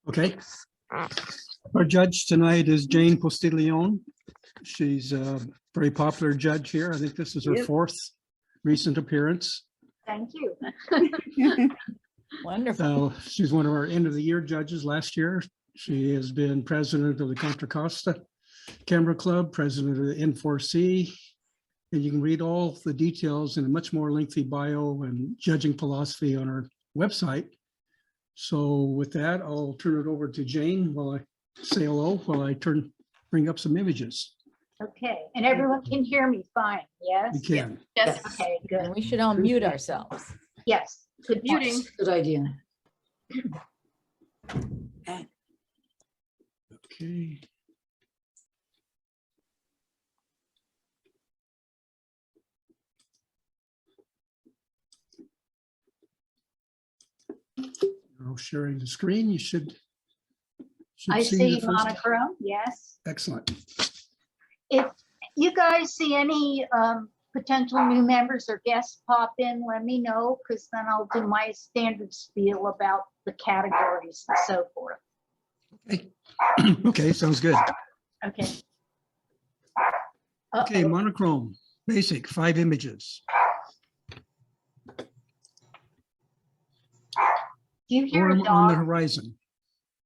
Okay. Our judge tonight is Jane Postiglione. She's a very popular judge here. I think this is her fourth recent appearance. Thank you. Wonderful. She's one of our end of the year judges last year. She has been president of the Contra Costa Camera Club, president of the N4C, and you can read all the details in a much more lengthy bio and judging philosophy on our website. So with that, I'll turn it over to Jane while I say hello, while I bring up some images. Okay, and everyone can hear me fine, yes? You can. Yes, okay, And good. we should all mute ourselves. Yes, good muting. Good idea. Okay. You're sharing the screen. You should I see see the first. monochrome, yes. Excellent. If you guys see any potential new members or guests pop in, let me know, because then I'll do my standard spiel about the categories and so forth. Okay. Okay, sounds good. Okay. Okay, Uh-oh. monochrome, basic, 5 images. Do you hear a Storm on the dog? horizon.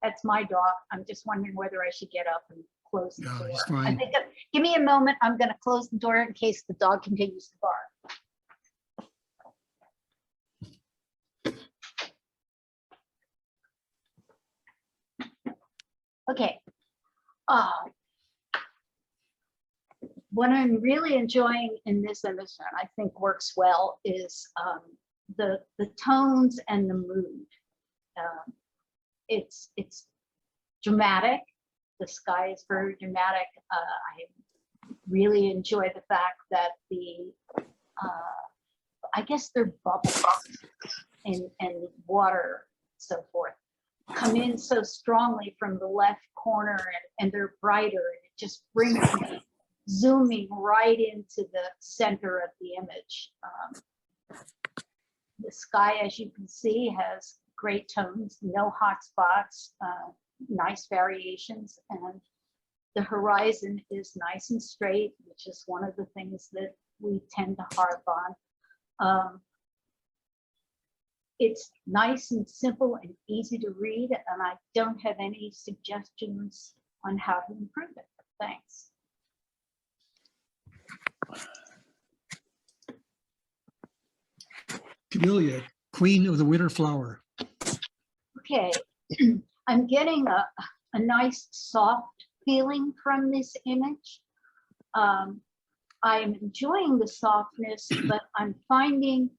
That's my dog. I'm just wondering whether I should get up and close the No, door. he's I fine. think give me a moment. I'm going to close the door in case the dog continues to bark. Okay. What I'm really enjoying in this image, and I think works well, is the tones and the mood. It's dramatic. The sky is very dramatic. I really enjoy the fact that the I guess they're bubbles and water, so forth, come in so strongly from the left corner, and they're brighter, and it just brings me zooming right into the center of the image. The sky, as you can see, has great tones, no hot spots, nice variations, and the horizon is nice and straight, which is one of the things that we tend to harp on. It's nice and simple and easy to read, and I don't have any suggestions on how to improve it. Thanks. Camellia, queen of the winter flower. Okay, I'm getting a nice soft feeling from this image. I'm enjoying the softness, but I'm finding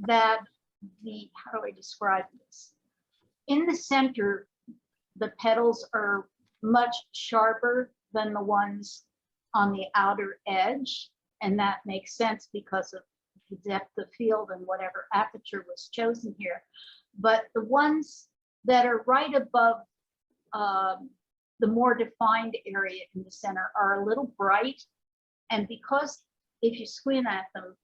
that how do I describe this? In the center, the petals are much sharper than the ones on the outer edge, and that makes sense because of the depth of field and whatever aperture was chosen here. But the ones that are right above the more defined area in the center are a little bright, and because if you squint at them,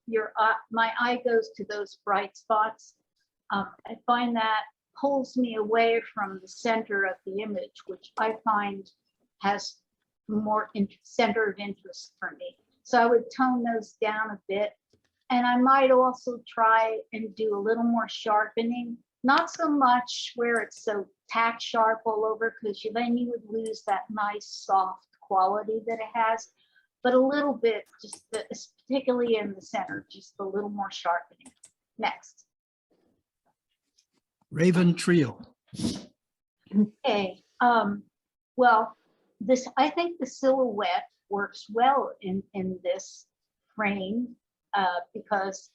my eye goes to those bright spots. I find that pulls me away from the center of the image, which I find has more center of interest for me. So I would tone those down a bit. And I might also try and do a little more sharpening, not so much where it's so tack sharp all over, because then you would lose that nice soft quality that it has, but a little bit, just particularly in the center, just a little more sharpening. Next. Raven trio. Okay, well, I think the silhouette works well in this frame because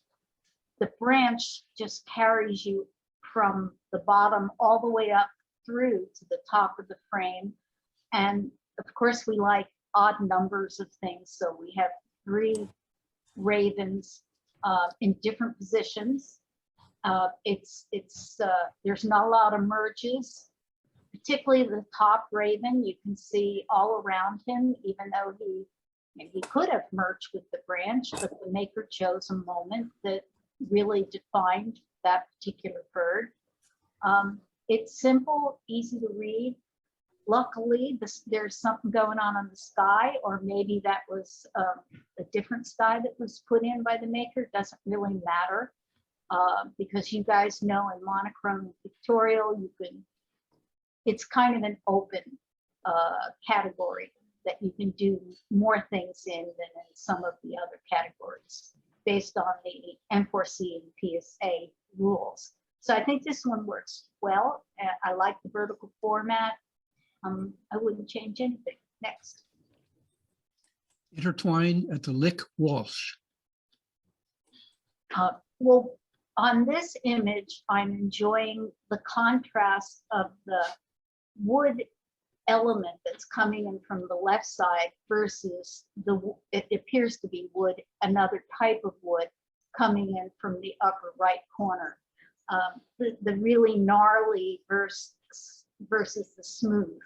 the branch just carries you from the bottom all the way up through to the top of the frame. And of course, we like odd numbers of things. So we have 3 ravens in different positions. There's not a lot of merges, particularly the top raven. You can see all around him, even though he could have merged with the branch, but the maker chose a moment that really defined that particular bird. It's simple, easy to read. Luckily, there's something going on the sky, or maybe that was a different sky that was put in by the maker. Doesn't really matter, because you guys know in Monochrome and Pictorial, it's kind of an open category that you can do more things in than in some of the other categories based on the M4C and PSA rules. So I think this one works well. I like the vertical format. I wouldn't change anything. Next. Intertwine at the Lick Walsh. Well, on this image, I'm enjoying the contrast of the wood element that's coming in from the left side versus it appears to be wood, another type of wood coming in from the upper right corner. The really gnarly versus the smooth.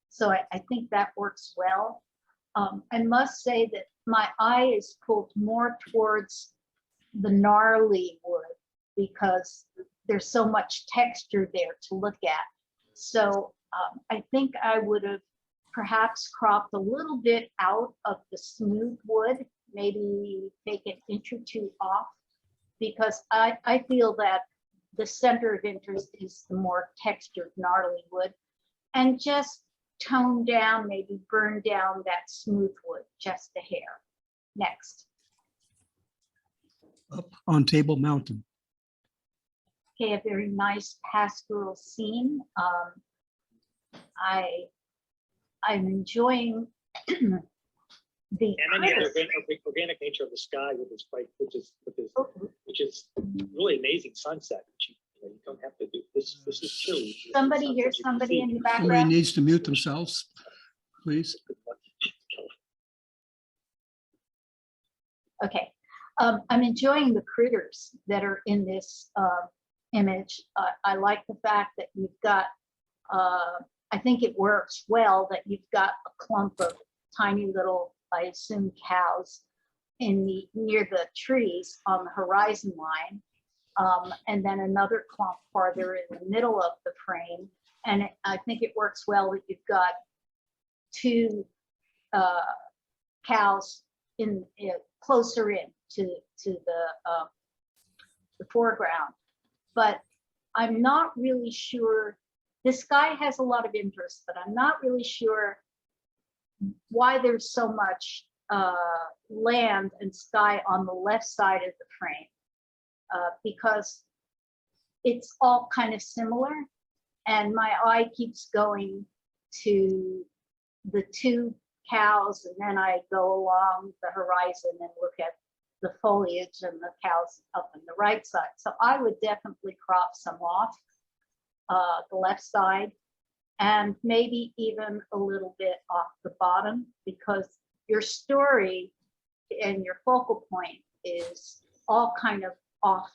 So I think that works well. I must say that my eye is pulled more towards the gnarly wood because there's so much texture there to look at. So I think I would have perhaps cropped a little bit out of the smooth wood, maybe take an inch or two off, because I feel that the center of interest is the more textured gnarly wood, and just tone down, maybe burn down that smooth wood just a hair. Next. Up on Table Mountain. Okay, a very nice pastoral scene. I'm enjoying the And then you have critters. the organic nature of the sky with this bright, which is really amazing sunset. Which you don't have to do this. This is true. Somebody hears somebody in the Somebody background. needs to mute themselves, please. Okay, I'm enjoying the critters that are in this image. I like the fact that you've got, I think it works well that you've got a clump of tiny little, I assume, cows near the trees on the horizon line, and then another clump farther in the middle of the frame. And I think it works well that you've got two cows closer in to the foreground. But I'm not really sure. This guy has a lot of interest, but I'm not really sure why there's so much land and sky on the left side of the frame, because it's all kind of similar, and my eye keeps going to the two cows, and then I go along the horizon and look at the foliage and the cows up on the right side. So I would definitely crop some off the left side, and maybe even a little bit off the bottom, because your story and your focal point is all kind of off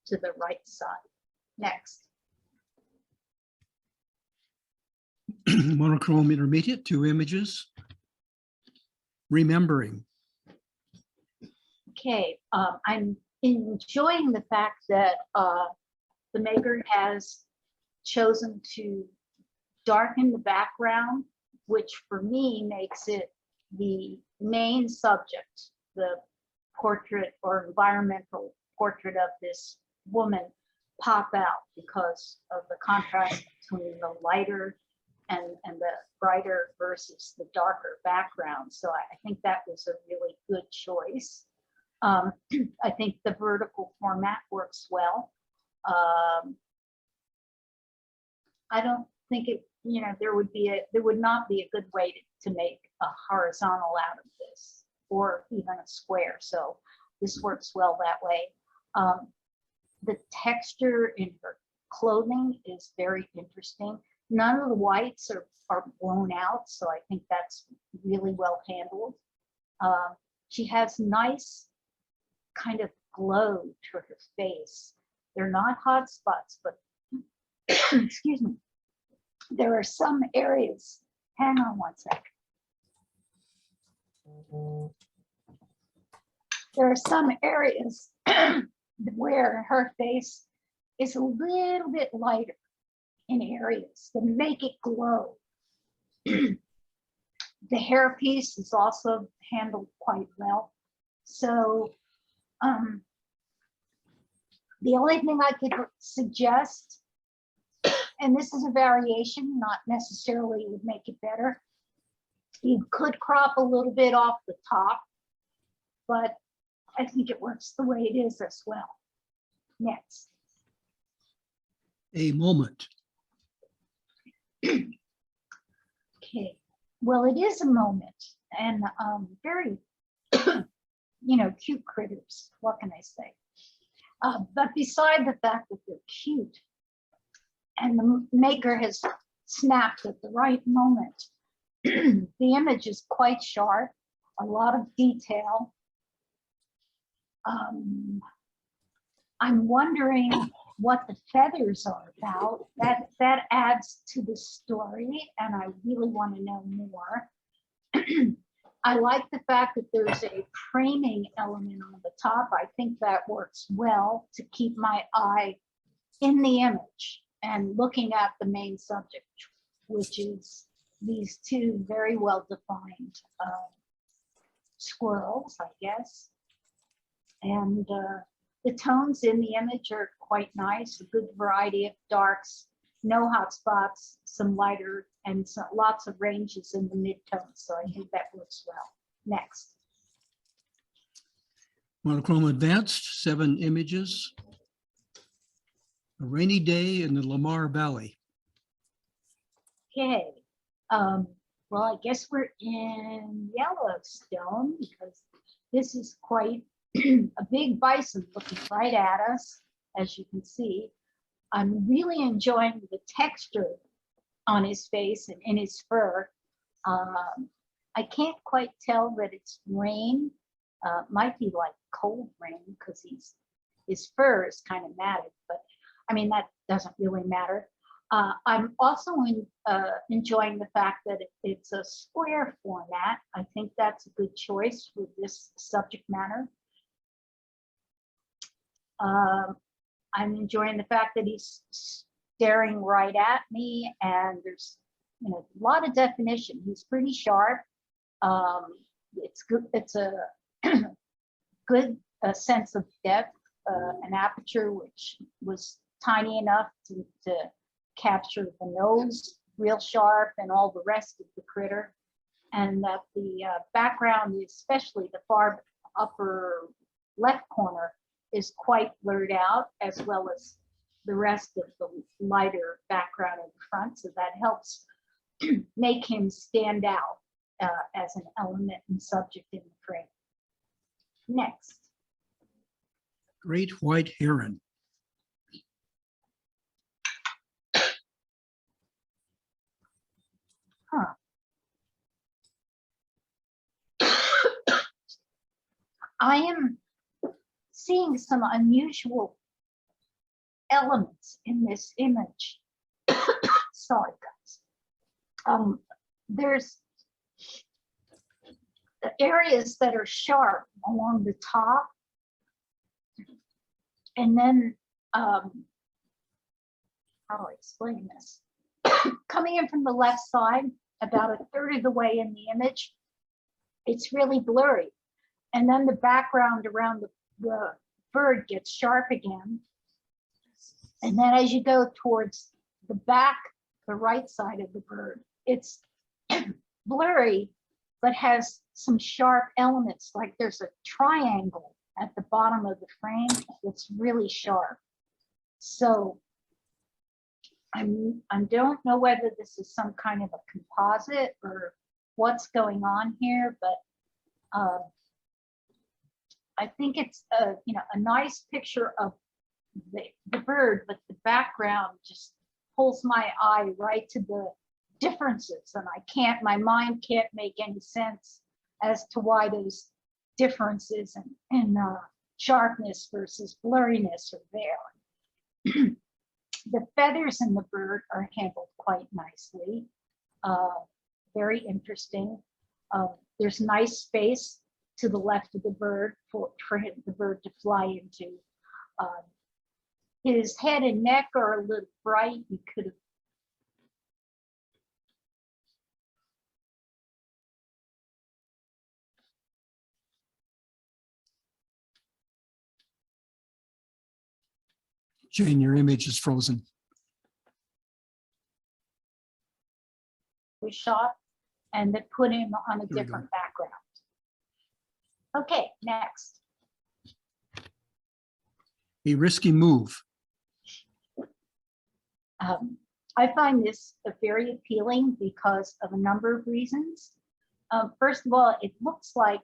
to the right side. Next. Monochrome intermediate, 2 images. Remembering. Okay, I'm enjoying the fact that the maker has chosen to darken the background, which for me makes it the main subject, the portrait or environmental portrait of this woman, pop out because of the contrast between the lighter and the brighter versus the darker background. So I think that was a really good choice. I think the vertical format works well. I don't think it, there would not be a good way to make a horizontal out of this, or even a square. So this works well that way. The texture in her clothing is very interesting. None of the whites are blown out, so I think that's really well handled. She has nice kind of glow to her face. They're not hot spots, but excuse me, there are some areas, hang on one sec. There are some areas where her face is a little bit lighter. in areas that make it glow. The hair piece is also handled quite well. So the only thing I could suggest, and this is a variation, not necessarily would make it better, you could crop a little bit off the top, but I think it works the way it is as well. Next. A moment. Okay, well, it is a moment, and very, cute critters. What can I say? But beside the fact that they're cute, and the maker has snapped at the right moment, the image is quite sharp, a lot of detail. I'm wondering what the feathers are about. That adds to the story, and I really want to know more. I like the fact that there's a framing element on the top. I think that works well to keep my eye in the image and looking at the main subject, which is these two very well defined squirrels, I guess. And the tones in the image are quite nice, a good variety of darks, no hot spots, some lighter, and lots of ranges in the mid-tones. So I think that works well. Next. Monochrome advanced, 7 images. A rainy day in the Lamar Valley. Okay. Well, I guess we're in Yellowstone because this is quite a big bison looking right at us, as you can see. I'm really enjoying the texture on his face and in his fur. I can't quite tell that it's rain. Might be like cold rain because his fur is kind of matted, but I mean, that doesn't really matter. I'm also enjoying the fact that it's a square format. I think that's a good choice for this subject matter. I'm enjoying the fact that he's staring right at me, and there's a lot of definition. He's pretty sharp. It's good. It's a good sense of depth, an aperture which was tiny enough to capture the nose real sharp and all the rest of the critter, and that the background, especially the far upper left corner, is quite blurred out, as well as the rest of the lighter background in front. So that helps make him stand out as an element and subject in the frame. Next. Great white heron. I am seeing some unusual elements in this image. Sorry, guys. There's the areas that are sharp along the top, and then how do I explain this? Coming in from the left side, about a third of the way in the image, it's really blurry. And then the background around the bird gets sharp again. And then as you go towards the back, the right side of the bird, it's blurry, but has some sharp elements. Like there's a triangle at the bottom of the frame that's really sharp. So I don't know whether this is some kind of a composite or what's going on here, but I think it's a nice picture of the bird, but the background just pulls my eye right to the differences, and my mind can't make any sense as to why those differences in sharpness versus blurriness are there. The feathers in the bird are handled quite nicely, very interesting. There's nice space to the left of the bird for the bird to fly into. His head and neck are a little bright. You could have Jane, your image is frozen. We shot and then put him on a There we go. different background. Okay, next. A risky move. I find this very appealing because of a number of reasons. First of all, it looks like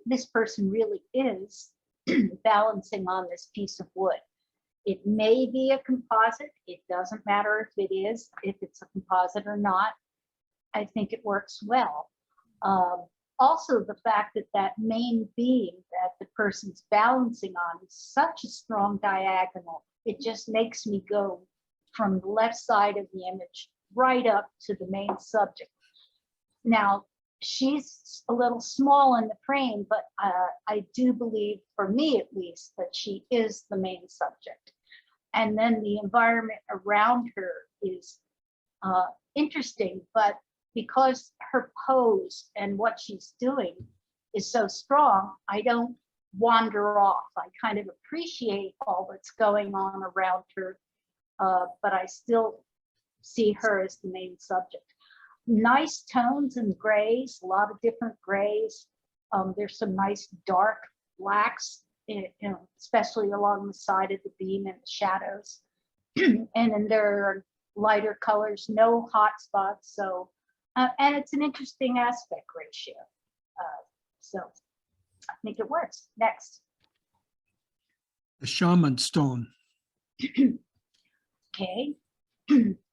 this person really is balancing on this piece of wood. It may be a composite. It doesn't matter if it is, if it's a composite or not. I think it works well. Also, the fact that that main beam that the person's balancing on is such a strong diagonal, it just makes me go from the left side of the image right up to the main subject. Now, she's a little small in the frame, but I do believe, for me at least, that she is the main subject. And then the environment around her is interesting, but because her pose and what she's doing is so strong, I don't wander off. I kind of appreciate all that's going on around her, but I still see her as the main subject. Nice tones and grays, a lot of different grays. There's some nice dark blacks, especially along the side of the beam and the shadows. And then there are lighter colors, no hot spots. So, and it's an interesting aspect ratio. So I think it works. Next. The Shaman Stone. Okay.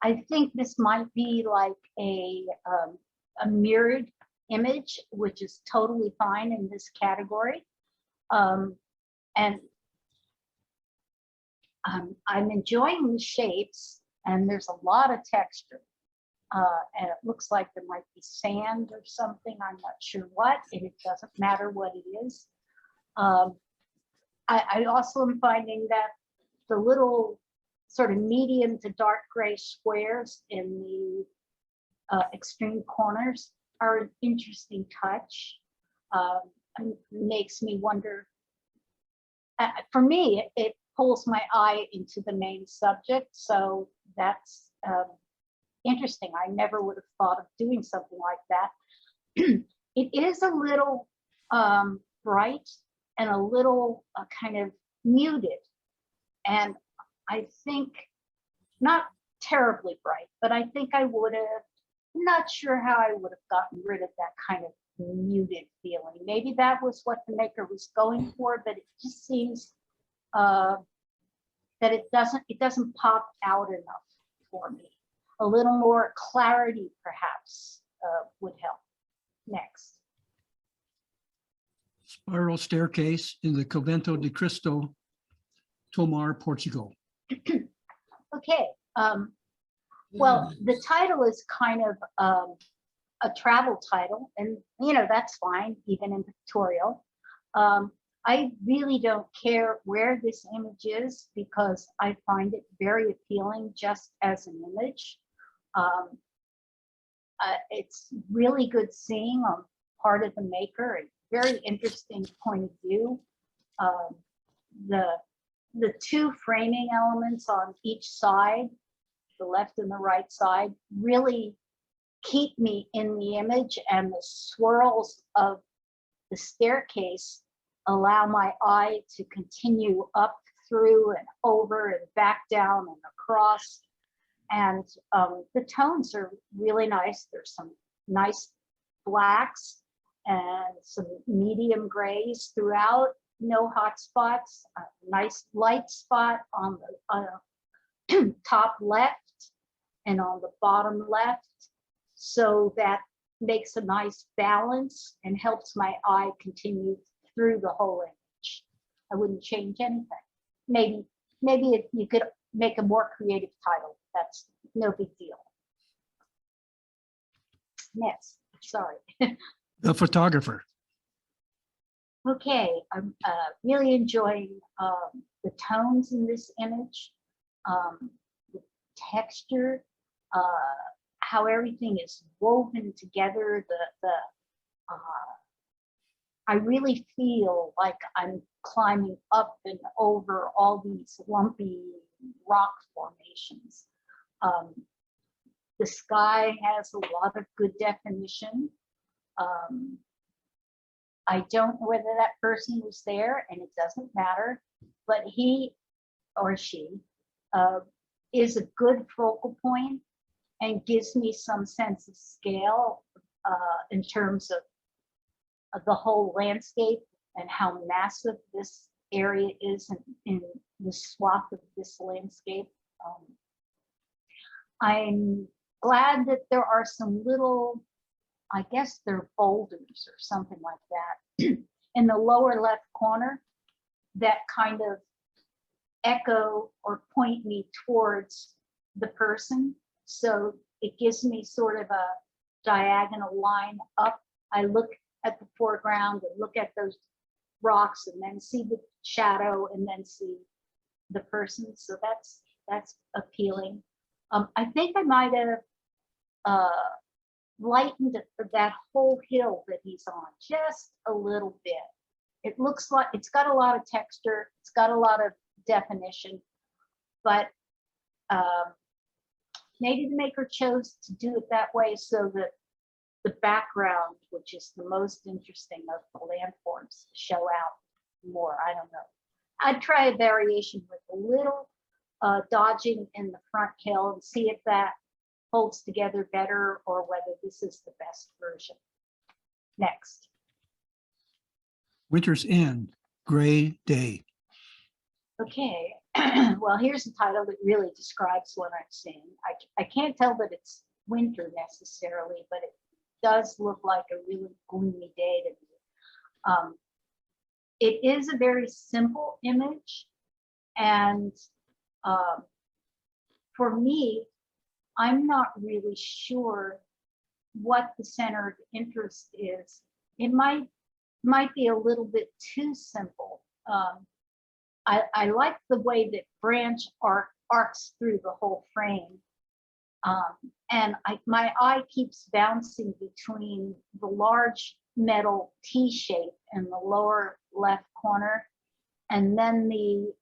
I think this might be like a mirrored image, which is totally fine in this category. And I'm enjoying the shapes, and there's a lot of texture. And it looks like there might be sand or something. I'm not sure what, and it doesn't matter what it is. I also am finding that the little sort of medium to dark gray squares in the extreme corners are an interesting touch. And makes me wonder, for me, it pulls my eye into the main subject. So that's interesting. I never would have thought of doing something like that. It is a little bright and a little kind of muted. And I think not terribly bright, but I think I would have, not sure how I would have gotten rid of that kind of muted feeling. Maybe that was what the maker was going for, but it just seems that it doesn't pop out enough for me. A little more clarity perhaps would help. Next. Spiral staircase in the Convento de Cristo, Tomar, Portugal. Okay. Well, the title is kind of a travel title, and that's fine, even in Pictorial. I really don't care where this image is because I find it very appealing just as an image. It's really good seeing on part of the maker, a very interesting point of view. The two framing elements on each side, the left and the right side, really keep me in the image, and the swirls of the staircase allow my eye to continue up through and over and back down and across. And the tones are really nice. There's some nice blacks and some medium grays throughout, no hot spots, a nice light spot on the top left and on the bottom left. So that makes a nice balance and helps my eye continue through the whole image. I wouldn't change anything. Maybe if you could make a more creative title, that's no big deal. Next, sorry. The photographer. Okay, I'm really enjoying the tones in this image, the texture, how everything is woven together, I really feel like I'm climbing up and over all these lumpy rock formations. The sky has a lot of good definition. I don't know whether that person was there, and it doesn't matter, but he or she is a good focal point and gives me some sense of scale in terms of the whole landscape and how massive this area is in the swath of this landscape. I'm glad that there are some little, I guess they're boulders or something like that in the lower left corner that kind of echo or point me towards the person. So it gives me sort of a diagonal line up. I look at the foreground and look at those rocks and then see the shadow and then see the person. So that's appealing. I think I might have lightened that whole hill that he's on just a little bit. It looks like it's got a lot of texture, it's got a lot of definition, but maybe the maker chose to do it that way so that the background, which is the most interesting of the landforms, show out more. I don't know. I'd try a variation with a little dodging in the front hill and see if that holds together better or whether this is the best version. Next. Winter's End, Gray Day. Okay, well, here's a title that really describes what I'm seeing. I can't tell that it's winter necessarily, but it does look like a really gloomy day to me. It is a very simple image, and for me, I'm not really sure what the center of interest is. It might be a little bit too simple. I like the way that branch arcs through the whole frame. And my eye keeps bouncing between the large metal T shape in the lower left corner, and then the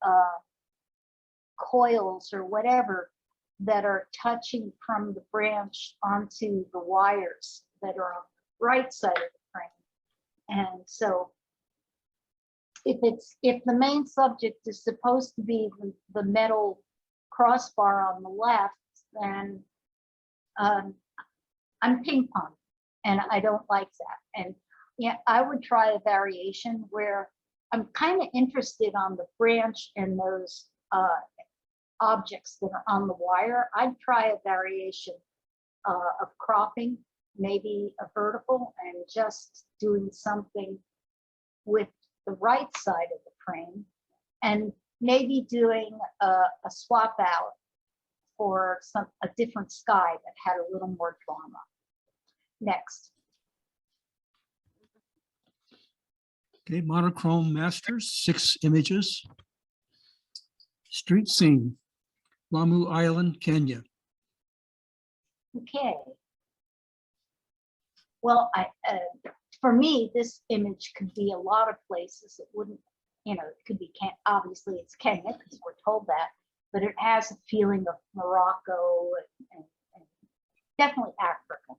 coils or whatever that are touching from the branch onto the wires that are on the right side of the frame. And so if the main subject is supposed to be the metal crossbar on the left, then I'm ping pong, and I don't like that. And yeah, I would try a variation where I'm kind of interested on the branch and those objects that are on the wire. I'd try a variation of cropping, maybe a vertical, and just doing something with the right side of the frame, and maybe doing a swap out for a different sky that had a little more drama. Next. Okay, Monochrome Masters, 6 images. Street scene, Lamu Island, Kenya. Okay. Well, for me, this image could be a lot of places. It wouldn't, it could be, obviously it's Kenya because we're told that, but it has a feeling of Morocco and definitely Africa.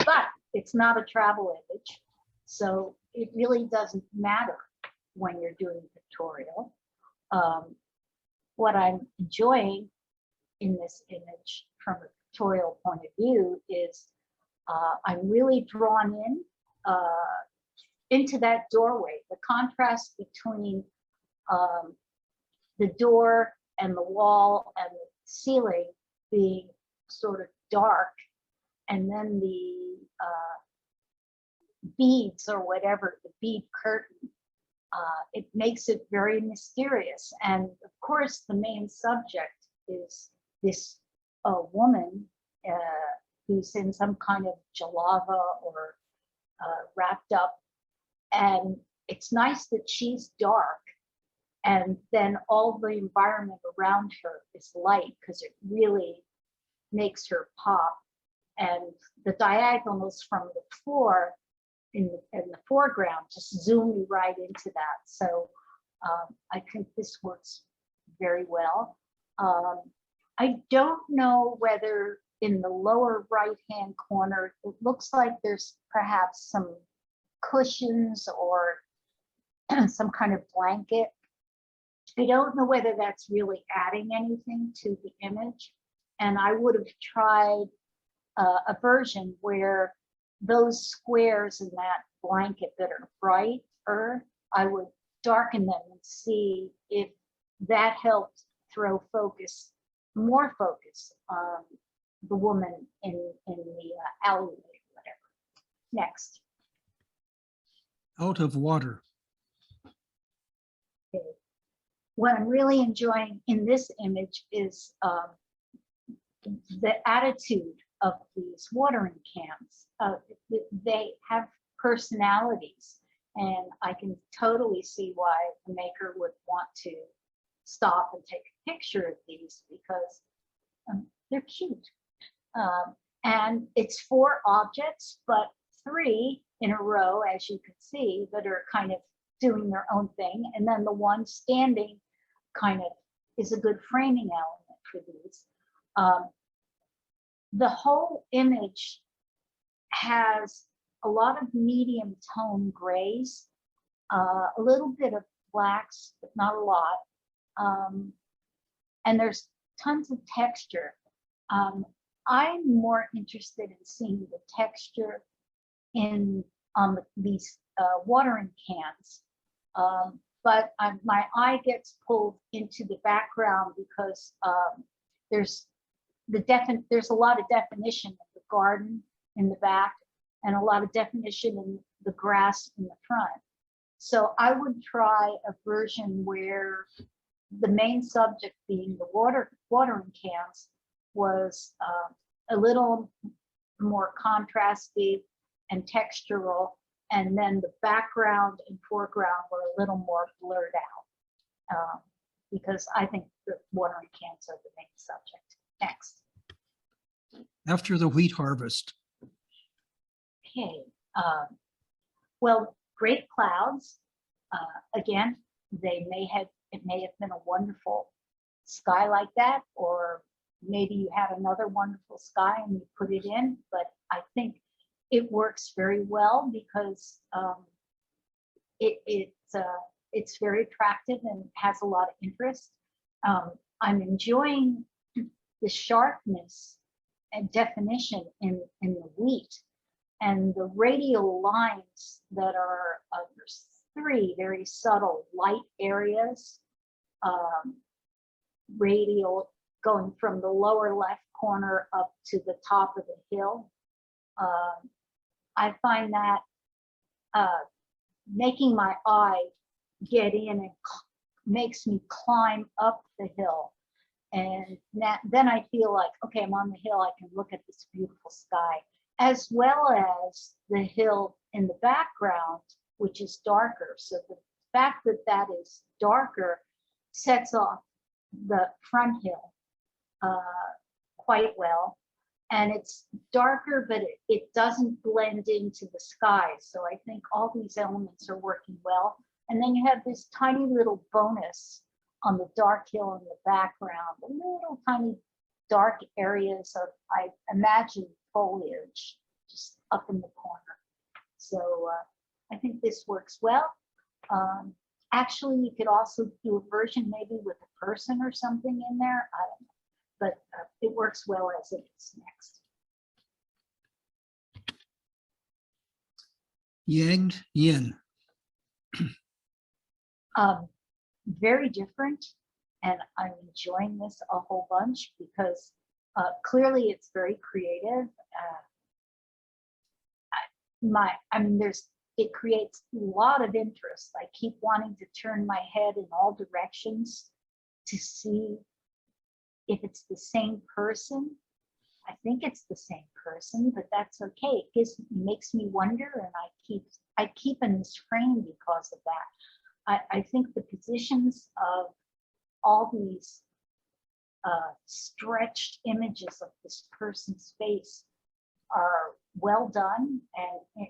But it's not a travel image, so it really doesn't matter when you're doing pictorial. What I'm enjoying in this image from a pictorial point of view is I'm really drawn into that doorway. The contrast between the door and the wall and the ceiling being sort of dark, and then the beads or whatever, the bead curtain, it makes it very mysterious. And of course, the main subject is this woman who's in some kind of jalava or wrapped up. And it's nice that she's dark, and then all the environment around her is light because it really makes her pop. And the diagonals from the floor in the foreground just zoom me right into that. So I think this works very well. I don't know whether in the lower right-hand corner, it looks like there's perhaps some cushions or some kind of blanket. I don't know whether that's really adding anything to the image. And I would have tried a version where those squares in that blanket that are brighter, I would darken them and see if that helped throw focus, more focus on the woman in the alleyway, whatever. Next. Out of water. Okay. What I'm really enjoying in this image is the attitude of these watering cans. They have personalities, and I can totally see why the maker would want to stop and take a picture of these because they're cute. And it's 4 objects, but 3 in a row, as you can see, that are kind of doing their own thing. And then the one standing kind of is a good framing element for these. The whole image has a lot of medium tone grays, a little bit of blacks, but not a lot. And there's tons of texture. I'm more interested in seeing the texture on these watering cans. But my eye gets pulled into the background because there's a lot of definition of the garden in the back and a lot of definition in the grass in the front. So I would try a version where the main subject being the watering cans was a little more contrasty and textural, and then the background and foreground were a little more blurred out, because I think the watering cans are the main subject. Next. After the wheat harvest. Okay. Well, great clouds. Again, it may have been a wonderful sky like that, or maybe you had another wonderful sky and you put it in, but I think it works very well because it's very attractive and has a lot of interest. I'm enjoying the sharpness and definition in the wheat and the radial lines that are there's 3 very subtle light areas, radial going from the lower left corner up to the top of the hill. I find that making my eye get in and makes me climb up the hill. And then I feel like, okay, I'm on the hill, I can look at this beautiful sky, as well as the hill in the background, which is darker. So the fact that that is darker sets off the front hill quite well. And it's darker, but it doesn't blend into the sky. So I think all these elements are working well. And then you have this tiny little bonus on the dark hill in the background, a little tiny dark areas of, I imagine, foliage just up in the corner. So I think this works well. Actually, you could also do a version maybe with a person or something in there. I don't know. But it works well as it is. Next. Yanged yin. Very different, and I'm enjoying this a whole bunch because clearly it's very creative. It creates a lot of interest. I keep wanting to turn my head in all directions to see if it's the same person. I think it's the same person, but that's okay. It makes me wonder, and I keep in this frame because of that. I think the positions of all these stretched images of this person's face are well done, and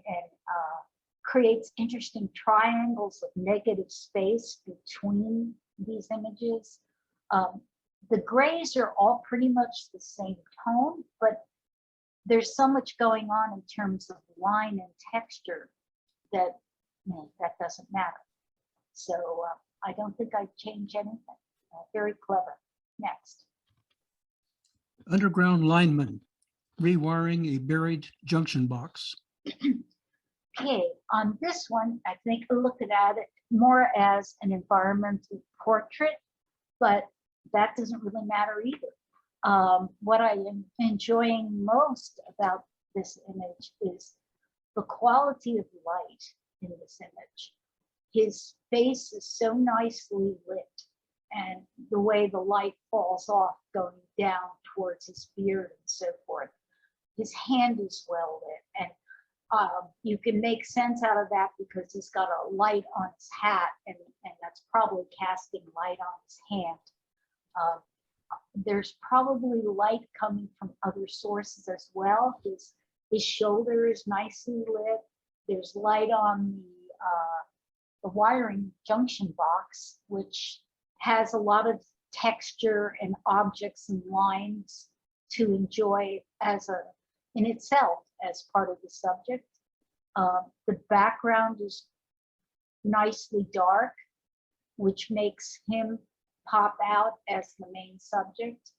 creates interesting triangles of negative space between these images. The grays are all pretty much the same tone, but there's so much going on in terms of line and texture that that doesn't matter. So I don't think I'd change anything. Very clever. Next. Underground lineman, rewiring a buried junction box. Okay, on this one, I think I looked at it more as an environmental portrait, but that doesn't really matter either. What I am enjoying most about this image is the quality of light in this image. His face is so nicely lit, and the way the light falls off going down towards his beard and so forth. His hand is well lit, and you can make sense out of that because he's got a light on his hat, and that's probably casting light on his hand. There's probably light coming from other sources as well. His shoulder is nicely lit. There's light on the wiring junction box, which has a lot of texture and objects and lines to enjoy in itself as part of the subject. The background is nicely dark, which makes him pop out as the main subject.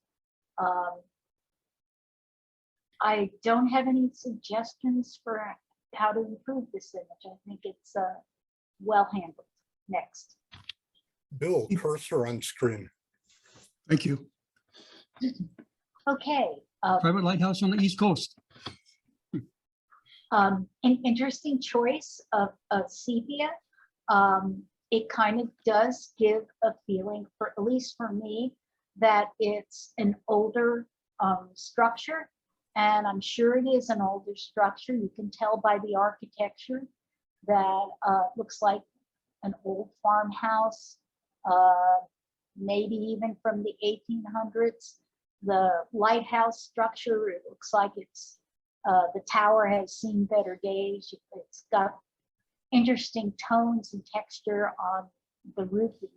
I don't have any suggestions for how to improve this image. I think it's well handled. Next. Bill, cursor on screen. Thank you. Okay. Private lighthouse on the East Coast. An interesting choice of sepia. It kind of does give a feeling, for at least for me, that it's an older structure, and I'm sure it is an older structure. You can tell by the architecture that looks like an old farmhouse, maybe even from the 1800s. The lighthouse structure, it looks like it's the tower has seen better days. It's got interesting tones and texture on the roof of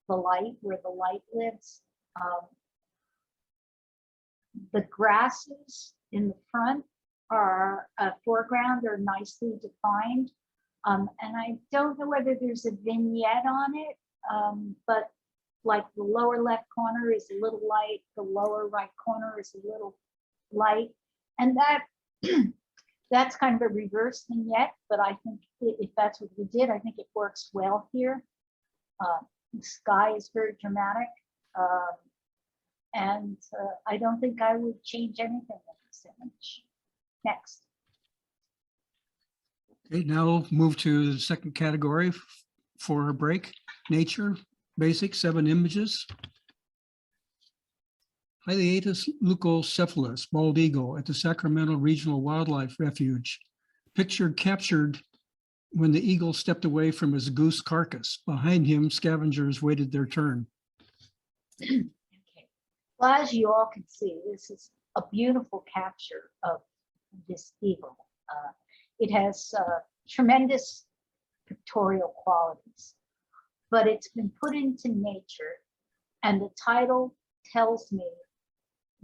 the light, where the light lives. The grasses in the front are foreground, are nicely defined. And I don't know whether there's a vignette on it, but like the lower left corner is a little light, the lower right corner is a little light. And that's kind of a reverse vignette, but I think if that's what we did, I think it works well here. The sky is very dramatic. And I don't think I would change anything in this image. Next. Okay, now move to the second category for our break. Nature, basic, 7 images. Hyliatus leucocephalus, bald eagle at the Sacramento Regional Wildlife Refuge. Picture captured when the eagle stepped away from his goose carcass. Behind him, scavengers waited their turn. Okay. Well, as you all can see, this is a beautiful capture of this eagle. It has tremendous pictorial qualities, but it's been put into nature, and the title tells me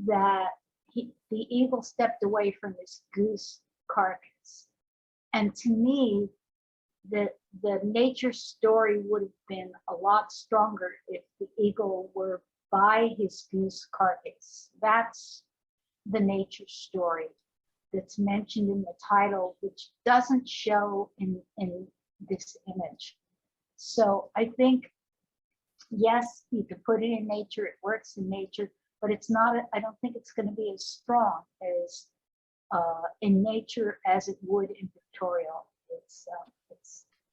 that the eagle stepped away from his goose carcass. And to me, the nature story would have been a lot stronger if the eagle were by his goose carcass. That's the nature story that's mentioned in the title, which doesn't show in this image. So I think, yes, you could put it in nature, it works in nature, but it's not, I don't think it's going to be as strong as in nature as it would in pictorial. It's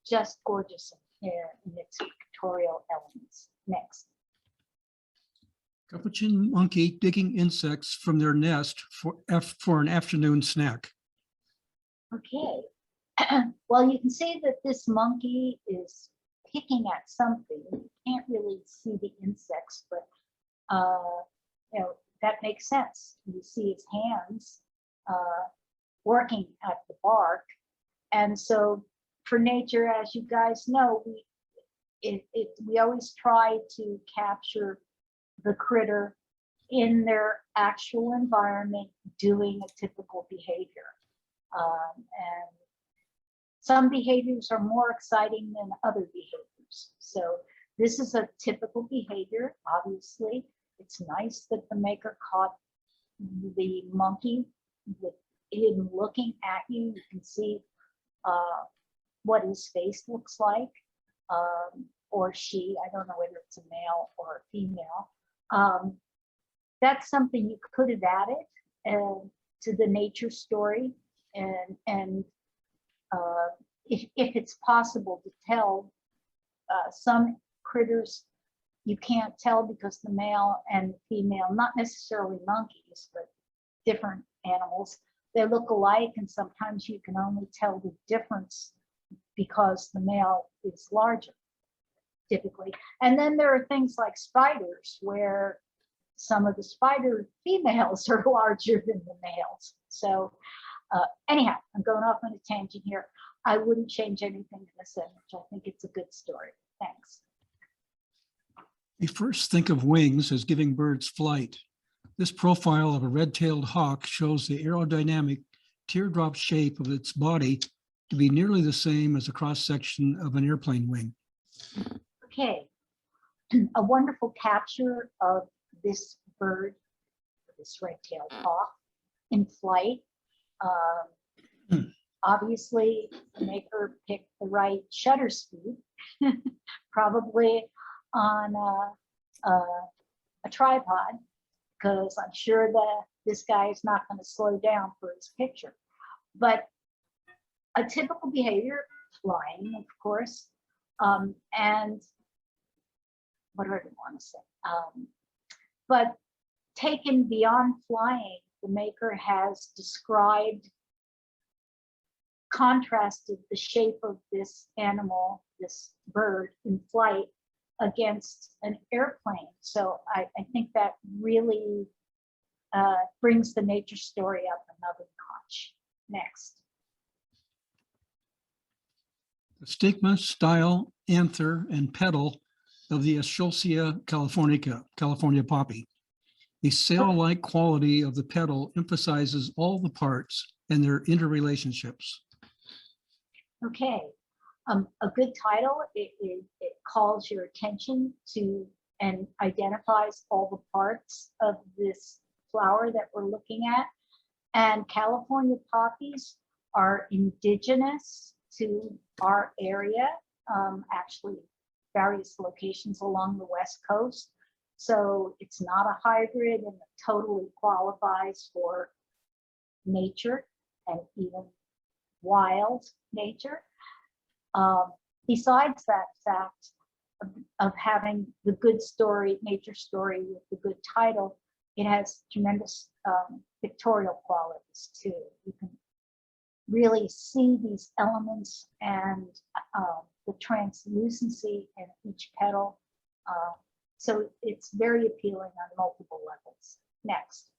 just gorgeous in its pictorial elements. Next. Capuchin monkey digging insects from their nest for an afternoon snack. Okay. Well, you can see that this monkey is picking at something. You can't really see the insects, but you know, that makes sense. You see his hands working at the bark. And so for nature, as you guys know, we always try to capture the critter in their actual environment doing a typical behavior. And some behaviors are more exciting than other behaviors. So this is a typical behavior. Obviously, it's nice that the maker caught the monkey with him looking at you. You can see what his face looks like, or she. I don't know whether it's a male or a female. That's something you could have added to the nature story, and if it's possible to tell, some critters you can't tell because the male and the female, not necessarily monkeys, but different animals, they look alike, and sometimes you can only tell the difference because the male is larger, typically. And then there are things like spiders, where some of the spider females are larger than the males. So anyhow, I'm going off on a tangent here. I wouldn't change anything in this image. I think it's a good story. Thanks. We first think of wings as giving birds flight. This profile of a red-tailed hawk shows the aerodynamic teardrop shape of its body to be nearly the same as a cross-section of an airplane wing. Okay, a wonderful capture of this bird, this red-tailed hawk in flight. Obviously, the maker picked the right shutter speed, probably on a tripod, because I'm sure that this guy is not going to slow down for his picture. But a typical behavior, flying, of course, and what do I want to say? But taken beyond flying, the maker has described, contrasted the shape of this animal, this bird in flight, against an airplane. So I think that really brings the nature story up another notch. Next. The stigma, style, anther, and petal of the Eschscholzia californica, California poppy. The sail-like quality of the petal emphasizes all the parts and their interrelationships. Okay, a good title, it calls your attention to and identifies all the parts of this flower that we're looking at. And California poppies are indigenous to our area, actually various locations along the West Coast. So it's not a hybrid, and it totally qualifies for nature and even wild nature. Besides that fact of having the good story, nature story with the good title, it has tremendous pictorial qualities too. You can really see these elements and the translucency in each petal. So it's very appealing on multiple levels. Next.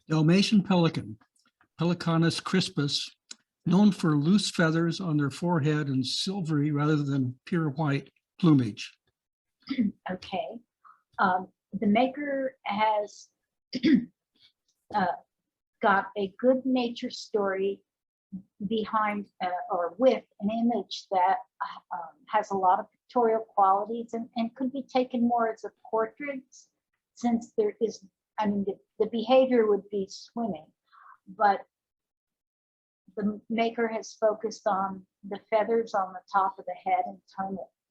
Dalmatian pelican, Pelicanus crispus, known for loose feathers on their forehead and silvery rather than pure white plumage. Okay. The maker has got a good nature story behind or with an image that has a lot of pictorial qualities and could be taken more as a portrait, since there is, I mean, the behavior would be swimming, but the maker has focused on the feathers on the top of the head and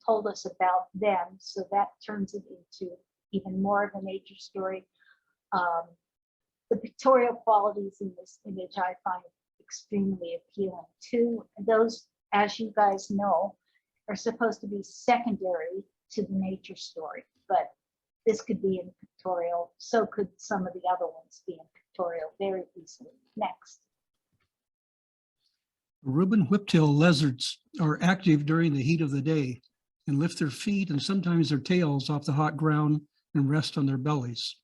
told us about them. So that turns it into even more of a nature story. The pictorial qualities in this image I find extremely appealing too. Those, as you guys know, are supposed to be secondary to the nature story, but this could be in pictorial. So could some of the other ones be in pictorial very easily. Next. Reuben whiptail lizards are active during the heat of the day and lift their feet and sometimes their tails off the hot ground and rest on their bellies.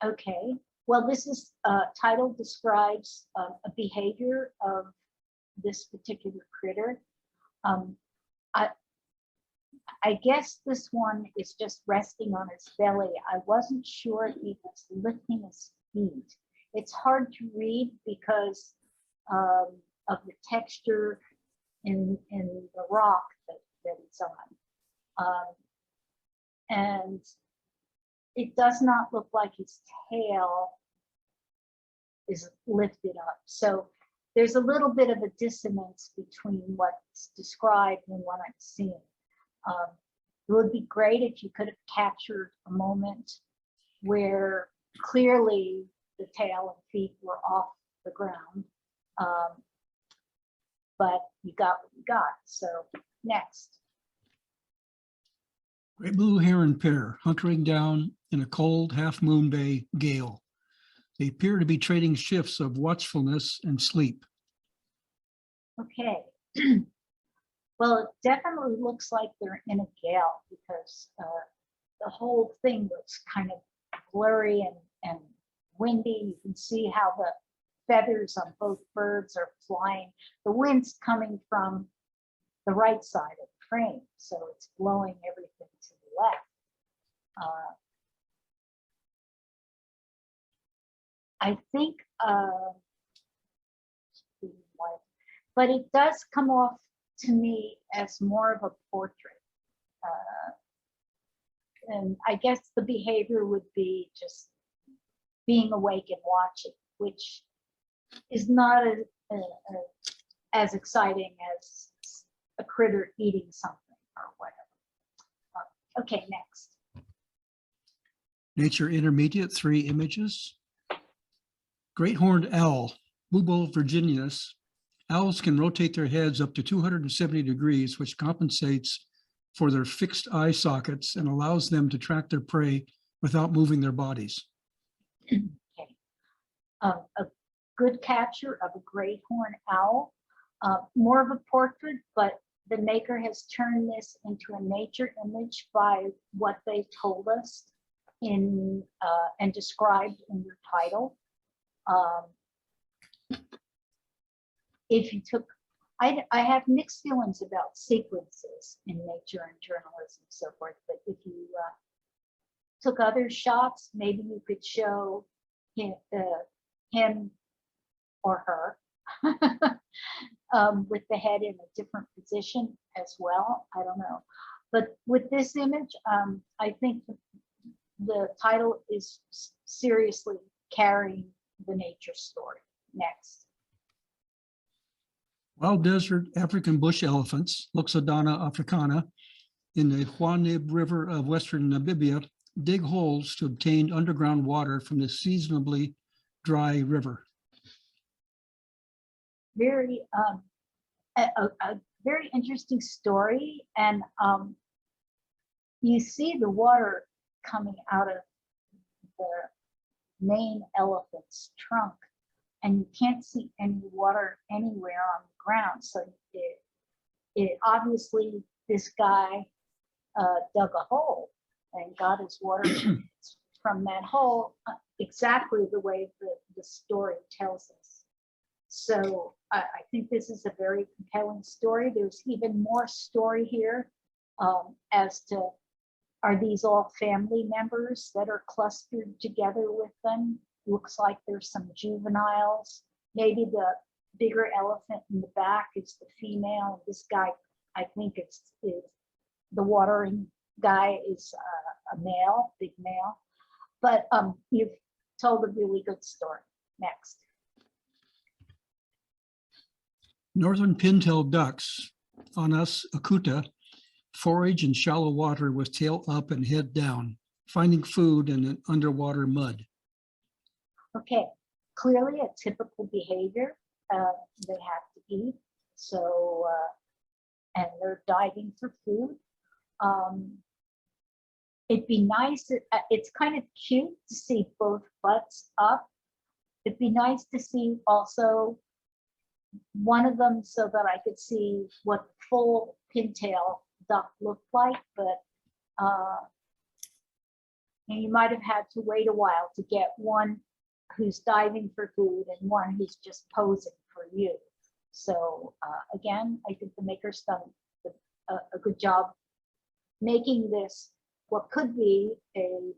Okay, well, this is title describes a behavior of this particular critter. I guess this one is just resting on his belly. I wasn't sure if he was lifting his feet. It's hard to read because of the texture in the rock that it's on. And it does not look like his tail is lifted up. So there's a little bit of a dissonance between what's described and what I'm seeing. It would be great if you could have captured a moment where clearly the tail and feet were off the ground. But you got what you got. So next. Great blue heron pair hunkering down in a cold half-moon bay gale. They appear to be trading shifts of watchfulness and sleep. Okay. Well, it definitely looks like they're in a gale because the whole thing looks kind of blurry and windy. You can see how the feathers on both birds are flying. The wind's coming from the right side of the frame, so it's blowing everything to the left. I think, but it does come off to me as more of a portrait. And I guess the behavior would be just being awake and watching, which is not as exciting as a critter eating something or whatever. Okay, next. Nature Intermediate, 3 images. Great horned owl, Bubo virginianus. Owls can rotate their heads up to 270 degrees, which compensates for their fixed eye sockets and allows them to track their prey without moving their bodies. Okay. A good capture of a great horned owl, more of a portrait, but the maker has turned this into a nature image by what they told us in and described in your title. If you took, I have mixed feelings about sequences in nature and journalism and so forth, but if you took other shots, maybe you could show him or her with the head in a different position as well. I don't know. But with this image, I think the title is seriously carrying the nature story. Next. Wild desert African bush elephants, Loxodona africana, in the Huanib River of Western Namibia, dig holes to obtain underground water from the seasonably dry river. Very, a very interesting story, and you see the water coming out of the main elephant's trunk, and you can't see any water anywhere on the ground. So it obviously, this guy dug a hole and got his water from that hole exactly the way the story tells us. So I think this is a very compelling story. There's even more story here as to, are these all family members that are clustered together with them? Looks like there's some juveniles. Maybe the bigger elephant in the back is the female. This guy, I think is the watering guy is a male, big male. But you've told a really good story. Next. Northern pintail ducks, Fanas acuta, forage in shallow water with tail up and head down, finding food in an underwater mud. Okay, clearly a typical behavior. They have to eat, so and they're diving for food. It'd be nice. It's kind of cute to see both butts up. It'd be nice to see also one of them so that I could see what the full pintail duck looked like, but and you might have had to wait a while to get one who's diving for food and one who's just posing for you. So again, I think the maker's done a good job making this what could be a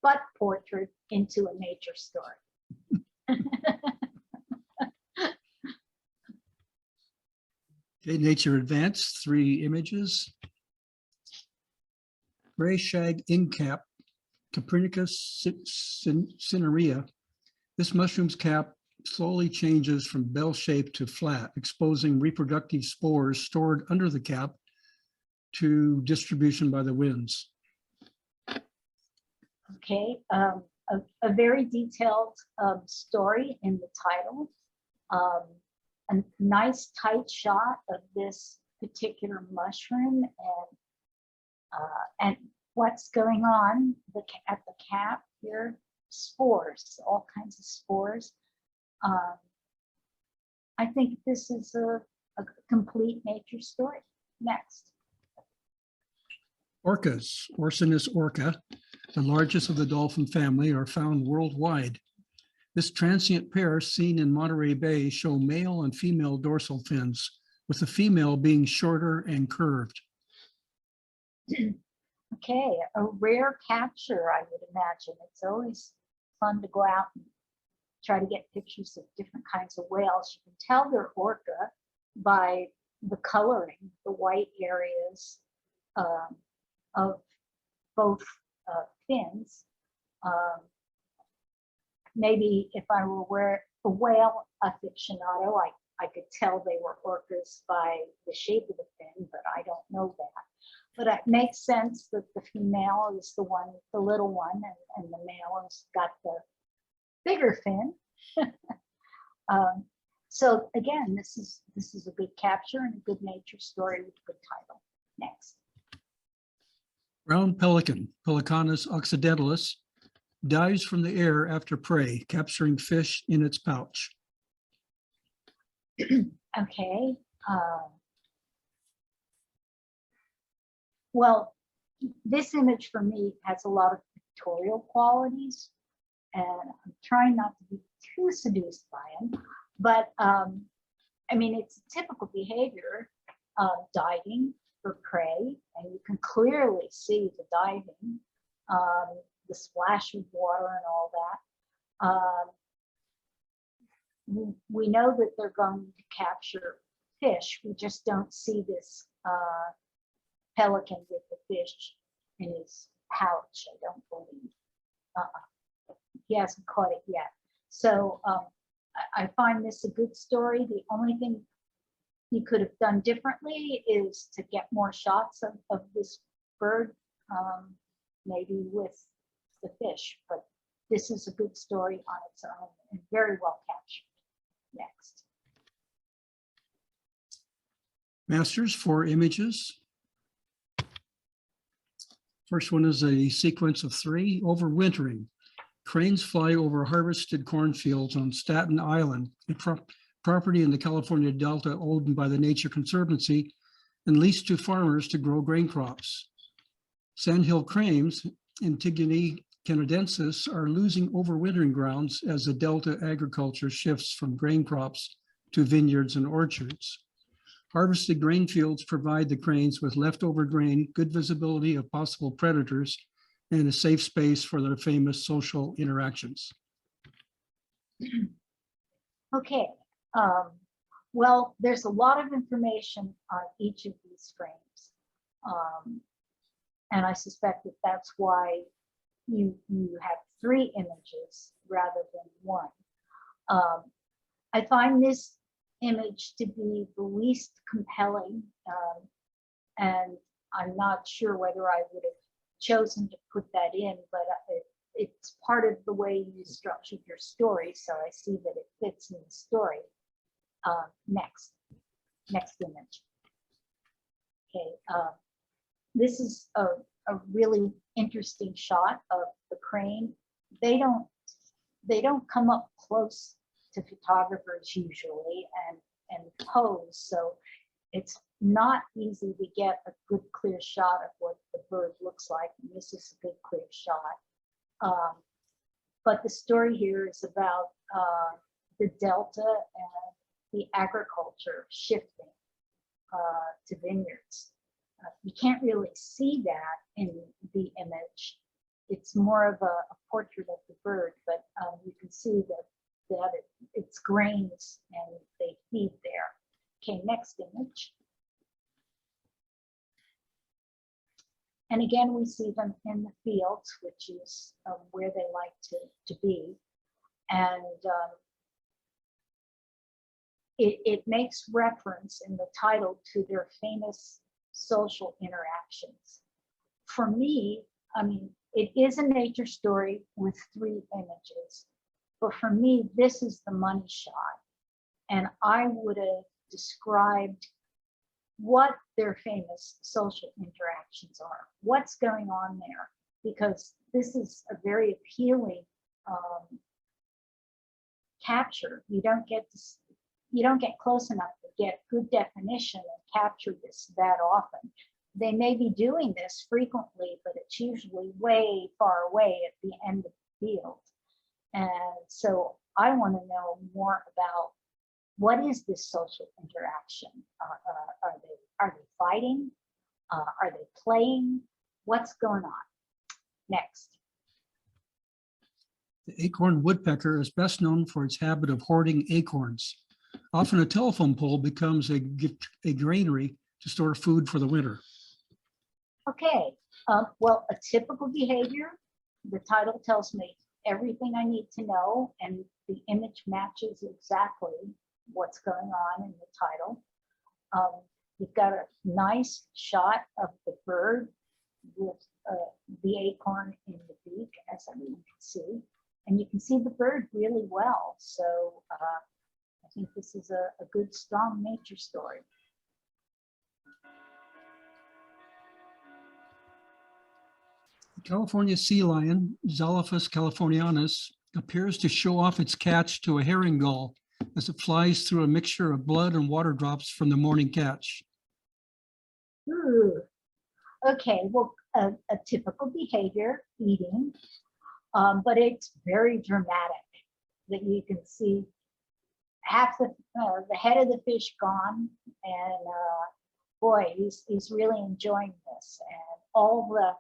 butt portrait into a nature story. Okay, Nature Advanced, 3 images. Gray shag incap, Copernicus cinerea. This mushroom's cap slowly changes from bell-shaped to flat, exposing reproductive spores stored under the cap to distribution by the winds. Okay, a very detailed story in the title. A nice tight shot of this particular mushroom and what's going on at the cap here. Spores, all kinds of spores. I think this is a complete nature story. Next. Orcas, Orcinus orca, the largest of the dolphin family, are found worldwide. This transient pair seen in Monterey Bay show male and female dorsal fins, with the female being shorter and curved. Okay, a rare capture, I would imagine. It's always fun to go out and try to get pictures of different kinds of whales. You can tell they're orca by the coloring, the white areas of both fins. Maybe if I were a whale aficionado, I could tell they were orcas by the shape of the fin, but I don't know that. But it makes sense that the female is the one, the little one, and the male has got the bigger fin. So again, this is a good capture and a good nature story with a good title. Next. Brown pelican, Pelicanus occidentalis, dives from the air after prey, capturing fish in its pouch. Okay. Well, this image for me has a lot of pictorial qualities, and I'm trying not to be too seduced by them. But I mean, it's a typical behavior of diving for prey, and you can clearly see the diving, the splash of water and all that. We know that they're going to capture fish. We just don't see this pelican with the fish in his pouch, I don't believe. He hasn't caught it yet. So I find this a good story. The only thing he could have done differently is to get more shots of this bird, maybe with the fish, but this is a good story on its own and very well captured. Next. Masters, 4 images. First one is a sequence of 3, overwintering. Cranes fly over harvested cornfields on Staten Island, a property in the California Delta owned by the Nature Conservancy and leased to farmers to grow grain crops. Sandhill cranes, Antigone canadensis, are losing overwintering grounds as the Delta agriculture shifts from grain crops to vineyards and orchards. Harvested grain fields provide the cranes with leftover grain, good visibility of possible predators, and a safe space for their famous social interactions. Okay, well, there's a lot of information on each of these frames. And I suspect that that's why you have 3 images rather than 1. I find this image to be the least compelling, and I'm not sure whether I would have chosen to put that in, but it's part of the way you structured your story, so I see that it fits in the story. Next image. Okay, this is a really interesting shot of the crane. They don't come up close to photographers usually and pose, so it's not easy to get a good clear shot of what the bird looks like, and this is a good clear shot. But the story here is about the Delta the agriculture shifting to vineyards. You can't really see that in the image. It's more of a portrait of the bird, but you can see that it's grains and they feed there. Okay, next image. And again, we see them in the fields, which is where they like to be. And it makes reference in the title to their famous social interactions. For me, I mean, it is a nature story with 3 images, but for me, this is the money shot. And I would have described what their famous social interactions are, what's going on there, because this is a very appealing capture. You don't get close enough to get good definition and capture this that often. They may be doing this frequently, but it's usually way far away at the end of the field. And so I want to know more about what is this social interaction? Are they fighting? Are they playing? What's going on? Next. The acorn woodpecker is best known for its habit of hoarding acorns. Often a telephone pole becomes a granary to store food for the winter. Okay, well, a typical behavior, the title tells me everything I need to know, and the image matches exactly what's going on in the title. You've got a nice shot of the bird with the acorn in the beak, as everyone can see. And you can see the bird really well. So I think this is a good, strong nature story. The California sea lion, Zolophus californianus, appears to show off its catch to a herring gull as it flies through a mixture of blood and water drops from the morning catch. Ooh. Okay, well, a typical behavior, eating, but it's very dramatic that you can see half the head of the fish gone, and boy, he's really enjoying this, and all the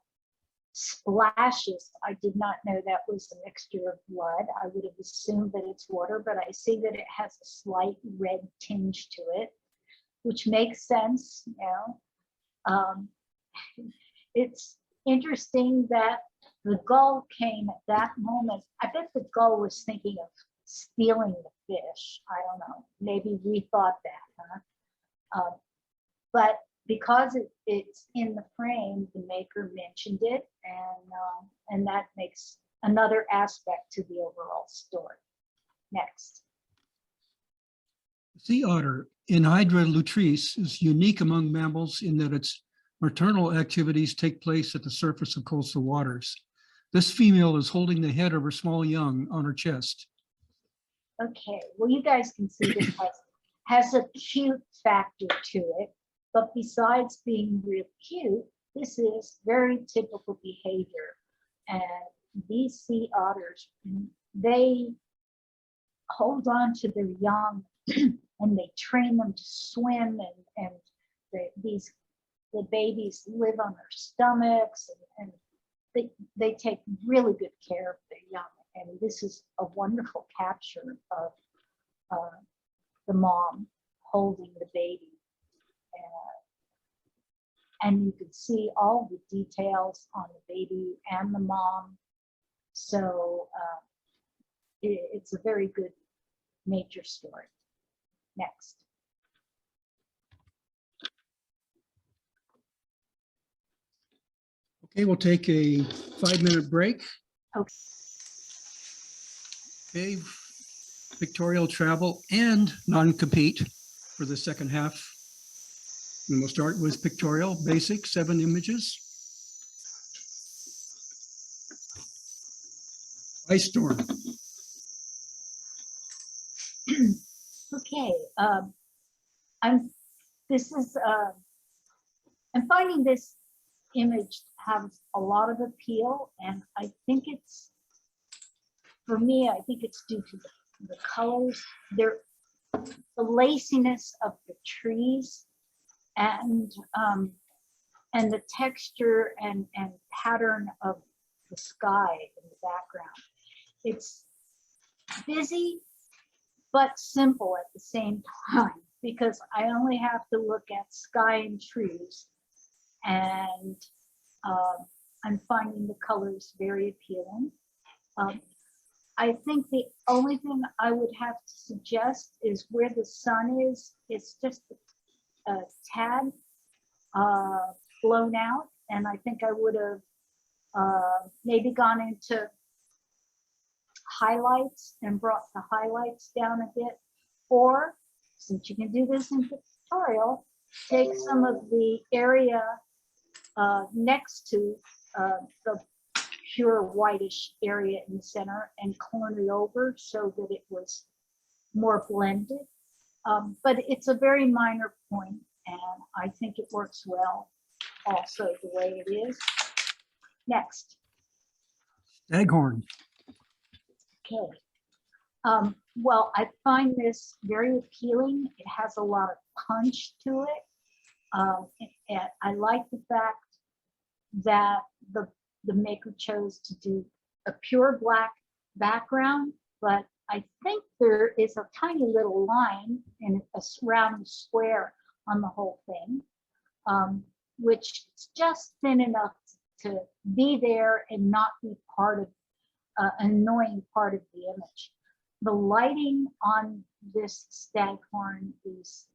splashes. I did not know that was a mixture of blood. I would have assumed that it's water, but I see that it has a slight red tinge to it, which makes sense, you know. It's interesting that the gull came at that moment. I bet the gull was thinking of stealing the fish. I don't know. Maybe we thought that, huh? But because it's in the frame, the maker mentioned it, and that makes another aspect to the overall story. Next. Sea otter, Enhydra lutrice, is unique among mammals in that its maternal activities take place at the surface of coastal waters. This female is holding the head of her small young on her chest. Okay, well, you guys can see this has a cute factor to it, but besides being real cute, this is very typical behavior. And these sea otters, they hold on to their young and they train them to swim, and the babies live on their stomachs, and they take really good care of their young. And this is a wonderful capture of the mom holding the baby. And you can see all the details on the baby and the mom. So it's a very good nature story. Next. Okay, we'll take a 5-minute break. Okay, pictorial travel and non-compete for the second half. And we'll start with pictorial, basic, 7 images. Ice storm. Okay, I'm finding this image has a lot of appeal, and I think it's, for me, I think it's due to the colors. the laciness of the trees and the texture and pattern of the sky in the background. It's busy, but simple at the same time, because I only have to look at sky and trees, and I'm finding the colors very appealing. I think the only thing I would have to suggest is where the sun is, it's just a tad blown out, and I think I would have maybe gone into highlights and brought the highlights down a bit, or since you can do this in Pictorial, take some of the area next to the pure whitish area in the center and clone it over so that it was more blended. But it's a very minor point, and I think it works well also the way it is. Next. Staghorn. Okay. Well, I find this very appealing. It has a lot of punch to it. And I like the fact that the maker chose to do a pure black background, but I think there is a tiny little line in a round square on the whole thing, which is just thin enough to be there and not be part of an annoying part of the image. The lighting on this staghorn is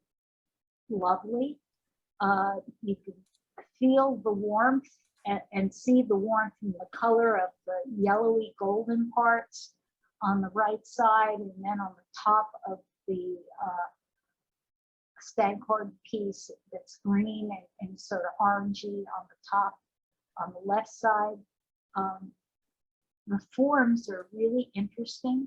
lovely. You can feel the warmth and see the warmth in the color of the yellowy golden parts on the right side, and then on the top of the staghorn piece that's green and sort of orangey on the top on the left side. The forms are really interesting,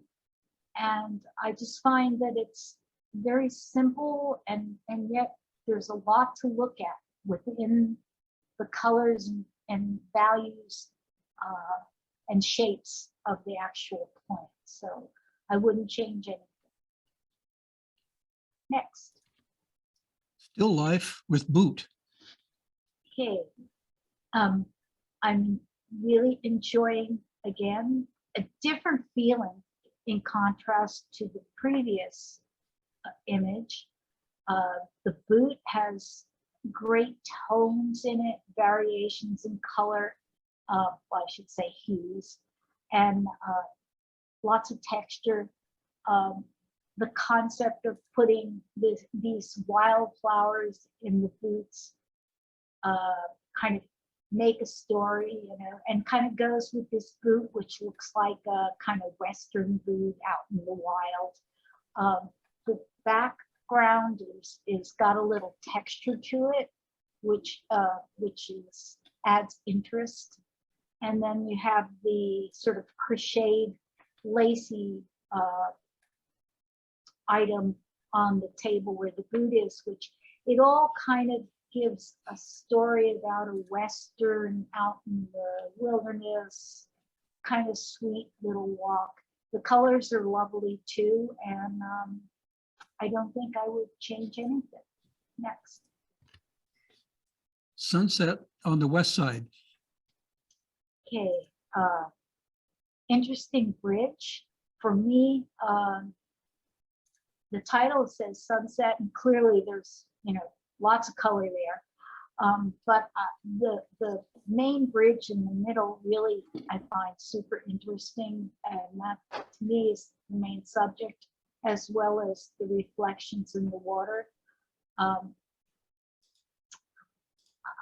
and I just find that it's very simple, and yet there's a lot to look at within the colors and values and shapes of the actual plant. So I wouldn't change anything. Next. Still life with boot. Okay. I'm really enjoying, again, a different feeling in contrast to the previous image. The boot has great tones in it, variations in color, well, I should say hues, and lots of texture. The concept of putting these wildflowers in the boots kind of make a story, you know, and kind of goes with this boot, which looks like a kind of Western boot out in the wild. The background is got a little texture to it, which adds interest. And then you have the sort of crocheted, lacy item on the table where the boot is, which it all kind of gives a story about a Western out in the wilderness, kind of sweet little walk. The colors are lovely too, and I don't think I would change anything. Next. Sunset on the west side. Okay, interesting bridge. For me, the title says sunset, and clearly there's, you know, lots of color there. But the main bridge in the middle really I find super interesting, and that to me is the main subject, as well as the reflections in the water.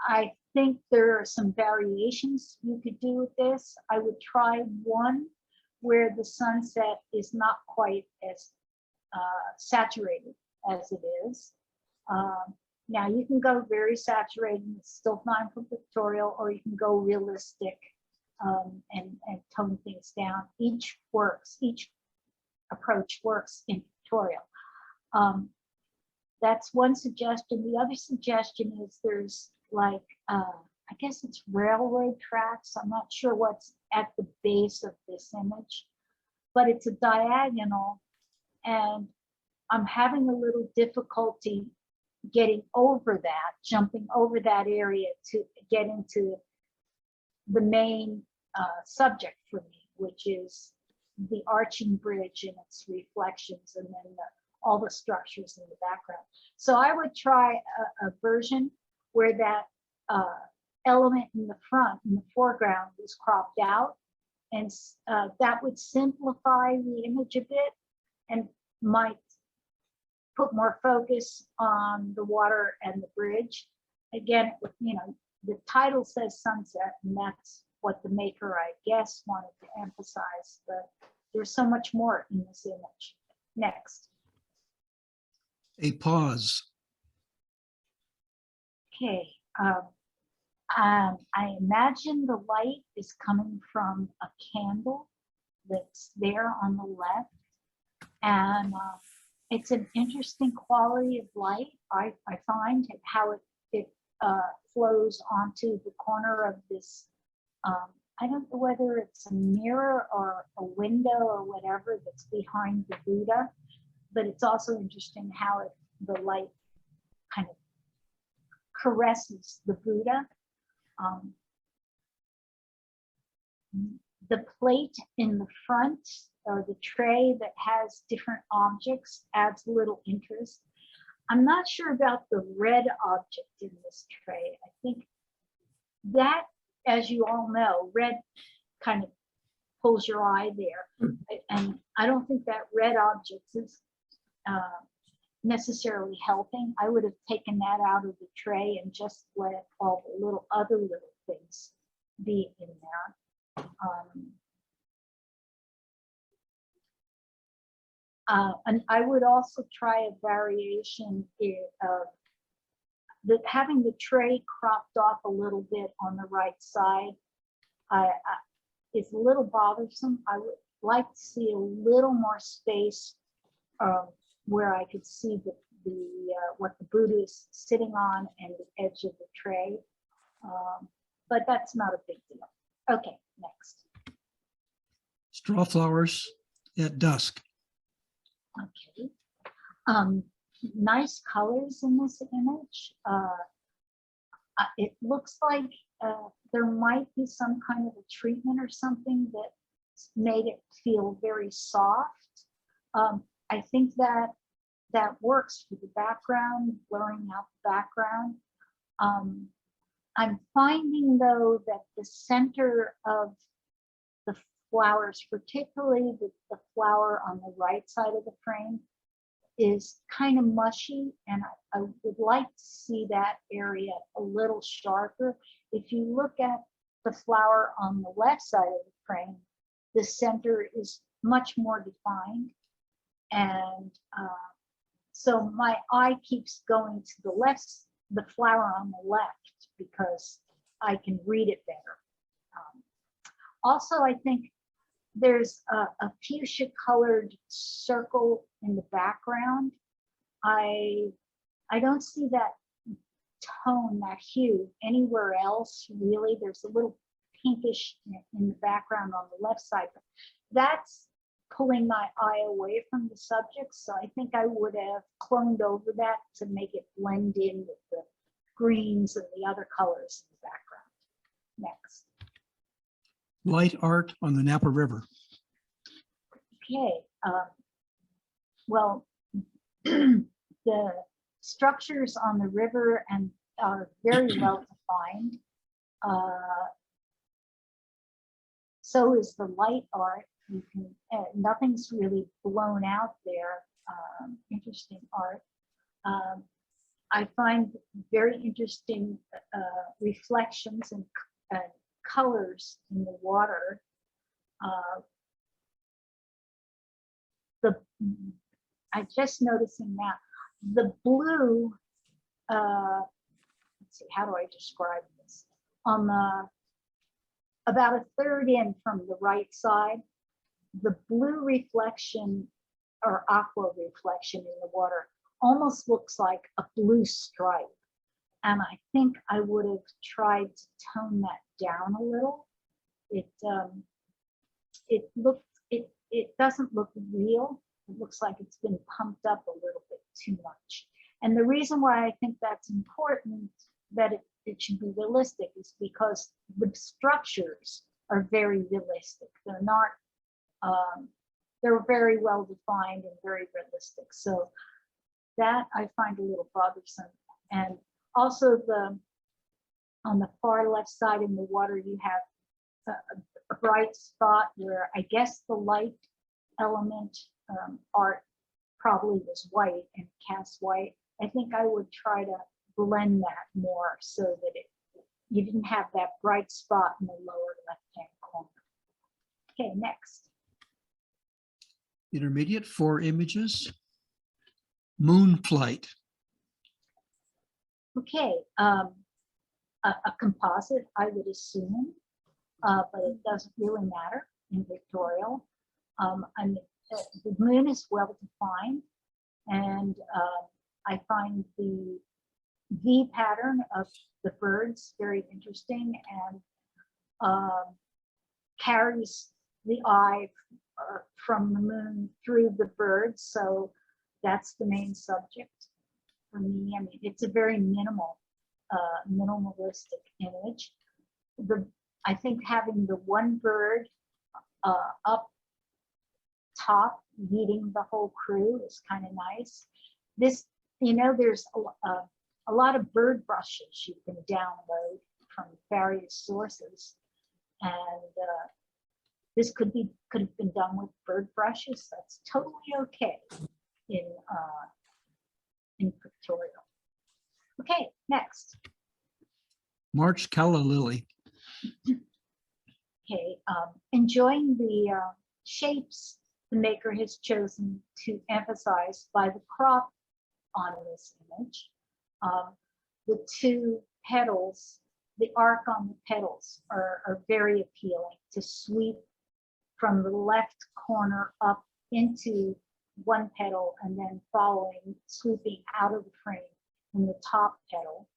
I think there are some variations you could do with this. I would try one where the sunset is not quite as saturated as it is. Now you can go very saturated, it's still fine for Pictorial, or you can go realistic and tone things down. Each approach works in Pictorial. That's one suggestion. The other suggestion is there's like, I guess it's railroad tracks. I'm not sure what's at the base of this image, but it's a diagonal, and I'm having a little difficulty getting over that, jumping over that area to get into the main subject for me, which is the arching bridge and its reflections, and then all the structures in the background. So I would try a version where that element in the front, in the foreground, is cropped out, and that would simplify the image a bit and might put more focus on the water and the bridge. Again, you know, the title says sunset, and that's what the maker, I guess, wanted to emphasize, but there's so much more in this image. Next. A pause. Okay. I imagine the light is coming from a candle that's there on the left, and it's an interesting quality of light. I find how it flows onto the corner of this. I don't know whether it's a mirror or a window or whatever that's behind the Buddha, but it's also interesting how the light kind of caresses the Buddha. The plate in the front, or the tray that has different objects, adds a little interest. I'm not sure about the red object in this tray. I think that, as you all know, red kind of pulls your eye there. And I don't think that red object is necessarily helping. I would have taken that out of the tray and just let all the other little things be in there. And I would also try a variation of having the tray cropped off a little bit on the right side. It's a little bothersome. I would like to see a little more space where I could see what the Buddha is sitting on and the edge of the tray. But that's not a big deal. Okay, next. Straw flowers at dusk. Okay. Nice colors in this image. It looks like there might be some kind of a treatment or something that made it feel very soft. I think that works for the background, blurring out the background. I'm finding, though, that the center of the flowers, particularly the flower on the right side of the frame, is kind of mushy, and I would like to see that area a little sharper. If you look at the flower on the left side of the frame, the center is much more defined, and so my eye keeps going to the left, the flower on the left, because I can read it better. Also, I think there's a fuchsia colored circle in the background. I don't see that tone, that hue anywhere else, really. There's a little pinkish in the background on the left side, but that's pulling my eye away from the subject. So I think I would have cloned over that to make it blend in with the greens and the other colors in the background. Next. Light art on the Napa River. Okay. Well, the structures on the river are very well defined. So is the light art. You can nothing's really blown out there. Interesting art. I find very interesting reflections and colors in the water. I'm just noticing now the blue. Let's see, how do I describe this? On the about a third in from the right side, the blue reflection or aqua reflection in the water almost looks like a blue stripe. And I think I would have tried to tone that down a little. It doesn't look real. It looks like it's been pumped up a little bit too much. And the reason why I think that's important, that it should be realistic, is because the structures are very realistic. They're not, they're very well defined and very realistic. So that I find a little bothersome. And also on the far left side in the water, you have a bright spot where I guess the light element art probably was white and cast white. I think I would try to blend that more so that you didn't have that bright spot in the lower left-hand corner. Okay, next. Intermediate, 4 images. Moon flight. Okay, a composite, I would assume, but it doesn't really matter in Pictorial. The moon is well defined, and I find the V pattern of the birds very interesting, and carries the eye from the moon through the birds. So that's the main subject for me. I mean, it's a very minimalistic image. I think having the one bird up top leading the whole crew is kind of nice. This, there's a lot of bird brushes you can download from various sources, and this could have been done with bird brushes. That's totally okay in Pictorial. Okay, next. March calla lily. Okay, enjoying the shapes the maker has chosen to emphasize by the crop on this image. The two petals, the arc on the petals are very appealing to sweep from the left corner up into one petal and then sweeping out of the frame in the top petal.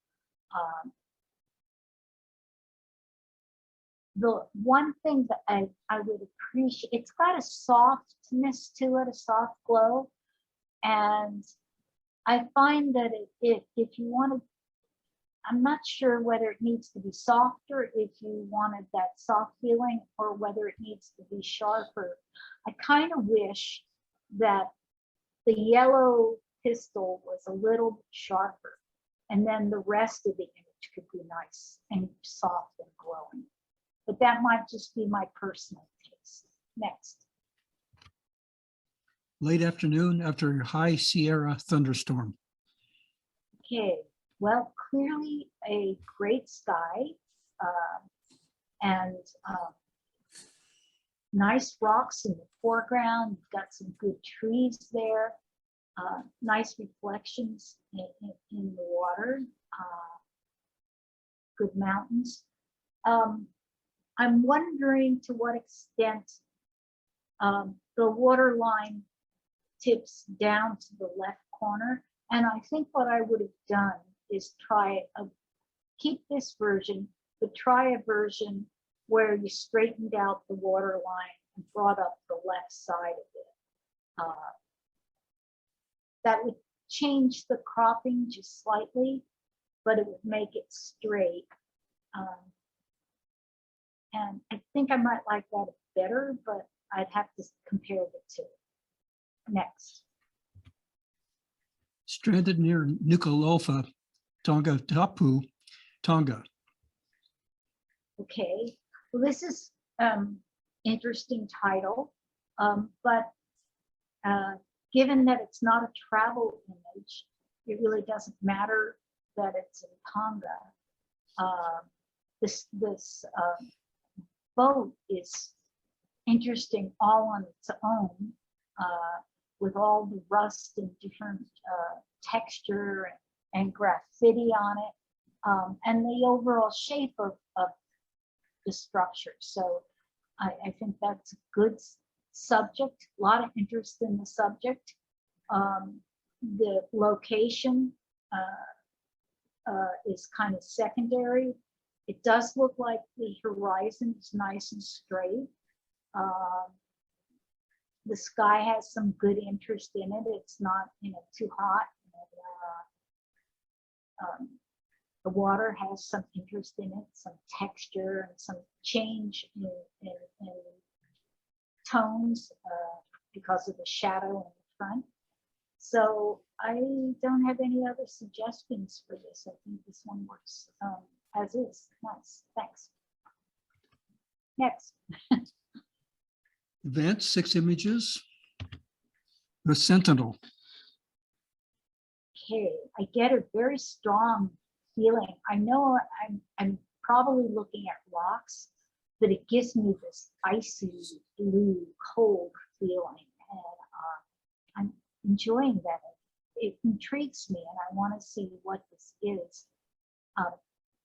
The one thing that I would appreciate, it's got a softness to it, a soft glow. And I find that if you wanted, I'm not sure whether it needs to be softer if you wanted that soft feeling, or whether it needs to be sharper. I kind of wish that the yellow pistil was a little sharper, and then the rest of the image could be nice and soft and glowing. But that might just be my personal taste. Next. Late afternoon after a high Sierra thunderstorm. Okay, well, clearly a great sky, and nice rocks in the foreground. You've got some good trees there, nice reflections in the water, good mountains. I'm wondering to what extent the water line tips down to the left corner. And I think what I would have done is keep this version, but try a version where you straightened out the water line and brought up the left side of it. That would change the cropping just slightly, but it would make it straight. And I think I might like that better, but I'd have to compare the two. Next. Stranded near Nuku'alofa, Tonga Tapu, Tonga. Okay, well, this is interesting title, but given that it's not a travel image, it really doesn't matter that it's in Tonga. This boat is interesting all on its own, with all the rust and different texture and graffiti on it, and the overall shape of the structure. So I think that's a good subject, a lot of interest in the subject. The location is kind of secondary. It does look like the horizon is nice and straight. The sky has some good interest in it. It's not, too hot. The water has some interest in it, some texture and some change in tones because of the shadow in the front. So I don't have any other suggestions for this. I think this one works as is. Nice, thanks. Next. Advance 6 images. The Sentinel. Okay, I get a very strong feeling. I know I'm probably looking at rocks, but it gives me this icy blue, cold feeling, and I'm enjoying that. It intrigues me, and I want to see what this is.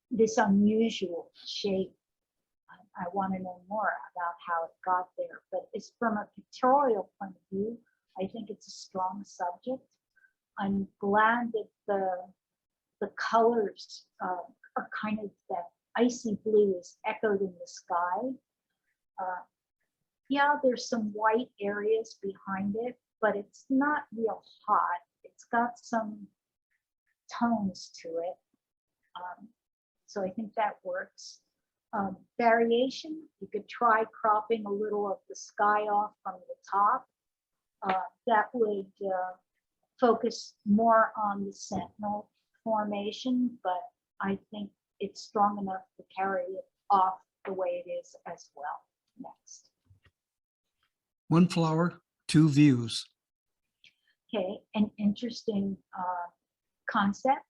This unusual shape. I want to know more about how it got there, but it's from a pictorial point of view. I think it's a strong subject. I'm glad that the colors are kind of that icy blue is echoed in the sky. Yeah, there's some white areas behind it, but it's not real hot. It's got some tones to it. So I think that works. Variation, you could try cropping a little of the sky off from the top. That would focus more on the Sentinel formation, but I think it's strong enough to carry it off the way it is as well. Next. 1 flower, 2 views. Okay, an interesting concept.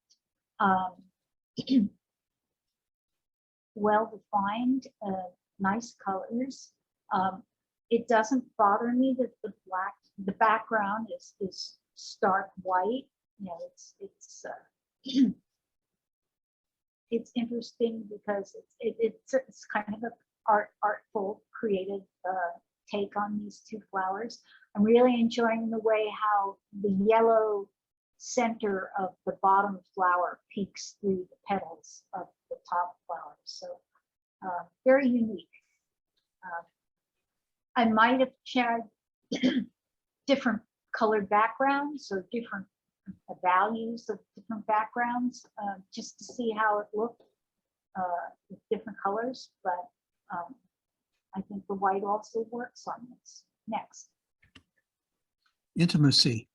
Well-defined, nice colors. It doesn't bother me that the background is stark white. It's interesting because it's kind of an artful, creative take on these 2 flowers. I'm really enjoying the way how the yellow center of the bottom flower peeks through the petals of the top flower. So very unique. I might have shared different colored backgrounds or different values of different backgrounds just to see how it looked with different colors, but I think the white also works on this. Next. Intimacy.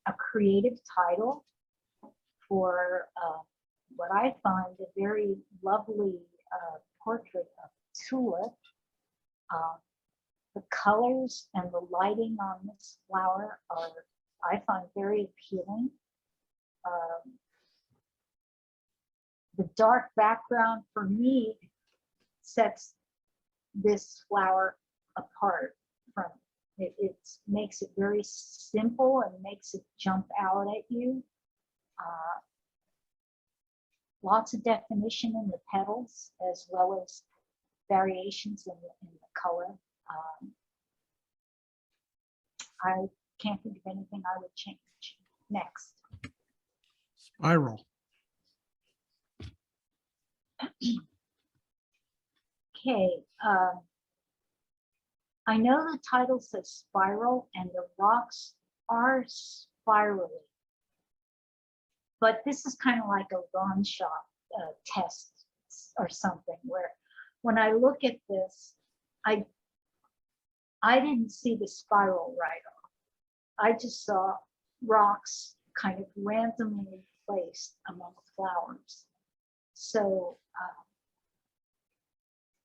A creative title for what I find a very lovely portrait of Tulip. The colors and the lighting on this flower are, I find, very appealing. The dark background for me sets this flower apart from it. It makes it very simple and makes it jump out at you. Lots of definition in the petals as well as variations in the color. I can't think of anything I would change. Next. Spiral. Okay. I know the title says spiral and the rocks are spiraling, but this is kind of like a Ron shop test or something where when I look at this, I didn't see the spiral right off. I just saw rocks kind of randomly placed among flowers. So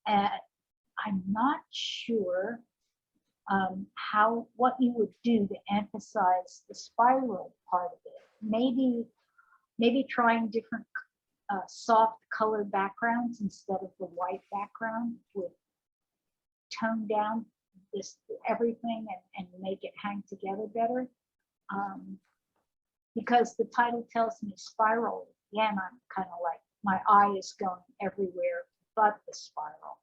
I'm not sure what you would do to emphasize the spiral part of it. Maybe trying different soft colored backgrounds instead of the white background would tone down everything and make it hang together better. Because the title tells me spiral, again, I'm kind of like, my eye is going everywhere but the spiral.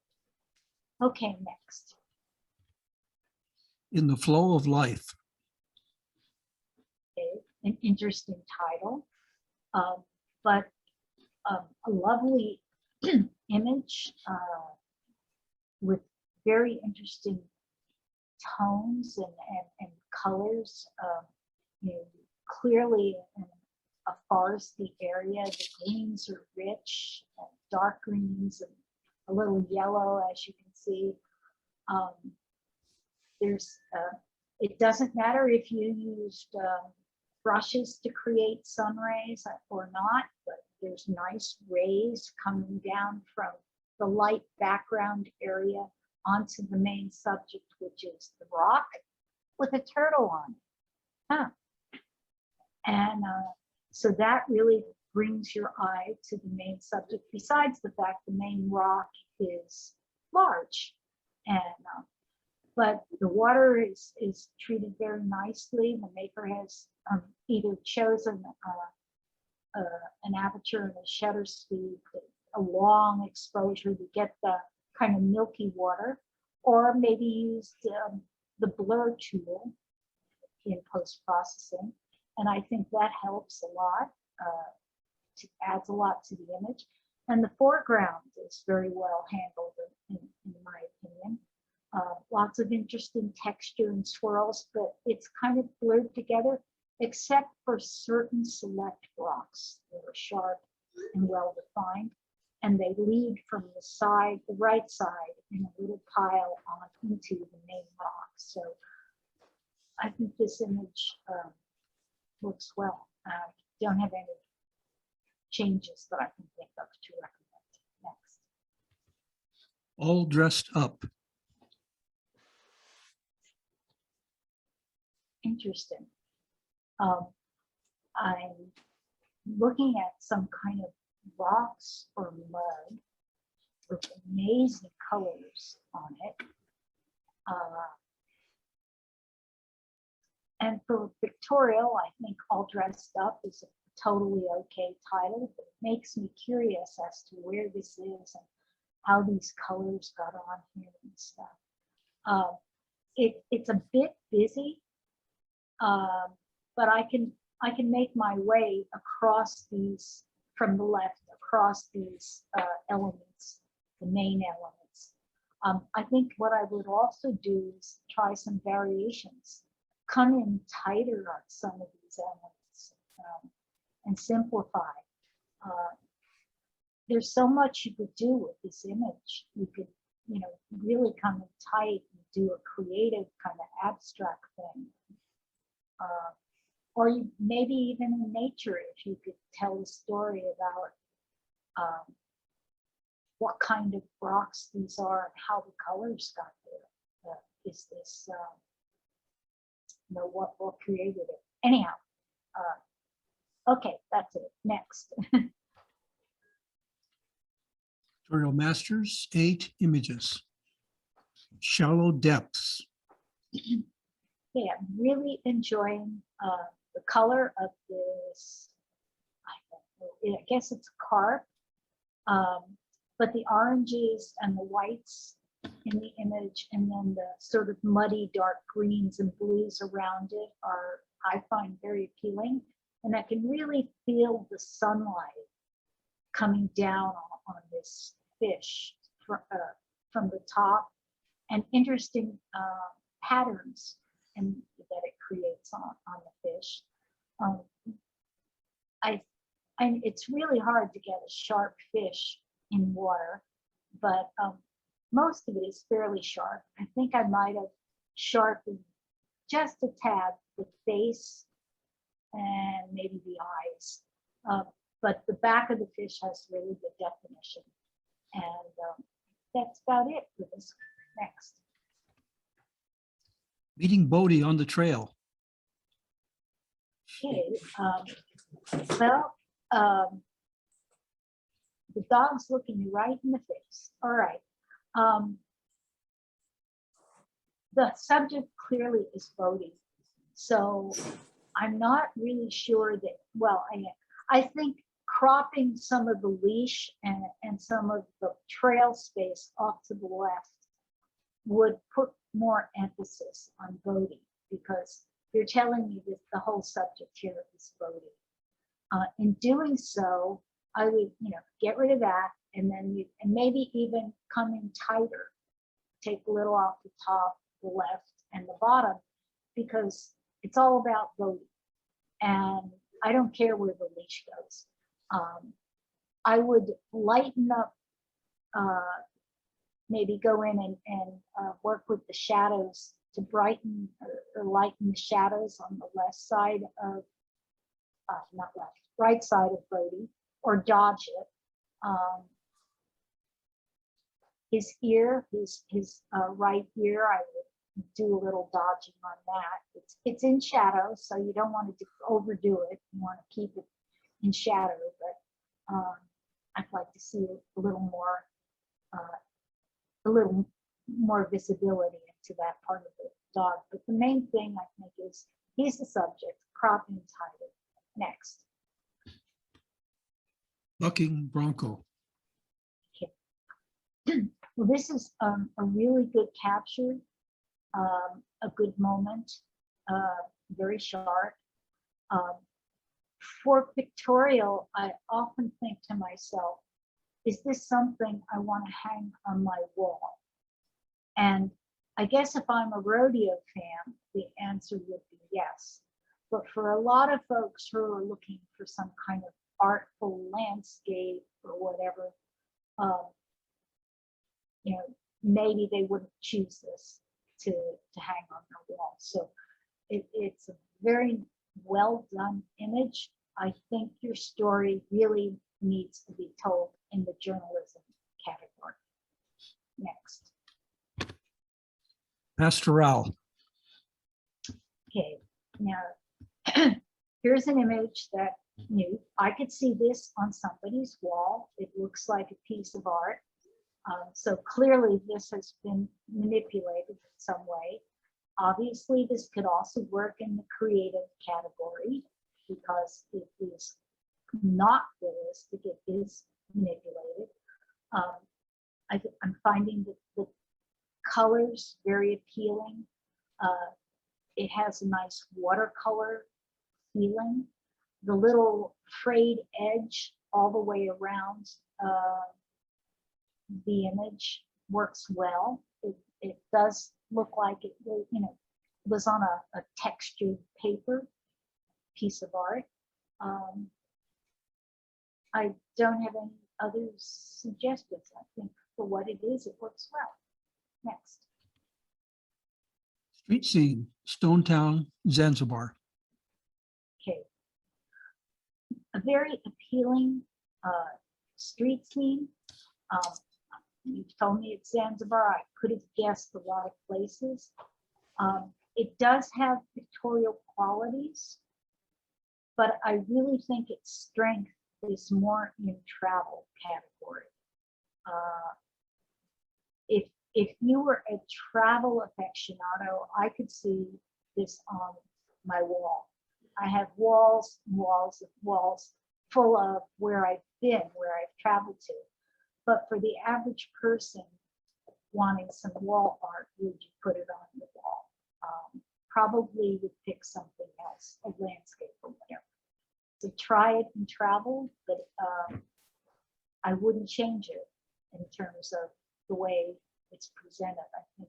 Okay, next. In the flow of life. Okay, an interesting title, but a lovely image with very interesting tones and colors. You know, clearly in a foresty area, the greens are rich, and dark greens and a little yellow, as you can see. It doesn't matter if you used brushes to create sun rays or not, but there's nice rays coming down from the light background area onto the main subject, which is the rock with a turtle on it. Huh. And so that really brings your eye to the main subject, besides the fact the main rock is large. And but the water is treated very nicely. The maker has either chosen an aperture and a shutter speed, a long exposure to get the kind of milky water, or maybe used the blur tool in post-processing. And I think that helps a lot, adds a lot to the image. And the foreground is very well handled in my opinion. Lots of interesting texture and swirls, but it's kind of blurred together, except for certain select rocks that are sharp and well defined. And they lead from the side, the right side, in a little pile on into the main rock. So I think this image looks well. Don't have any changes that I can think of to recommend. Next. All dressed up. Interesting. I'm looking at some kind of rocks or mud with amazing colors on it. And for Pictorial, I think All Dressed Up is a totally okay title, but it makes me curious as to where this is and how these colors got on here and stuff. It's a bit busy, but I can make my way across these from the left, across these elements, the main elements. I think what I would also do is try some variations, come in tighter on some of these elements and simplify. There's so much you could do with this image. You could, you know, really come in tight and do a creative kind of abstract thing. Or you, maybe even in nature, if you could tell a story about what kind of rocks these are and how the colors got there. Is this, you know, what created it? Anyhow, okay, that's it. Next. Pictorial Masters, 8 images. Shallow depths. Yeah, I'm really enjoying the color of this. I guess it's carp, but the oranges and the whites in the image, and then the sort of muddy dark greens and blues around it are, I find, very appealing. And I can really feel the sunlight coming down on this fish from the top, and interesting patterns and that it creates on the fish. And it's really hard to get a sharp fish in water, but most of it is fairly sharp. I think I might have sharpened just a tad the face and maybe the eyes, but the back of the fish has really good definition. And that's about it for this. Next. Meeting Bodhi on the trail. Okay, well, the dog's looking you right in the face. All right. The subject clearly is Bodhi. So I'm not really sure that, well, I think cropping some of the leash and some of the trail space off to the left would put more emphasis on Bodhi, because you're telling me that the whole subject here is Bodhi. In doing so, I would, you know, get rid of that, and then and maybe even come in tighter take a little off the top, the left, and the bottom, because it's all about voting. And I don't care where the leash goes. I would lighten up, maybe go in and work with the shadows to brighten or lighten the shadows on the left side of, not left, right side of Bodhi, or dodge it. His ear, his right ear, I would do a little dodging on that. It's in shadow, so you don't want to overdo it. You want to keep it in shadow, but I'd like to see a little more visibility into that part of the dog. But the main thing I think is he's the subject, crop and title. Next. Bucking Bronco. Well, this is a really good capture, a good moment, very sharp. For Pictorial, I often think to myself, is this something I want to hang on my wall? And I guess if I'm a rodeo fan, the answer would be yes. But for a lot of folks who are looking for some kind of artful landscape or whatever, you know, maybe they wouldn't choose this to hang on their wall. So it's a very well done image. I think your story really needs to be told in the journalism category. Next. Pastoral. Okay, now here's an image that I could see this on somebody's wall. It looks like a piece of art. So clearly this has been manipulated in some way. Obviously, this could also work in the creative category because it is not realistic, it is manipulated. I'm finding the colors very appealing. It has a nice watercolor feeling. The little frayed edge all the way around the image works well. It does look like it, was on a textured paper piece of art. I don't have any other suggestions. I think for what it is, it works well. Next. Street scene, Stone Town, Zanzibar. Okay. A very appealing street scene. You've told me it's Zanzibar. I could have guessed a lot of places. It does have pictorial qualities, but I really think its strength is more in travel category. If you were a travel aficionado, I could see this on my wall. I have walls full of where I've been, where I've traveled to. But for the average person wanting some wall art, would you put it on the wall? Probably would pick something else, a landscape or whatever. So try it in travel, but I wouldn't change it in terms of the way it's presented. I think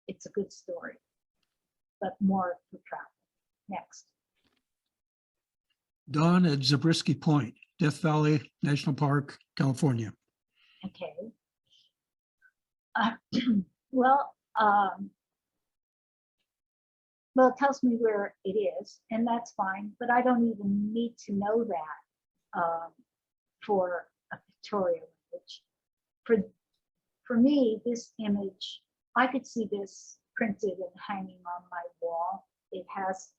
it's a good story, but more for travel. Next. Dawn at Zabriskie Point, Death Valley National Park, California. Okay. Well, it tells me where it is, and that's fine, but I don't even need to know that for a pictorial image. For me, this image, I could see this printed and hanging on my wall. It has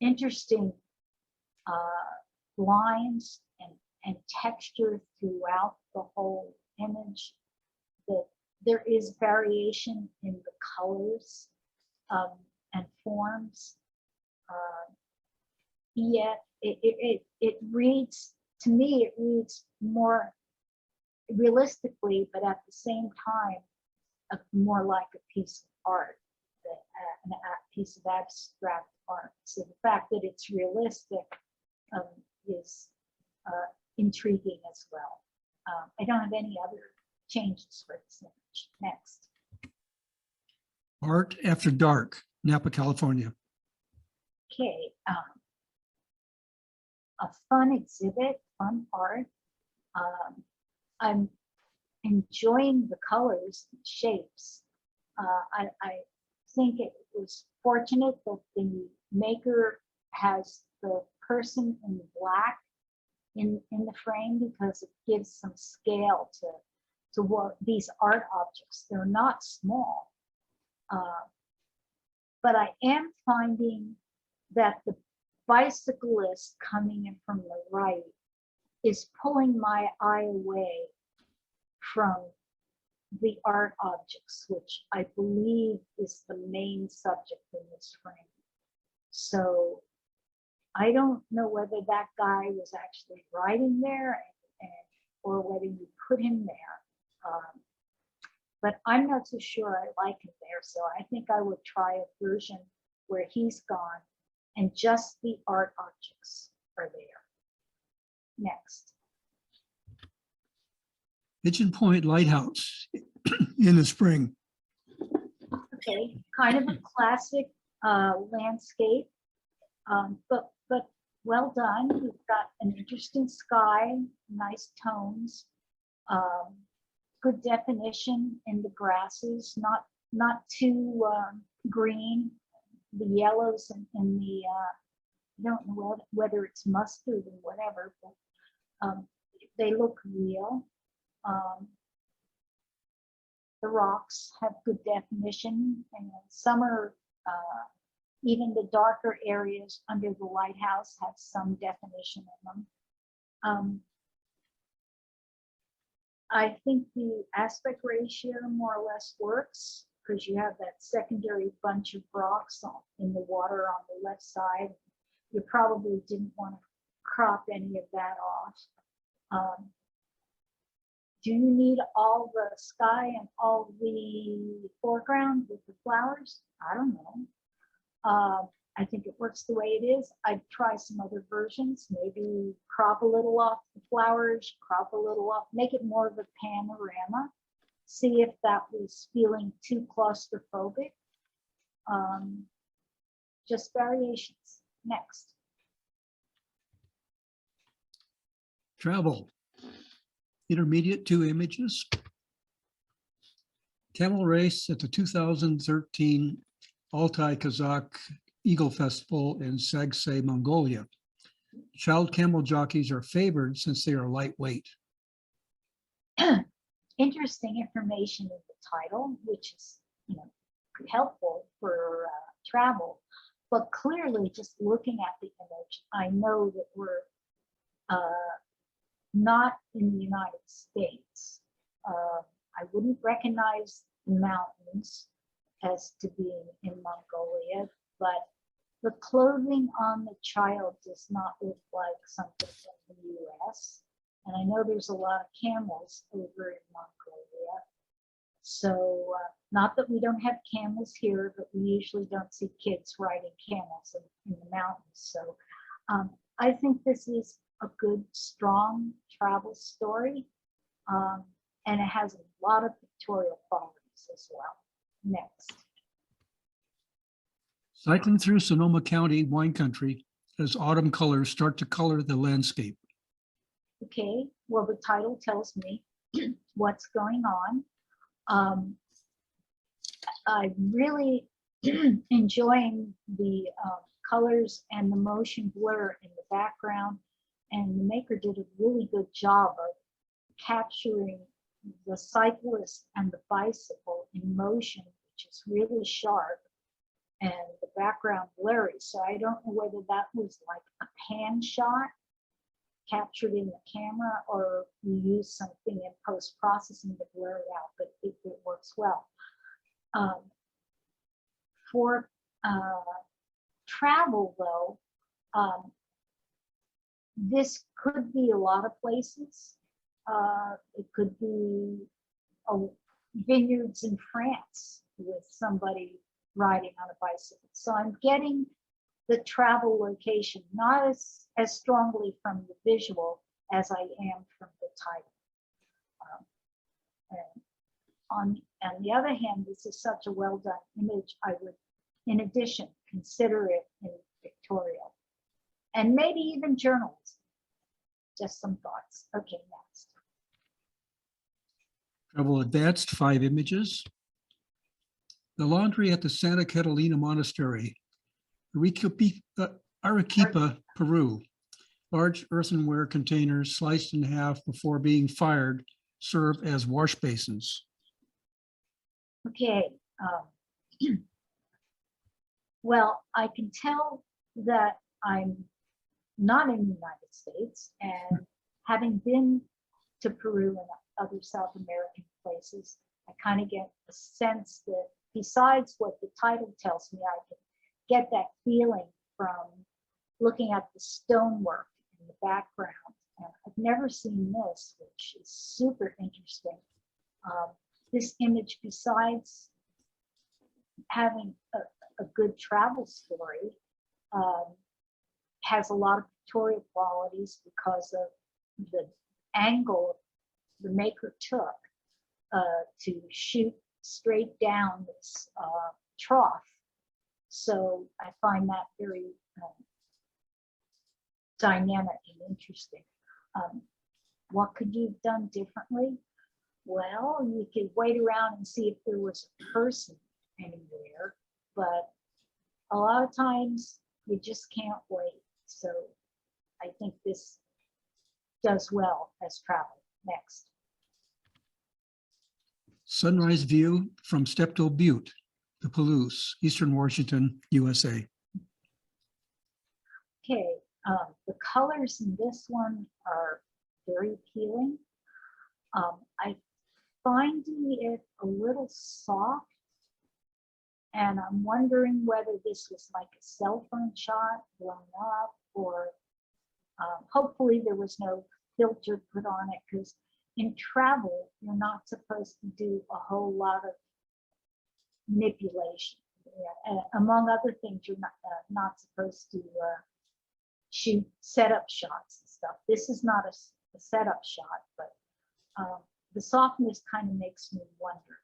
interesting lines and texture throughout the whole image. That there is variation in the colors and forms. Yet it reads, to me, it reads more realistically, but at the same time, more like a piece of art, a piece of abstract art. So the fact that it's realistic is intriguing as well. I don't have any other changes for this image. Next. Art After Dark, Napa, California. Okay. A fun exhibit, fun art. I'm enjoying the colors and shapes. I think it was fortunate that the maker has the person in black in the frame, because it gives some scale to what these art objects. They're not small, but I am finding that the bicyclist coming in from the right is pulling my eye away from the art objects, which I believe is the main subject in this frame. So I don't know whether that guy was actually riding there or whether you put him there. But I'm not so sure I like him there. So I think I would try a version where he's gone and just the art objects are there. Next. Pigeon Point Lighthouse in the spring. Okay, kind of a classic landscape, but well done. We've got an interesting sky, nice tones, good definition in the grasses, not too green. The yellows and the I don't know whether it's mustard or whatever, but they look real. The rocks have good definition, and some are, even the darker areas under the lighthouse have some definition in them. I think the aspect ratio more or less works, because you have that secondary bunch of rocks in the water on the left side. You probably didn't want to crop any of that off. Do you need all the sky and all the foreground with the flowers? I don't know. I think it works the way it is. I'd try some other versions, maybe crop a little off the flowers, crop a little off, make it more of a panorama. See if that was feeling too claustrophobic. Just variations. Next. Travel. Intermediate 2 images. Camel race at the 2013 Altai Kazakh Eagle Festival in Sagsay, Mongolia. Child camel jockeys are favored since they are lightweight. Interesting information in the title, which is, helpful for travel. But clearly, just looking at the image, I know that we're not in the United States. I wouldn't recognize the mountains as to being in Mongolia, but the clothing on the child does not look like something from the US. And I know there's a lot of camels over in Mongolia. So not that we don't have camels here, but we usually don't see kids riding camels in the mountains. So I think this is a good, strong travel story. And it has a lot of pictorial qualities as well. Next. Cycling through Sonoma County wine country as autumn colors start to color the landscape. Okay, well, the title tells me what's going on. I'm really enjoying the colors and the motion blur in the background, and the maker did a really good job of capturing the cyclist and the bicycle in motion, which is really sharp, and the background blurry. So I don't know whether that was like a pan shot captured in the camera, or you use something in post-processing to blur it out, but it works well. For travel though, this could be a lot of places. It could be vineyards in France with somebody riding on a bicycle. So I'm getting the travel location not as strongly from the visual as I am from the title. And on the other hand, this is such a well done image. I would, in addition, consider it in pictorial and maybe even journalism. Just some thoughts. Okay, next. Travel advanced, 5 images. The laundry at the Santa Catalina Monastery, Arequipa, Peru. Large earthenware containers sliced in half before being fired serve as wash basins. Okay. Well, I can tell that I'm not in the United States, and having been to Peru and other South American places, I kind of get a sense that besides what the title tells me, I can get that feeling from looking at the stonework in the background. And I've never seen this, which is super interesting. This image, besides having a good travel story, has a lot of pictorial qualities because of the angle the maker took to shoot straight down this trough. So I find that very dynamic and interesting. What could you have done differently? Well, you could wait around and see if there was a person anywhere, but a lot of times you just can't wait. So I think this does well as travel. Next. Sunrise view from Steptoe Butte, the Palouse, Eastern Washington, USA. Okay, the colors in this one are very appealing. I finding it a little soft, and I'm wondering whether this was like a cell phone shot blown up, or hopefully there was no filter put on it, because in travel you're not supposed to do a whole lot of manipulation. Among other things, you're not supposed to shoot setup shots and stuff. This is not a setup shot, but the softness kind of makes me wonder.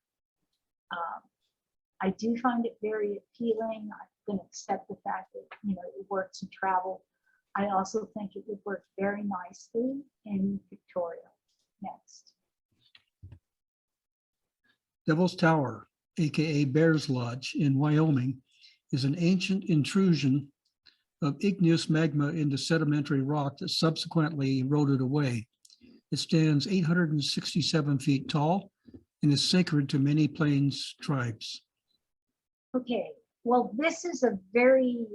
I do find it very appealing. I'm going to accept the fact that it works in travel. I also think it would work very nicely in pictorial. Next. Devil's Tower, aka Bear's Lodge in Wyoming, is an ancient intrusion of igneous magma into sedimentary rock that subsequently eroded away. It stands 867 feet tall and is sacred to many Plains tribes. Okay, well, this is a very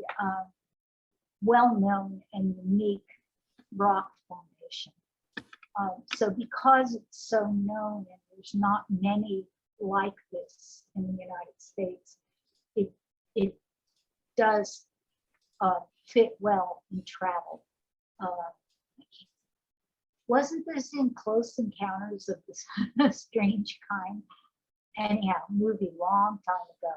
well-known and unique rock formation. So because it's so known and there's not many like this in the United States, it does fit well in travel. Wasn't this in Close Encounters of this Strange Kind? Anyhow, movie long time ago.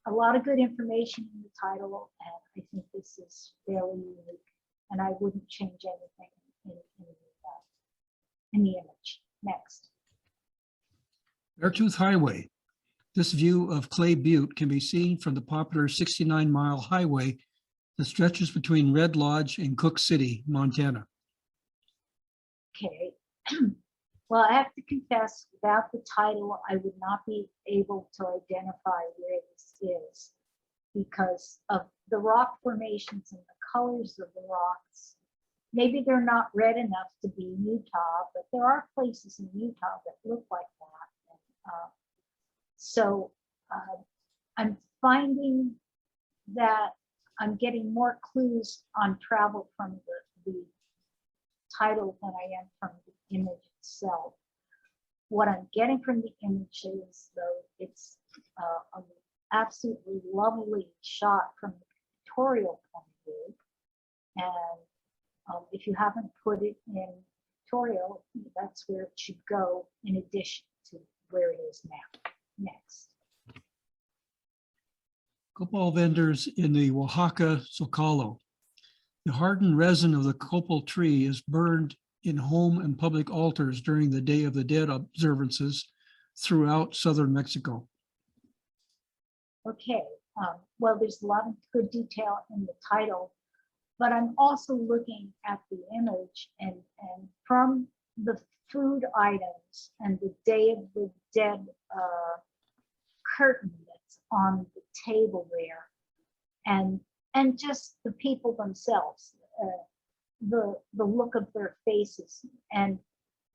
A lot of good information in the title, and I think this is fairly unique, and I wouldn't change anything in the image. Next. Beartooth Highway. This view of Clay Butte can be seen from the popular 69-mile highway that stretches between Red Lodge and Cook City, Montana. Okay. Well, I have to confess, without the title, I would not be able to identify where this is because of the rock formations and the colors of the rocks. Maybe they're not red enough to be Utah, but there are places in Utah that look like that. So I'm finding that I'm getting more clues on travel from the title than I am from the image itself. What I'm getting from the image is, though, it's an absolutely lovely shot from the pictorial point of view. And if you haven't put it in pictorial, that's where it should go in addition to where it is now. Next. Copal vendors in the Oaxaca Zocalo. The hardened resin of the copal tree is burned in home and public altars during the Day of the Dead observances throughout southern Mexico. Okay, well, there's a lot of good detail in the title, but I'm also looking at the image and from the food items and the Day of the Dead curtain that's on the table there, and just the people themselves, the look of their faces, and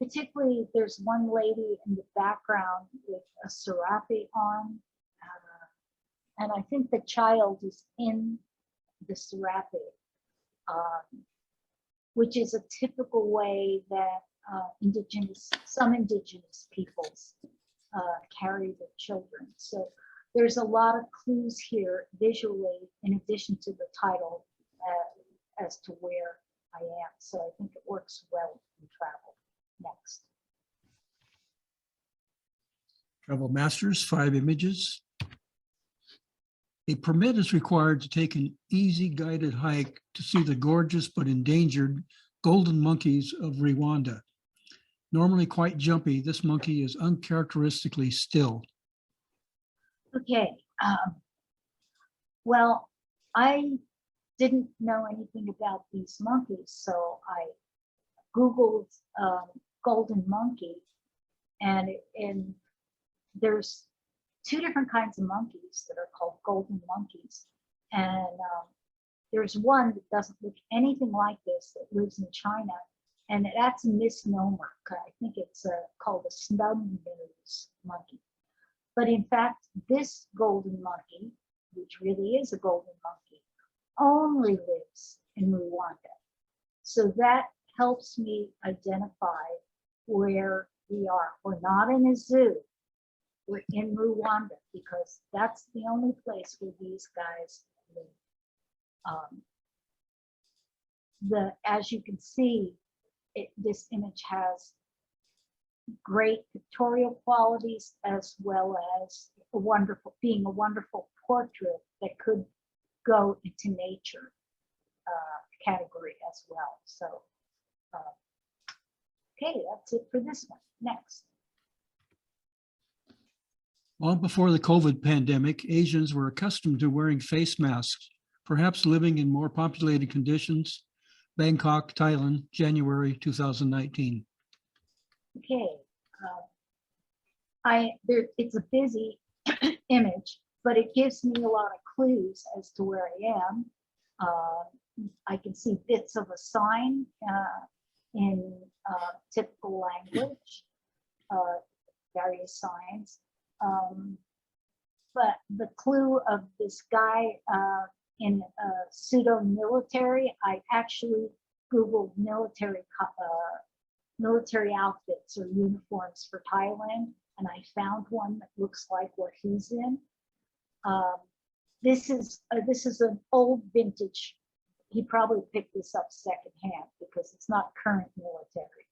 particularly there's one lady in the background with a serape on, and I think the child is in the serape, which is a typical way that some indigenous peoples carry their children. So there's a lot of clues here visually, in addition to the title, as to where I am. So I think it works well in travel. Next. Travel Masters, 5 images. A permit is required to take an easy guided hike to see the gorgeous but endangered golden monkeys of Rwanda. Normally quite jumpy, this monkey is uncharacteristically still. Okay, well, I didn't know anything about these monkeys, so I Googled golden monkey, and there's 2 different kinds of monkeys that are called golden monkeys, and there's one that doesn't look anything like this that lives in China, and that's a misnomer. I think it's called a snub-nosed monkey. But in fact, this golden monkey, which really is a golden monkey, only lives in Rwanda. So that helps me identify where we are. We're not in a zoo. We're in Rwanda, because that's the only place where these guys live. As you can see, this image has great pictorial qualities, as well as being a wonderful portrait that could go into nature category as well. So, okay, that's it for this one. Next. Long before the COVID pandemic, Asians were accustomed to wearing face masks, perhaps living in more populated conditions. Bangkok, Thailand, January 2019. Okay, it's a busy image, but it gives me a lot of clues as to where I am. I can see bits of a sign in typical language, various signs. But the clue of this guy in pseudo-military, I actually Googled military outfits or uniforms for Thailand, and I found one that looks like what he's in. This is an old vintage. He probably picked this up secondhand because it's not current military.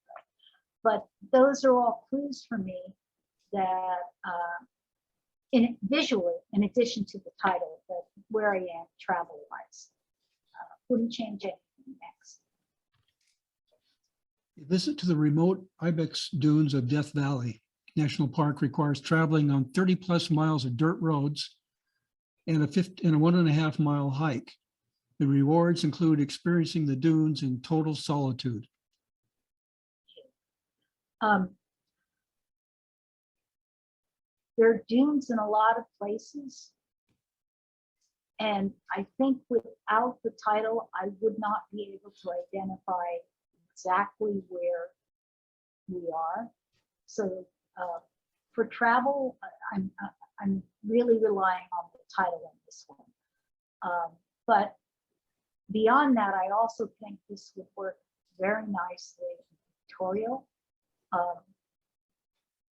But those are all clues for me that visually, in addition to the title, that where I am travel-wise. Wouldn't change anything. Next. A visit to the remote ibex dunes of Death Valley National Park requires traveling on 30+ miles of dirt roads and a 1.5 mile hike. The rewards include experiencing the dunes in total solitude. There are dunes in a lot of places, and I think without the title, I would not be able to identify exactly where we are. So for travel, I'm really relying on the title in this one. But beyond that, I also think this would work very nicely in Pictorial.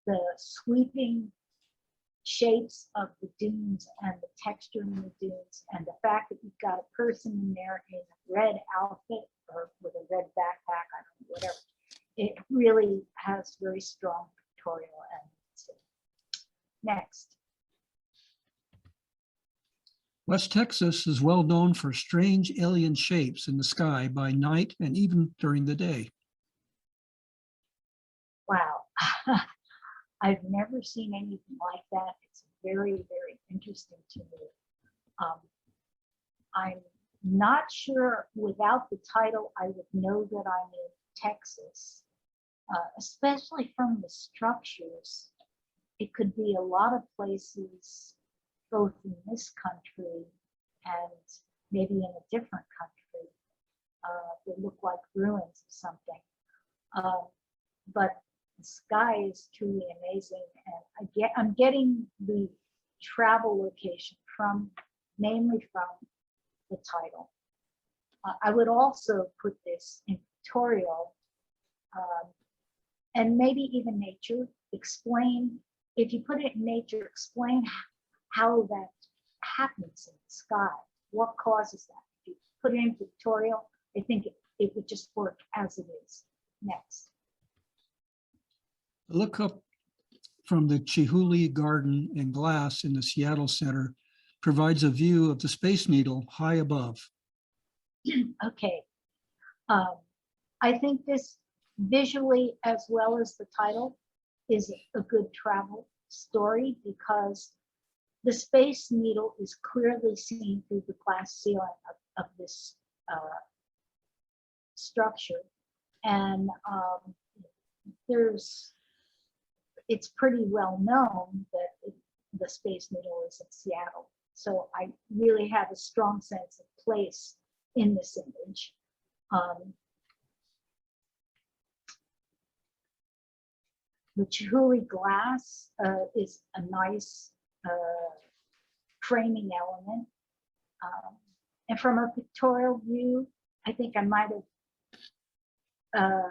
The sweeping shapes of the dunes and the texture in the dunes, and the fact that you've got a person in there in a red outfit or with a red backpack, I don't know, whatever, it really has very strong pictorial elements. Next. West Texas is well known for strange alien shapes in the sky by night and even during the day. Wow. I've never seen anything like that. It's very, very interesting to me. I'm not sure without the title, I would know that I'm in Texas, especially from the structures. It could be a lot of places, both in this country and maybe in a different country that look like ruins of something. But the sky is truly amazing, and I'm getting the travel location mainly from the title. I would also put this in Pictorial, and maybe even nature. Explain, if you put it in nature, explain how that happens in the sky. What causes that? If you put it in Pictorial, I think it would just work as it is. Next. Look up from the Chihuly Garden and Glass in the Seattle Center provides a view of the Space Needle high above. Okay. I think this visually, as well as the title, is a good travel story because the Space Needle is clearly seen through the glass ceiling of this structure. And it's pretty well known that the Space Needle is in Seattle. So I really have a strong sense of place in this image. The Chihuly glass is a nice framing element. And from a pictorial view, I think I might have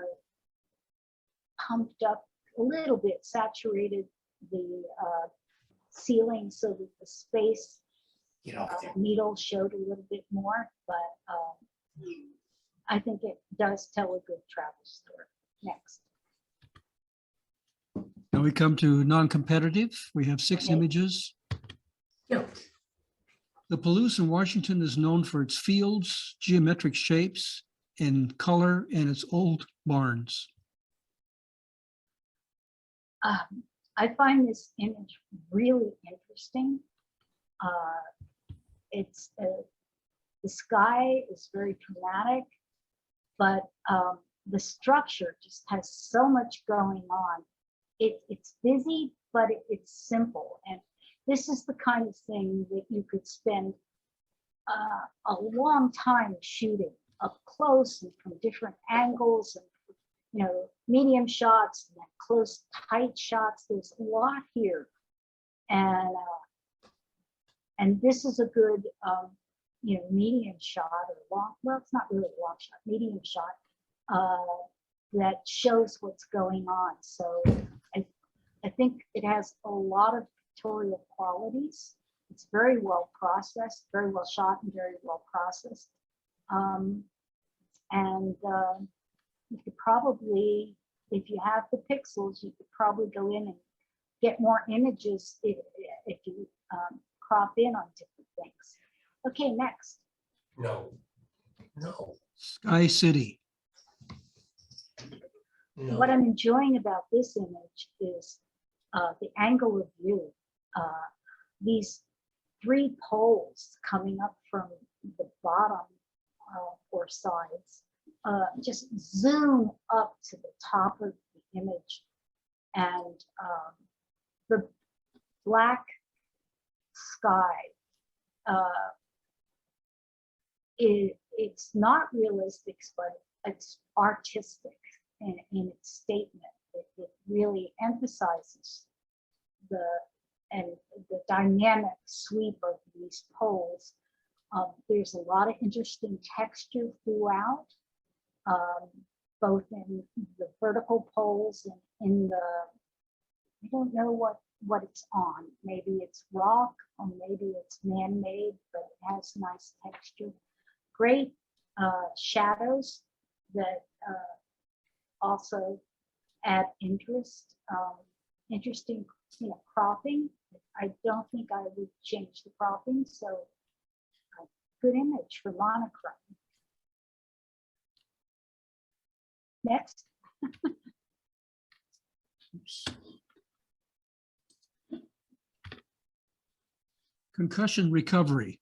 pumped up a little bit, saturated the ceiling so that the space needle showed a little bit more, but I think it does tell a good travel story. Next. Now we come to non-competitive. We have 6 Okay. images. The Palouse in Washington is known for its fields, geometric shapes, and color, and its old barns. I find this image really interesting. The sky is very dramatic, but the structure just has so much going on. It's busy, but it's simple. And this is the kind of thing that you could spend a long time shooting up close and from different angles, and medium shots and then close, tight shots. There's a lot here, and this is a good medium shot or long. Well, it's not really a long shot, medium shot that shows what's going on. So I think it has a lot of pictorial qualities. It's very well processed, very well shot, and very well processed. You could probably, if you have the pixels, you could probably go in and get more images if you crop in on different things. Okay, next. No. Sky City. No. What I'm enjoying about this image is the angle of view. These 3 poles coming up from the bottom or sides just zoom up to the top of the image, and the black sky, it's not realistic, but it's artistic in its statement. It really emphasizes the dynamic sweep of these poles. There's a lot of interesting texture throughout, both in the vertical poles and in the, I don't know what it's on. Maybe it's rock or maybe it's man-made, but it has nice texture. Great shadows that also add interest. Interesting, cropping. I don't think I would change the cropping, so good image for monochrome. Next. Concussion recovery,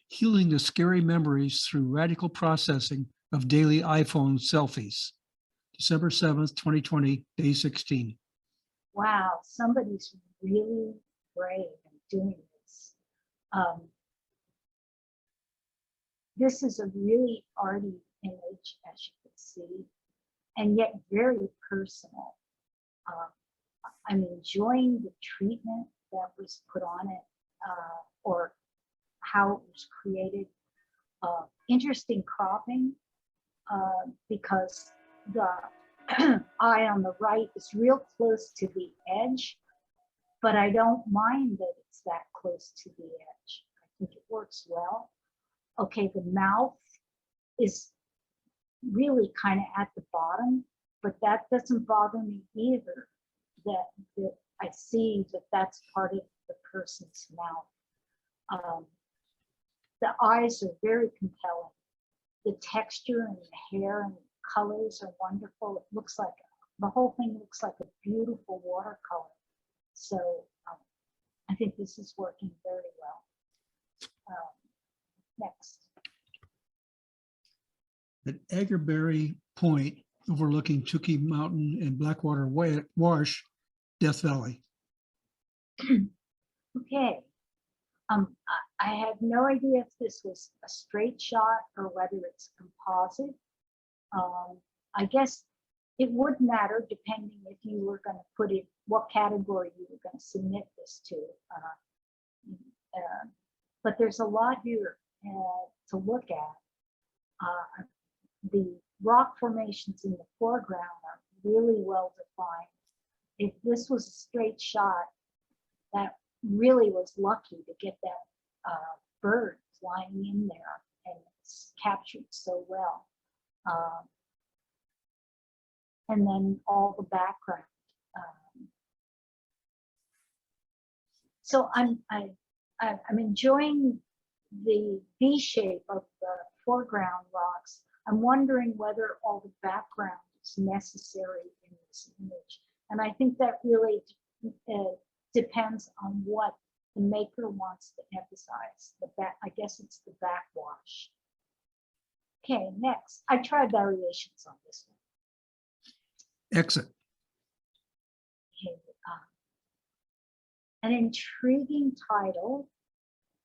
healing the scary memories through radical processing of daily iPhone selfies. December 7th, 2020, day 16. Wow, somebody's really brave in doing this. This is a really arty image, as you can see, and yet very personal. I'm enjoying the treatment that was put on it, or how it was created. Interesting cropping, because the eye on the right is real close to the edge, but I don't mind that it's that close to the edge. I think it works well. Okay, the mouth is really kind of at the bottom, but that doesn't bother me either. That I see that that's part of the person's mouth. The eyes are very compelling. The texture and the hair and the colors are wonderful. It looks like, the whole thing looks like a beautiful watercolor. So I think this is working very well. Next. At Edgar Point, overlooking Tukey Mountain and Blackwater Wash, Death Valley. Okay. I had no idea if this was a straight shot or whether it's composite. I guess it would matter depending if you were going to put it, what category you were going to submit this to. But there's a lot here to look at. The rock formations in the foreground are really well defined. If this was a straight shot, that really was lucky to get that bird flying in there, and it's captured so well. And then all the background. So I'm enjoying the V shape of the foreground rocks. I'm wondering whether all the background is necessary in this image. And I think that really depends on what the maker wants to emphasize. I guess it's the backwash. Okay, next. I tried variations on this one. Exit. Okay, an intriguing title,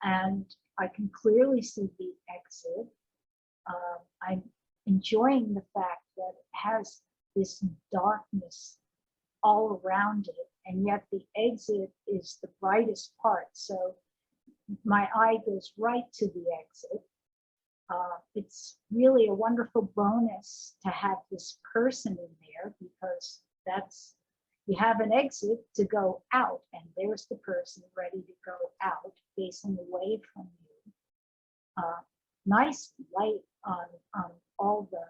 and I can clearly see the exit. I'm enjoying the fact that it has this darkness all around it, and yet the exit is the brightest part. So my eye goes right to the exit. It's really a wonderful bonus to have this person in there, because that's, you have an exit to go out, and there's the person ready to go out, facing away from you. Nice light on all the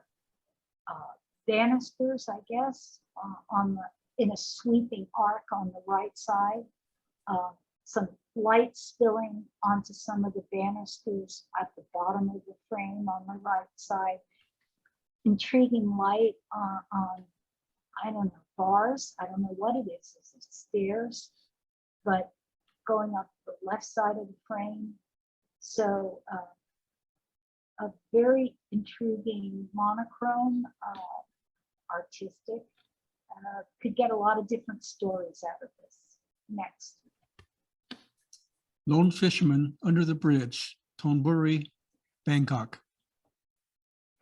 banisters, I guess, in a sweeping arc on the right side. Some light spilling onto some of the banisters at the bottom of the frame on the right side. Intriguing light on I don't know, bars. I don't know what it is. Is it stairs? But going up the left side of the frame. So a very intriguing monochrome, artistic. Could get a lot of different stories out of this. Next. Lone Fisherman Under the Bridge, Thonburi, Bangkok.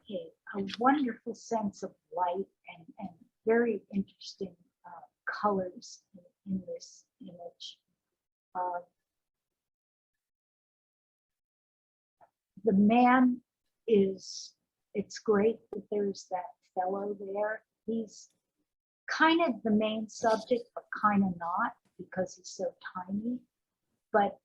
Okay, a wonderful sense of light and very interesting colors in this image. The man is, it's great that there's that fellow there. He's kind of the main subject, but kind of not, because he's so tiny. But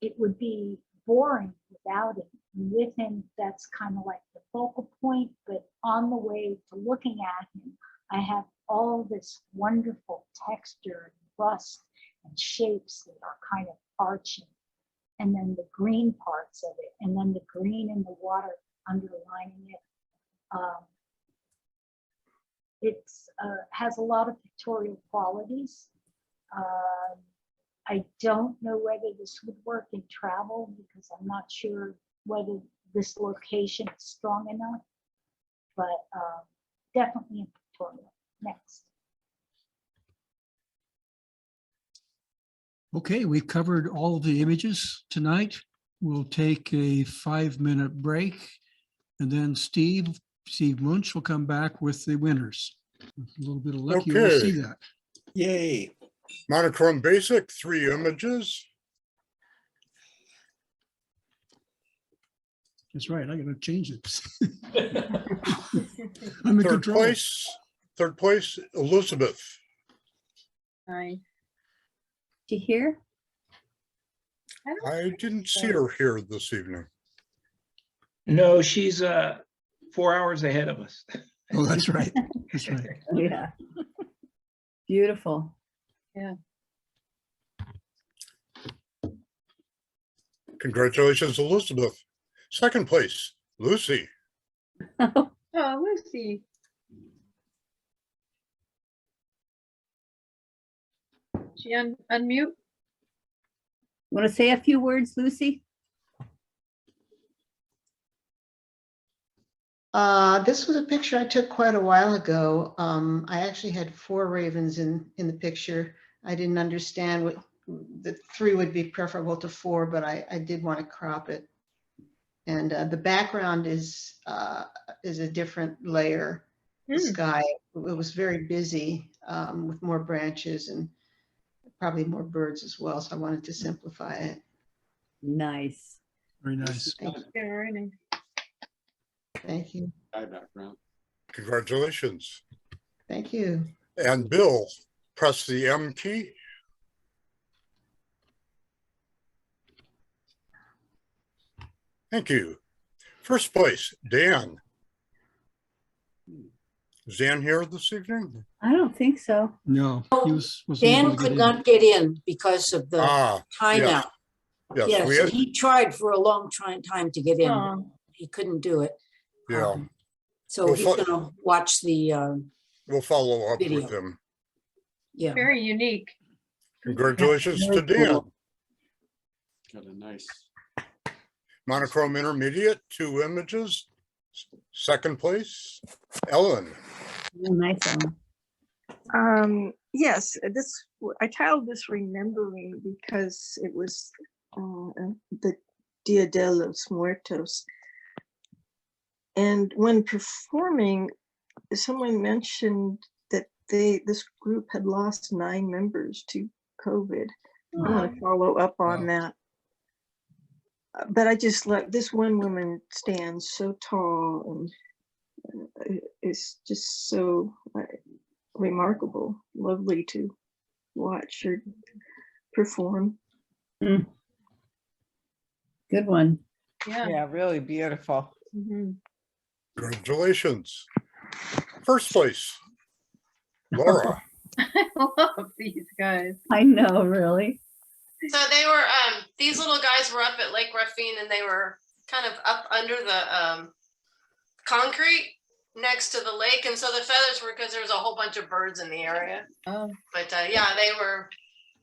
it would be boring without him. With him, that's kind of like the focal point, but on the way to looking at him, I have all this wonderful texture and rust and shapes that are kind of arching, and then the green parts of it, and then the green in the water underlining it. It has a lot of pictorial qualities. I don't know whether this would work in travel because I'm not sure whether this location is strong enough, but definitely in Pictorial. Next. Okay, we've covered all of the images tonight. We'll take a 5-minute break, and then Steve Munch will come back with the winners. With a little bit of luck, you will Okay. see that. Yay. Monochrome basic, 3 images. That's right, I gotta change it. I'm in control. Third place, Elizabeth. Hi. To hear? I didn't see her here this evening. No, she's 4 hours ahead of us. Oh, that's right, that's right. Yeah. Beautiful. Congratulations, Elizabeth. Second place, Lucy. Oh, Lucy. She unmute? Want to say a few words, Lucy? This was a picture I took quite a while ago. I actually had 4 ravens in the picture. I didn't understand what the 3 would be preferable to 4, but I did want to crop it. And the background is a different layer. The sky, it was very busy with more branches and probably more birds as well. So I wanted to simplify it. Nice. Very nice. Thank you. Yeah, very nice. Thank you. Background. Congratulations. Thank you. And Bill, press the M key. Thank you. First place, Dan. Is Dan here this evening? I don't think so. No, he wasn't able Dan to could get in. not get in because of the Ah, timeout. yes, Yes, we had, he tried for a long time to get in. Oh. He couldn't do it. yeah, So Well, he's so- gonna watch the, we'll follow up Video. with him. yeah. Very unique. Congratulations to Very Dan. cool. Got a nice. Monochrome intermediate, 2 images. Second place, Ellen. Oh, nice one. Yes, I titled this Remembering because it was the Dia de los Muertos. And when performing, someone mentioned that this group had lost 9 members to COVID. I want to follow up on that. But I just like this one woman stands so tall and it's just so remarkable, lovely to watch her perform. Good one. Yeah. Yeah, really beautiful. Mhm. Congratulations. First place, Laura. I love these guys. I know, really. So they were, these little guys were up at Lake Ruffine and they were kind of up under the concrete next to the lake. And so the feathers were because there's a whole bunch of birds in the area. Oh, But yeah, they were,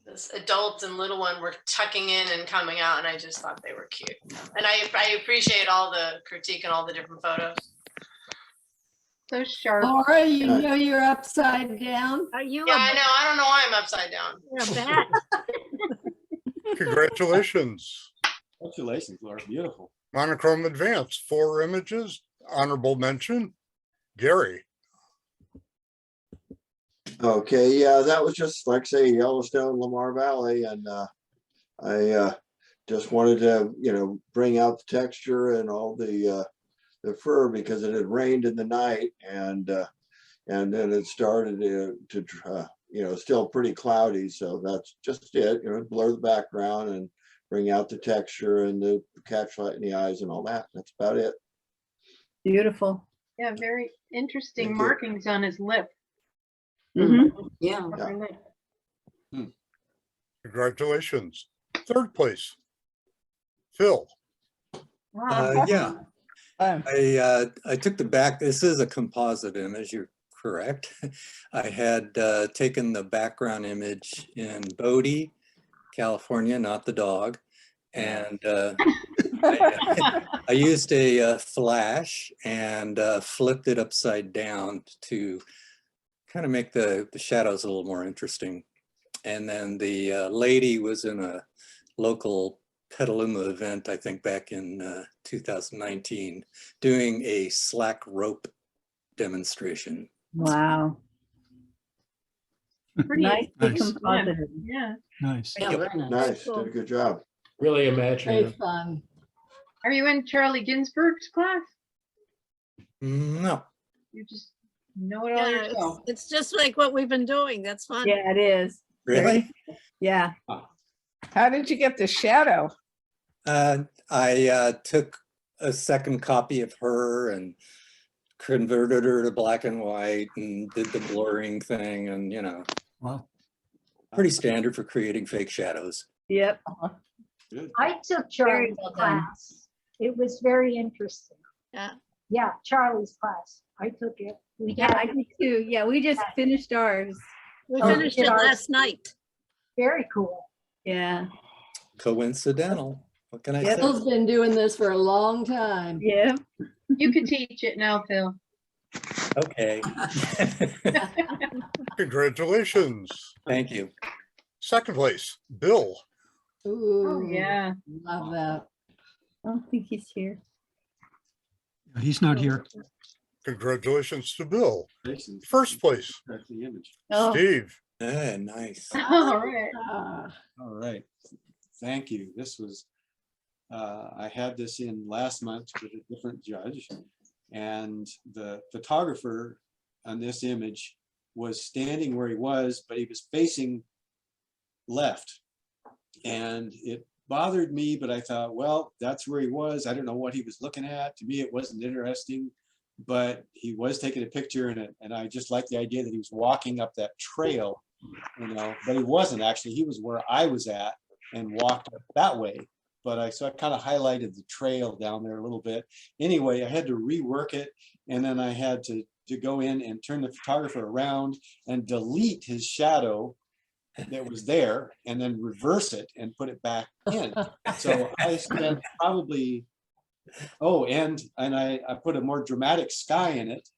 this adults and little one were tucking in and coming out and I just thought they were cute. And I appreciate all the critique and all the different photos. so sharp. Laura, you know you're upside down. Are you Yeah, I know. I don't know why I'm upside down. a bat? Congratulations. Congratulations, Laura. Beautiful. Monochrome advance, 4 images, honorable mention, Gary. Okay, yeah, that was just like say Yellowstone, Lamar Valley, and I just wanted to, bring out the texture and all the fur because it had rained in the night, and then it started to still pretty cloudy, so that's just it. Blur the background and bring out the texture and the catchlight in the eyes and all that. That's about it. Beautiful. Yeah, very interesting Thank you. markings on his lip. Yeah. upper lip. Congratulations. Third place, Phil. Wow. Yeah, Fun. I took the back. This is a composite image. You're correct. I had taken the background image in Bodie, California, not the dog. And I used a flash and flipped it upside down to kind of make the shadows a little more interesting. And then the lady was in a local Petaluma event, I think back in 2019, doing a slack rope demonstration. Wow. Pretty Nicely Nice. composited. Yeah. Nice. Yeah, very nice. Nice, did a good job. Really Very imaginative. fun. Are you in Charlie Ginsberg's class? No. You just know it all Yeah, yourself. it's just like what we've been doing. That's fun. Yeah, it is. Really? Yeah. How did you get the shadow? I took a second copy of her and converted her to black and white and did the blurring thing, and you know, Wow. pretty standard for creating fake shadows. Yep. I took Very Charlie's well done. class. It was very interesting. Yeah. Yeah, Charlie's class. I took it. We Yeah, I had did too. Yeah, we just finished ours. We Oh, finished did it ours. last night. very cool. Yeah. Coincidental. What can I Yep. say? Phil's been doing this for a long time. Yeah. You could teach it now, Phil. Okay. Congratulations. Thank you. Second place, Bill. Ooh, Oh, yeah. love that. I don't think he's here. He's not here. Congratulations to Bill. First place, Oh. Steve. Yeah, nice. All right. Ah, All right, thank you. This was, I had this in last month with a different judge, and the photographer on this image was standing where he was, but he was facing left. And it bothered me, but I thought, well, that's where he was. I don't know what he was looking at. To me, it wasn't interesting, but he was taking a picture in it. And I just liked the idea that he was walking up that trail, you know, but he wasn't actually. He was where I was at and walked up that way. But so I kind of highlighted the trail down there a little bit. Anyway, I had to rework it, and then I had to go in and turn the photographer around and delete his shadow that was there, and then reverse it and put it back in. So I spent probably, and I put a more dramatic sky in it.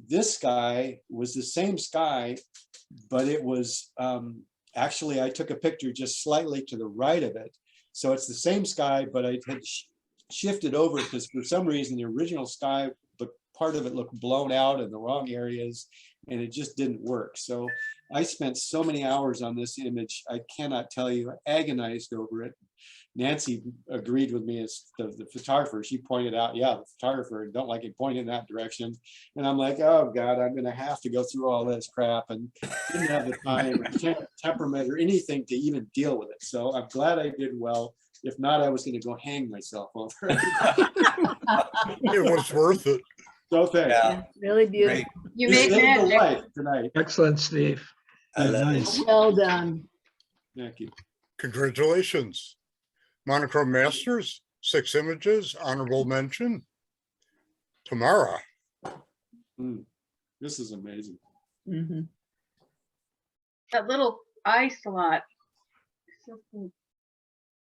This sky was the same sky, but it was actually, I took a picture just slightly to the right of it. So it's the same sky, but I had shifted over because for some reason the original sky, the part of it looked blown out in the wrong areas, and it just didn't work. So I spent so many hours on this image, I cannot tell you, agonized over it. Nancy agreed with me as the photographer. She pointed out, yeah, the photographer don't like it pointing in that direction. And I'm like, oh God, I'm gonna have to go through all this crap, and didn't have the time or temperament or anything to even deal with it. So I'm glad I did well. If not, I was gonna go hang myself over it. It was worth it. So thanks. Yeah. Really beautiful. Great. You You made saved the magic. life tonight. Excellent, Steve. I love it. Nice. well done. Thank you. Congratulations. Monochrome Masters, 6 images, honorable mention. Tamara. This is amazing. Mm-hmm. That little eye slot. So cool.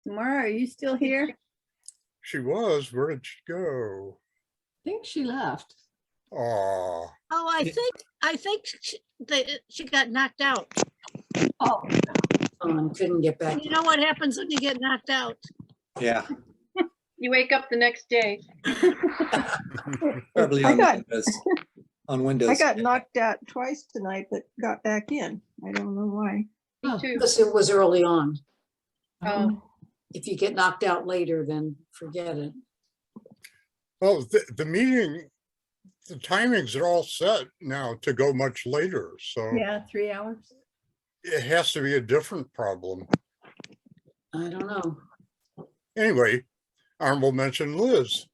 Tamara, are you still here? She was. Where did she go? I think she left. Aw. Oh, I think she got knocked out. Oh, Couldn't get back. You know what happens when you get knocked out? Yeah. You wake up the next day. Probably I on got- Windows. On Windows. I got knocked out twice tonight, but got back in. I don't know why. Me too. Because it was early on. Oh, If you get knocked out later, then forget it. Well, the meeting, the timings are all set now to go much later. So Yeah, 3 hours. it has to be a different problem. I don't know. Anyway, honorable mention, Liz.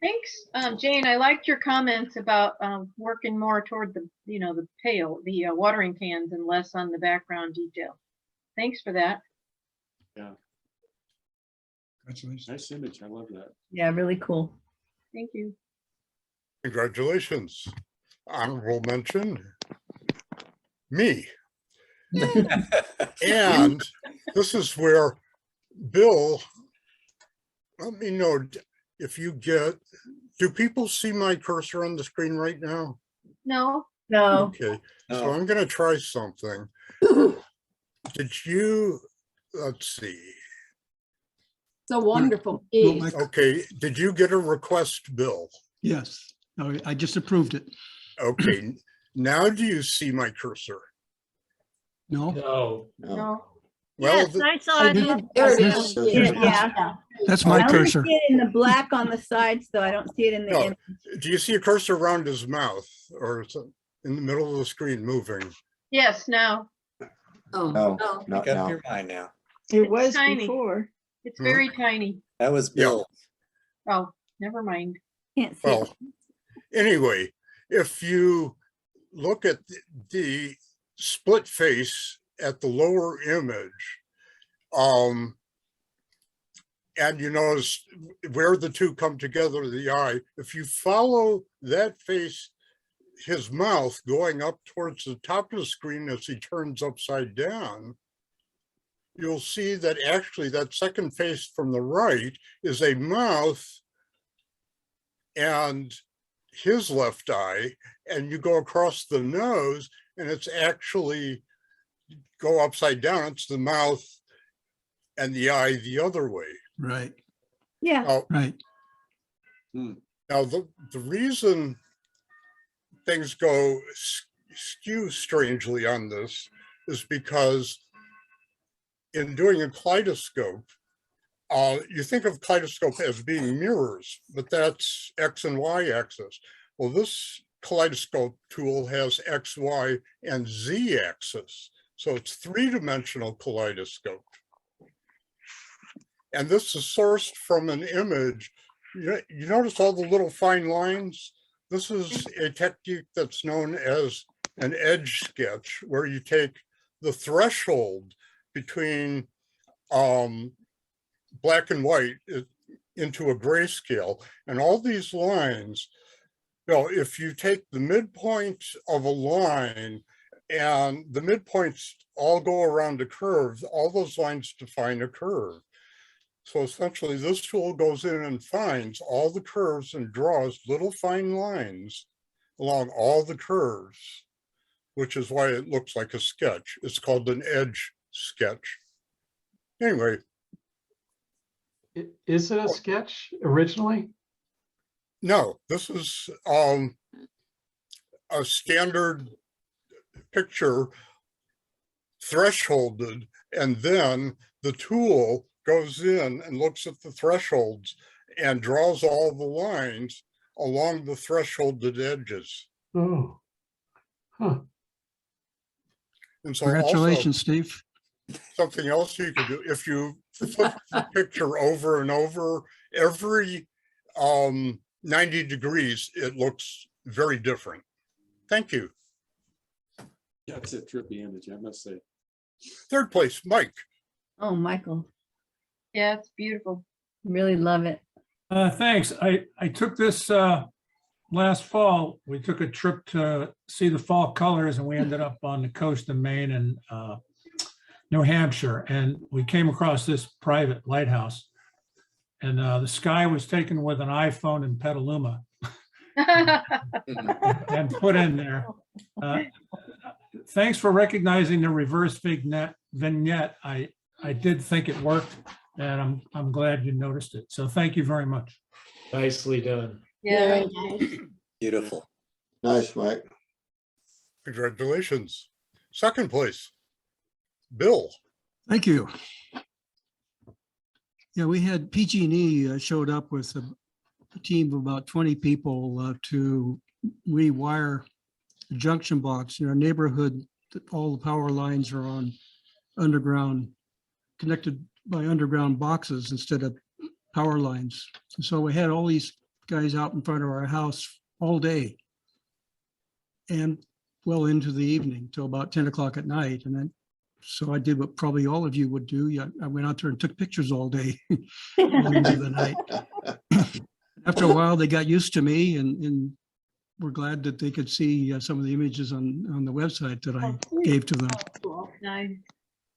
thanks, Jane. I liked your comments about working more toward the, the pail, the watering cans, and less on the background detail. Thanks for that. Congratulations. Nice image. I love that. Yeah, really cool. Thank you. Congratulations. Honorable mention, me. And this is where Bill, let me know if you get, do people see my cursor on the screen right now? No, No. Okay, so No. I'm gonna try something. Did you, let's see. It's a wonderful Well, piece. Okay, did you get a request, Bill? Yes, no, I just approved it. Okay, now do you see my cursor? No? No. no. Well, Yes, I saw I it. did. There it Here's- is. here's- Yeah. That's I my only cursor. see it in the black on the sides, though. I don't see it in the No. image. Do you see a cursor around his mouth or in the middle of the screen moving? Yes, now. Oh, No, no. not Make up now. your mind now. It It's was tiny. before. It's very tiny. That was Yeah. Bill. Oh, never mind. Can't see it. Well, anyway, if you look at the split face at the lower image, and you notice where the two come together, the eye, if you follow that face, his mouth going up towards the top of the screen as he turns upside down, you'll see that actually that second face from the right is a mouth and his left eye, and you go across the nose and it's actually go upside down. It's the mouth and the eye the other way. Right, Yeah. Now, right. now the reason things go skew strangely on this is because in doing a kaleidoscope, you think of kaleidoscope as being mirrors, but that's X and Y axis. Well, this kaleidoscope tool has X, Y, and Z axis. So it's three-dimensional kaleidoscope. And this is sourced from an image. You notice all the little fine lines? This is a technique that's known as an edge sketch, where you take the threshold between black and white into a grayscale. And all these lines, if you take the midpoint of a line and the midpoints all go around a curve, all those lines define a curve. So essentially this tool goes in and finds all the curves and draws little fine lines along all the curves, which is why it looks like a sketch. It's called an edge sketch. Anyway. Is it a sketch originally? No, this is a standard picture thresholded, and then the tool goes in and looks at the thresholds and draws all the lines along the thresholded edges. Oh. Huh. And so Congratulations, also, Steve. something else you can do, if you flip the picture over and over, every 90 degrees, it looks very different. Thank you. Yeah, it's a trippy image, I must say. Third place, Mike. Oh, Michael, Yeah, it's beautiful. really love it. Thanks. I took this last fall. We took a trip to see the fall colors, and we ended up on the coast of Maine and New Hampshire. And we came across this private lighthouse, and the sky was taken with an iPhone and Petaluma and put in there. Thanks for recognizing the reverse vignette. I did think it worked, and I'm glad you noticed it. So thank you very much. Nicely done. Yeah. Beautiful. Nice, Mike. Congratulations. Second place, Bill. Thank you. Yeah, we had PG&E showed up with a team of about 20 people to rewire the junction box. In our neighborhood, all the power lines are on underground, connected by underground boxes instead of power lines. So we had all these guys out in front of our house all day and well into the evening till about 10 o'clock at night. And then, so I did what probably all of you would do. Yeah, I went out there and took pictures all day well into the night. After a while, they got used to me and were glad that they could see some of the images on the website that I gave to them. Nice.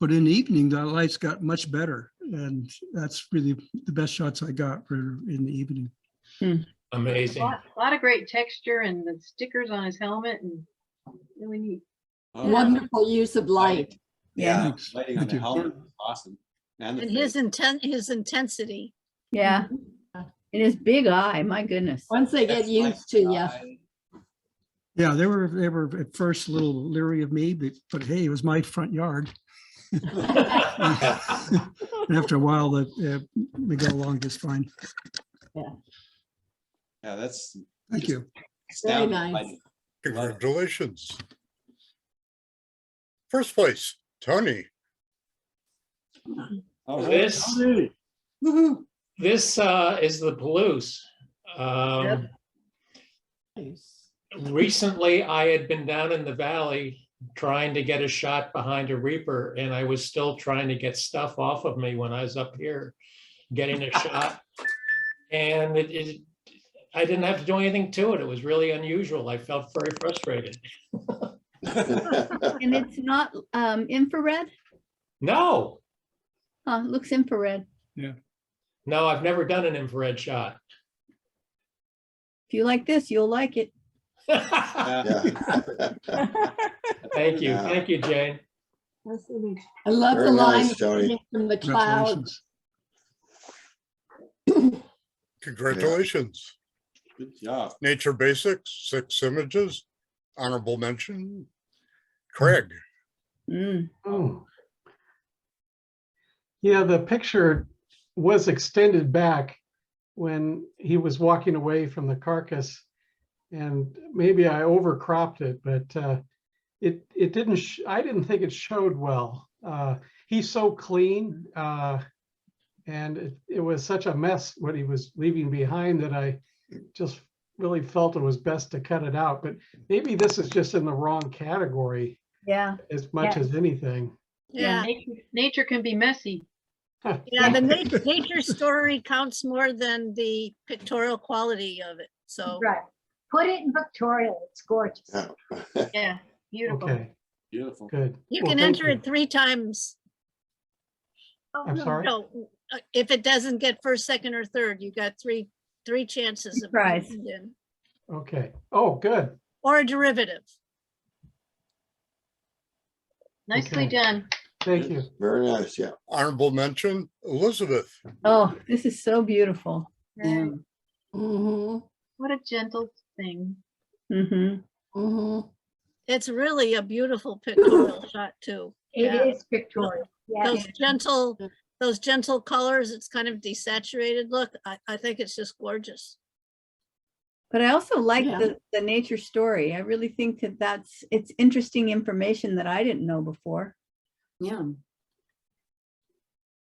But in the evening, the lights got much better. And that's really the best shots I got for in the evening. A Amazing. lot of great texture and the stickers on his helmet and really neat. Oh, Wonderful use of light. Yeah, Thanks. lighting on Thank the you. helmet, was awesome. And the And face. his intensity. Yeah. And his big eye, my goodness. Once they get That's like used to you. eye. Yeah, they were at first a little leery of me, but hey, it was my front yard. And after a while, we got along just fine. Yeah, that's Thank you. astounding nice. lighting. Congratulations. First place, Tony. All right. This, Woohoo. this is the Palouse. Recently, I had been down in the valley trying to get a shot behind a Reaper, and I was still trying to get stuff off of me when I was up here getting a shot. And I didn't have to do anything to it. It was really unusual. I felt very frustrated. And it's not infrared? No, Looks infrared. no, I've never done an infrared shot. If you like this, you'll like it. Thank you. Yeah. Thank you, Jane. I love Very the line nice, Tony. from the clouds. Congratulations. Good job. Nature Basics, 6 images, honorable mention. Craig. Oh. Yeah, the picture was extended back when he was walking away from the carcass, and maybe I overcropped it, but it didn't. I didn't think it showed well. He's so clean, and it was such a mess what he was leaving behind that I just really felt it was best to cut it out. But maybe this is just in the wrong category. Yeah. As much as anything. Yeah, Yeah, nature can be messy. yeah, the nature story counts more than the pictorial quality of it, so. Right. Put it in Pictorial. It's gorgeous. Yeah, beautiful. Okay, Beautiful. good. You Well, can thank enter it 3 times. I'm sorry? No, if it doesn't get first, second, or third, you got three chances of Prize. getting it in. Okay. Oh, good. Or a derivative. Nicely Okay. done. Thank you. Very nice, yeah. Honorable mention, Elizabeth. Oh, this is so beautiful. Yeah. Mm-hmm. What a gentle thing. Mm-hmm. Mm-hmm. It's really a beautiful pictorial shot too. It Yeah. is pictorial. Yeah. Those gentle colors, it's kind of desaturated look. I think it's just gorgeous. But I also like Yeah. the nature story. I really think that it's interesting information that I didn't know before. Yeah.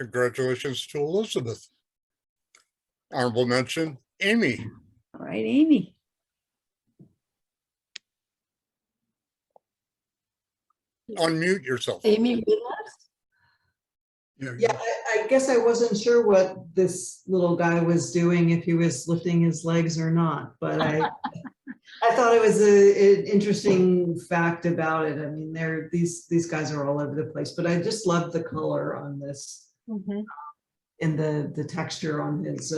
Congratulations to Elizabeth. Honorable mention, Amy. All right, Amy. Unmute yourself. Amy with us? Yeah, I guess I wasn't sure what this little guy was doing, if he was lifting his legs or not, but I thought it was an interesting fact about it. I mean, these guys are all over the place, but I just love the color on this and the texture on his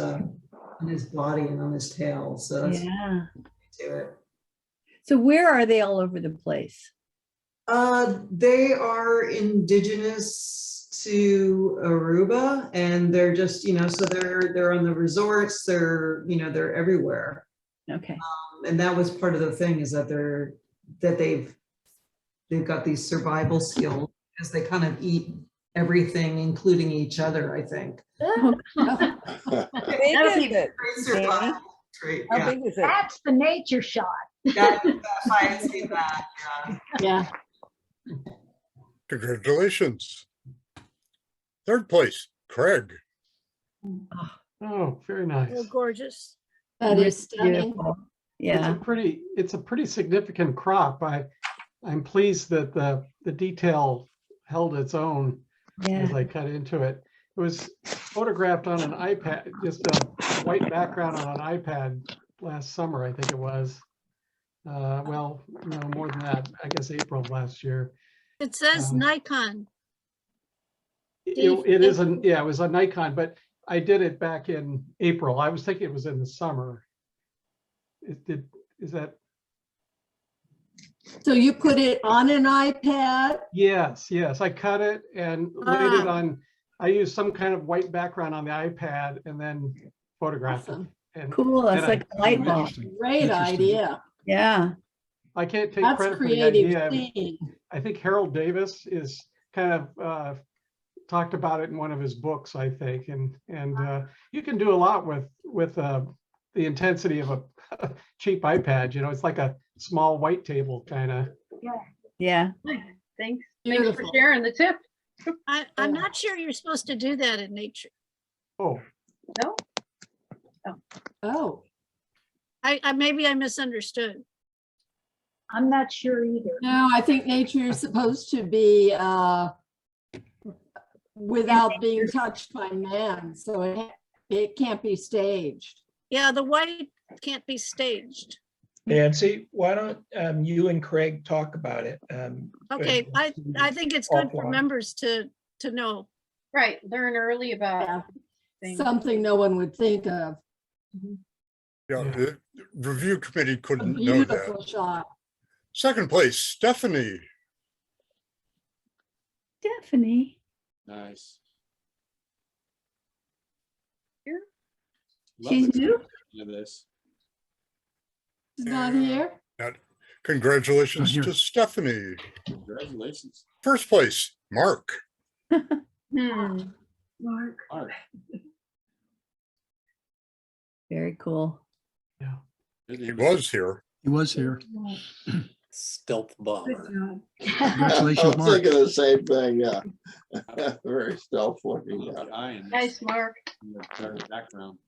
body and on his tail. So that's Yeah. to it. So where are they all over the place? They are indigenous to Aruba, and they're just, so they're on the resorts, they're everywhere. Okay. And that was part of the thing, is that they've got these survival skills, because they kind of eat everything, including each other, I think. Oh, How big is it? Survival trait, How yeah. big is it? That's the nature shot. If I had seen that, Yeah. Congratulations. Third place, Craig. Oh, very nice. Oh, gorgeous. That is stunning. Beautiful. Yeah. It's a pretty significant crop. I'm pleased that the detail held its own as I cut into it. It was photographed on an iPad, just a white background on an iPad last summer, I think it was. Well, no, more than that, I guess April of last year. It says Nikon. It is, yeah, it was a Nikon, but I did it back in April. I was thinking it was in the summer. Is that? So you put it on an iPad? Yes, I cut it and laid it on, I used some kind of white background on the iPad and then photographed it. And Cool, it's then like a light bulb. Great idea. Yeah. I can't take That's credit for the creative idea. thinking. I think Harold Davis is kind of talked about it in one of his books, I think, and you can do a lot with the intensity of a cheap iPad. You know, it's like a small white table kind of. Yeah. Thanks for Beautiful. sharing the tip. I'm not sure you're supposed to do that in nature. Oh, No? Oh, Maybe I misunderstood. I'm not sure either. no, I think nature is supposed to be without being touched by man, so it can't be staged. Yeah, the white can't be staged. Nancy, why don't you and Craig talk about it? Okay, I think it's good for offline. members to know. Right, learn early about things. Something no one would think of. Yeah, the review committee A couldn't know beautiful that. shot. Second place, Stephanie. Stephanie. Nice. She's new? Love this. She's not here. Congratulations Not here. to Stephanie. Congratulations. First place, Mark. Mark. Mark. Very cool. Yeah. He was here. He was here. Stealth bomber. Congratulations, I'm Mark. thinking the same thing, yeah. Very stealth looking, yeah. Nice, Mark. Background.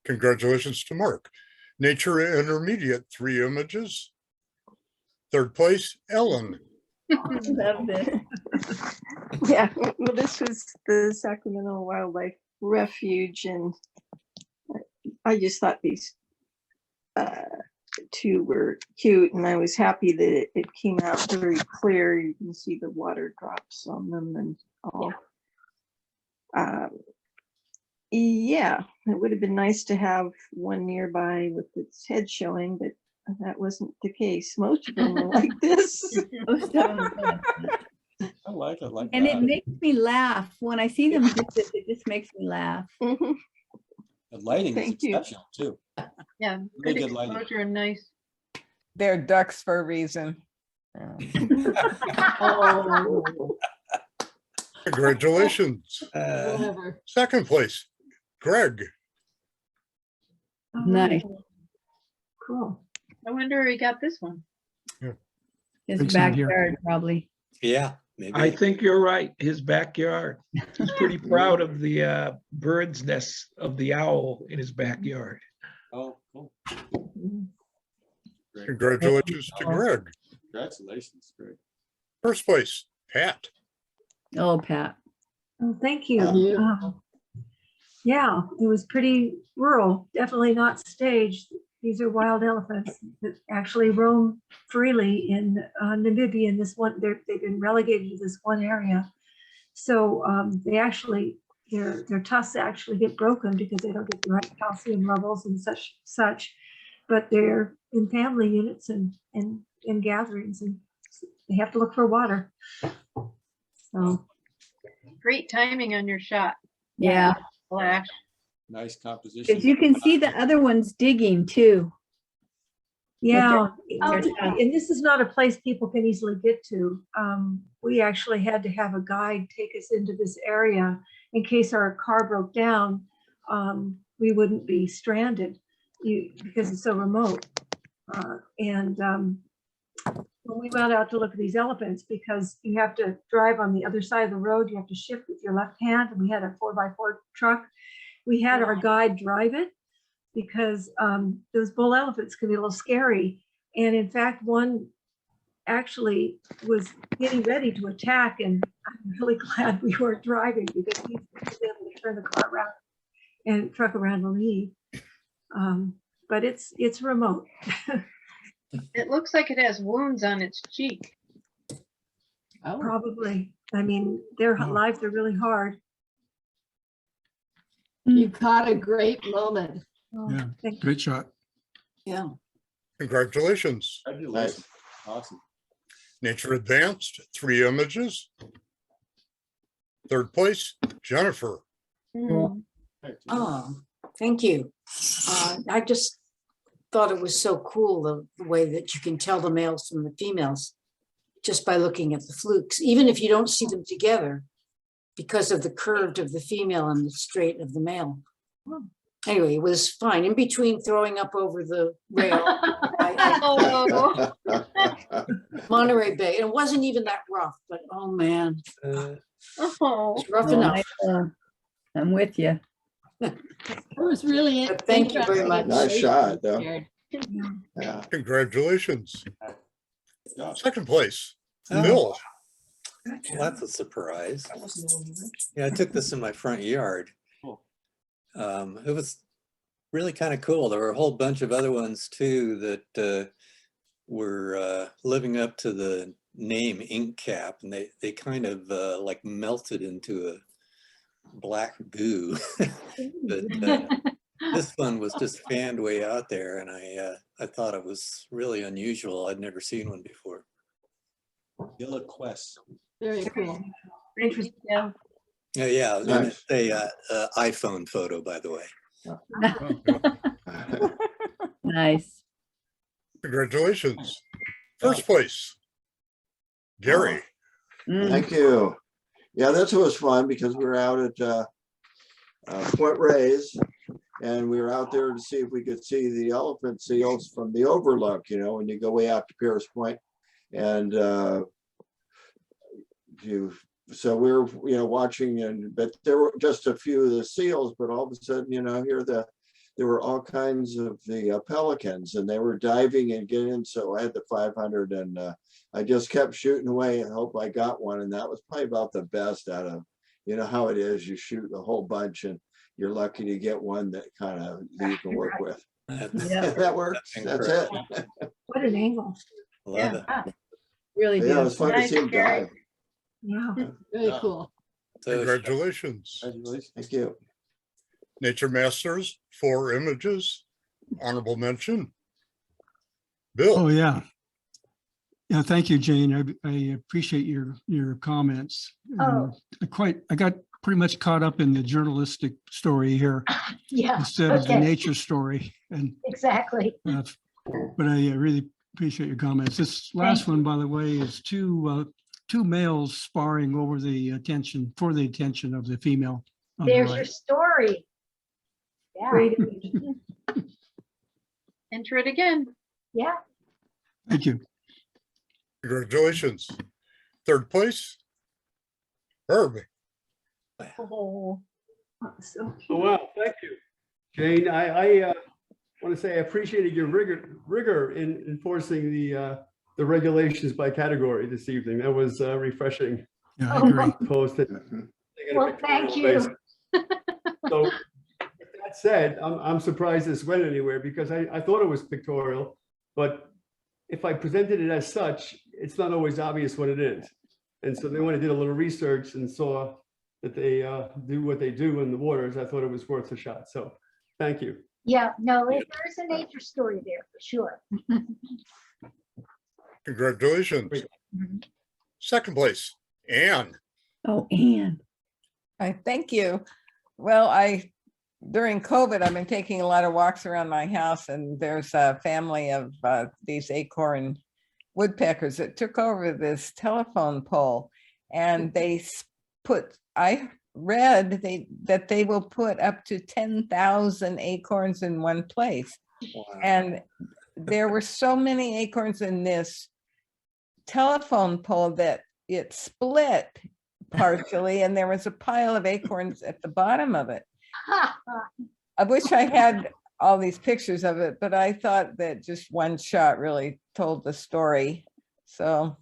Congratulations to Mark. Nature Intermediate, 3 images. Third place, Ellen. Loved it. Yeah, well, this was the Sacramento Wildlife Refuge, and I just thought these two were cute, and I was happy that it came out very clear. You can see the water drops on them and all. Yeah, it would have been nice to have one nearby with its head showing, but that wasn't the case. Most of them were like this. Most of them. I like it like And that. it makes me laugh. When I see them do this, it just makes me laugh. The lighting is Thank you. exceptional too. Yeah, Really good good lighting. exposure and nice. They're ducks for a reason. Oh, Congratulations. whatever. Second place, Greg. Nice. Cool. I wonder where he got this one. His Greg's not here. backyard, probably. Yeah, maybe. I think you're right. His backyard. He's pretty proud of the bird's nest of the owl in his backyard. Oh, cool. Great. Congratulations to Greg. Congratulations, Greg. First place, Pat. Oh, Pat. Oh, thank you. Beautiful. Yeah, it was pretty rural, definitely not staged. These are wild elephants that actually roam freely in Namibia. In this one, they've been relegated to this one area. So they actually, their tusks actually get broken because they don't get the right calcium levels and such. But they're in family units and in gatherings, and they have to look for water. So Great timing on your shot. Yeah. Flash. Nice composition. Because you can see the other ones digging too. yeah, They're tough. and this is not a place people can easily get to. We actually had to have a guide take us into this area in case our car broke down. We wouldn't be stranded because it's so remote. When we went out to look at these elephants, because you have to drive on the other side of the road, you have to shift with your left hand, and we had a 4x4 truck. We had our guide drive it because those bull elephants can be a little scary. And in fact, one actually was getting ready to attack, and I'm really glad we weren't driving because he was able to turn the car around and truck around and leave. But it's remote. It looks like it has wounds on its cheek. Oh, Probably. I mean, their Oh. lives are really hard. you caught a great moment. Yeah, Thank you. great shot. Yeah. Congratulations. Congratulations. Awesome. Nature Advanced, 3 images. Third place, Jennifer. Mm. Oh, thank you. I just thought it was so cool, the way that you can tell the males from the females just by looking at the flukes, even if you don't see them together because of the curved of the female and the straight of the male. Anyway, it was fine. In between throwing up over the rail, Oh. Monterey Bay, and it wasn't even that rough, but oh man, Oh. it's rough No, enough. I'm with you. It was really But thank you very much. Nice shot, though. Jared. Yeah. Congratulations. Yeah. Second place, Oh. Bill. Well, that's a surprise. Yeah, I took this in my front yard. Cool. It was really kind of cool. There were a whole bunch of other ones too that were living up to the name ink cap, and they kind of like melted into a black goo. But this one was just fanned way out there, and I thought it was really unusual. I'd never seen one before. Yellow Quest. Very cool. Interesting. Yeah. Yeah, and Nice. it's a iPhone photo, by the way. Nice. Congratulations. First place, Gary. Thank you. Yeah, this was fun because we were out at Point Reyes, and we were out there to see if we could see the elephant seals from the Overlook, you know, when you go way out to Pierce Point. And so we were, you know, watching, but there were just a few of the seals, but all of a sudden, you know, there were all kinds of the pelicans, and they were diving and getting, so I had the 500, and I just kept shooting away and hope I got one, and that was probably about the best out of, you know how it is, you shoot a whole bunch and you're lucky to get one that kind of you can work with. Yeah. That works. That's it. What an angle. Love it. Really Yeah, it good. was fun to see him dive. Yeah. Very cool. Congratulations. Congratulations. Thank you. Nature Masters, 4 images. Honorable mention, Bill. Oh, yeah. Yeah, thank you, Jane. I appreciate your comments. Oh. I got pretty much caught up in the journalistic story here Yeah. instead of the okay. nature story. And Exactly. but I really appreciate your comments. This last one, by the way, is two males sparring over the attention of the female. on the There's right. your story. Yeah. Great image. Enter it again. Yeah. Thank you. Congratulations. Third place, Herb. Oh. So Oh, wow, thank you. Jane, I want to say I appreciated your rigor in enforcing the regulations by category this evening. That was refreshing. Yeah, I agree. Opposed to Well, thank you. So with that said, I'm surprised this went anywhere because I thought it was pictorial, but if I presented it as such, it's not always obvious what it is. And so then when I did a little research and saw that they do what they do in the waters, I thought it was worth a shot. So thank you. Yeah, no, there's a nature story there for sure. Congratulations. Second place, Anne. Oh, Anne. Thank you. Well, during COVID, I've been taking a lot of walks around my house, and there's a family of these acorn woodpeckers that took over this telephone pole, and I read that they will put up to 10,000 acorns in one place. Wow. And there were so many acorns in this telephone pole that it split partially, and there was a pile of acorns at the bottom of it. I wish I had all these pictures of it, but I thought that just one shot really told the story. So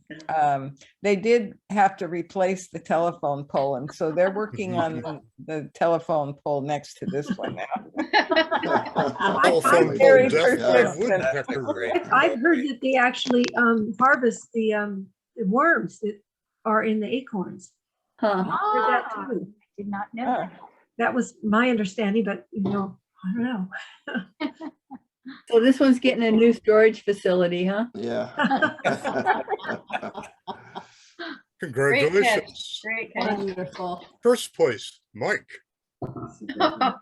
they did have to replace the telephone pole, and so they're working on the telephone pole next to this one now. Telephone very pole death by persistent. woodpecker. I've heard that they actually harvest the worms that are in the acorns. Huh. I heard that Ah, too. did not know that. That was my understanding, but I don't know. So this one's getting a new storage facility, huh? Yeah. Congratulations. Great catch. Wonderful. First place, Mike.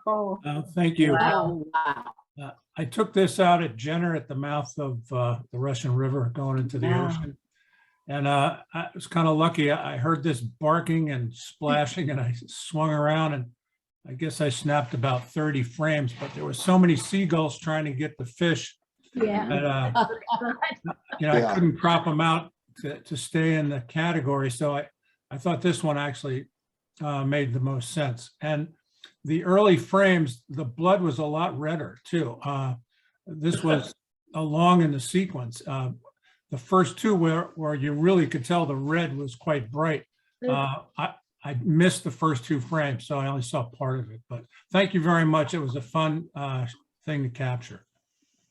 Oh, Thank you. Oh, wow. I took this out at Jenner at the mouth of the Russian River going into the Wow. ocean. And I was kind of lucky. I heard this barking and splashing and I swung around and I guess I snapped about 30 frames, but there were so many seagulls trying to get the fish Yeah. that, I couldn't crop them out to stay in the category. So I thought this one actually made the most sense. And the early frames, the blood was a lot redder too. This was along in the sequence. The first two where you really could tell the red was quite bright. I missed the first two frames, so I only saw part of it. But thank you very much. It was a fun thing to capture.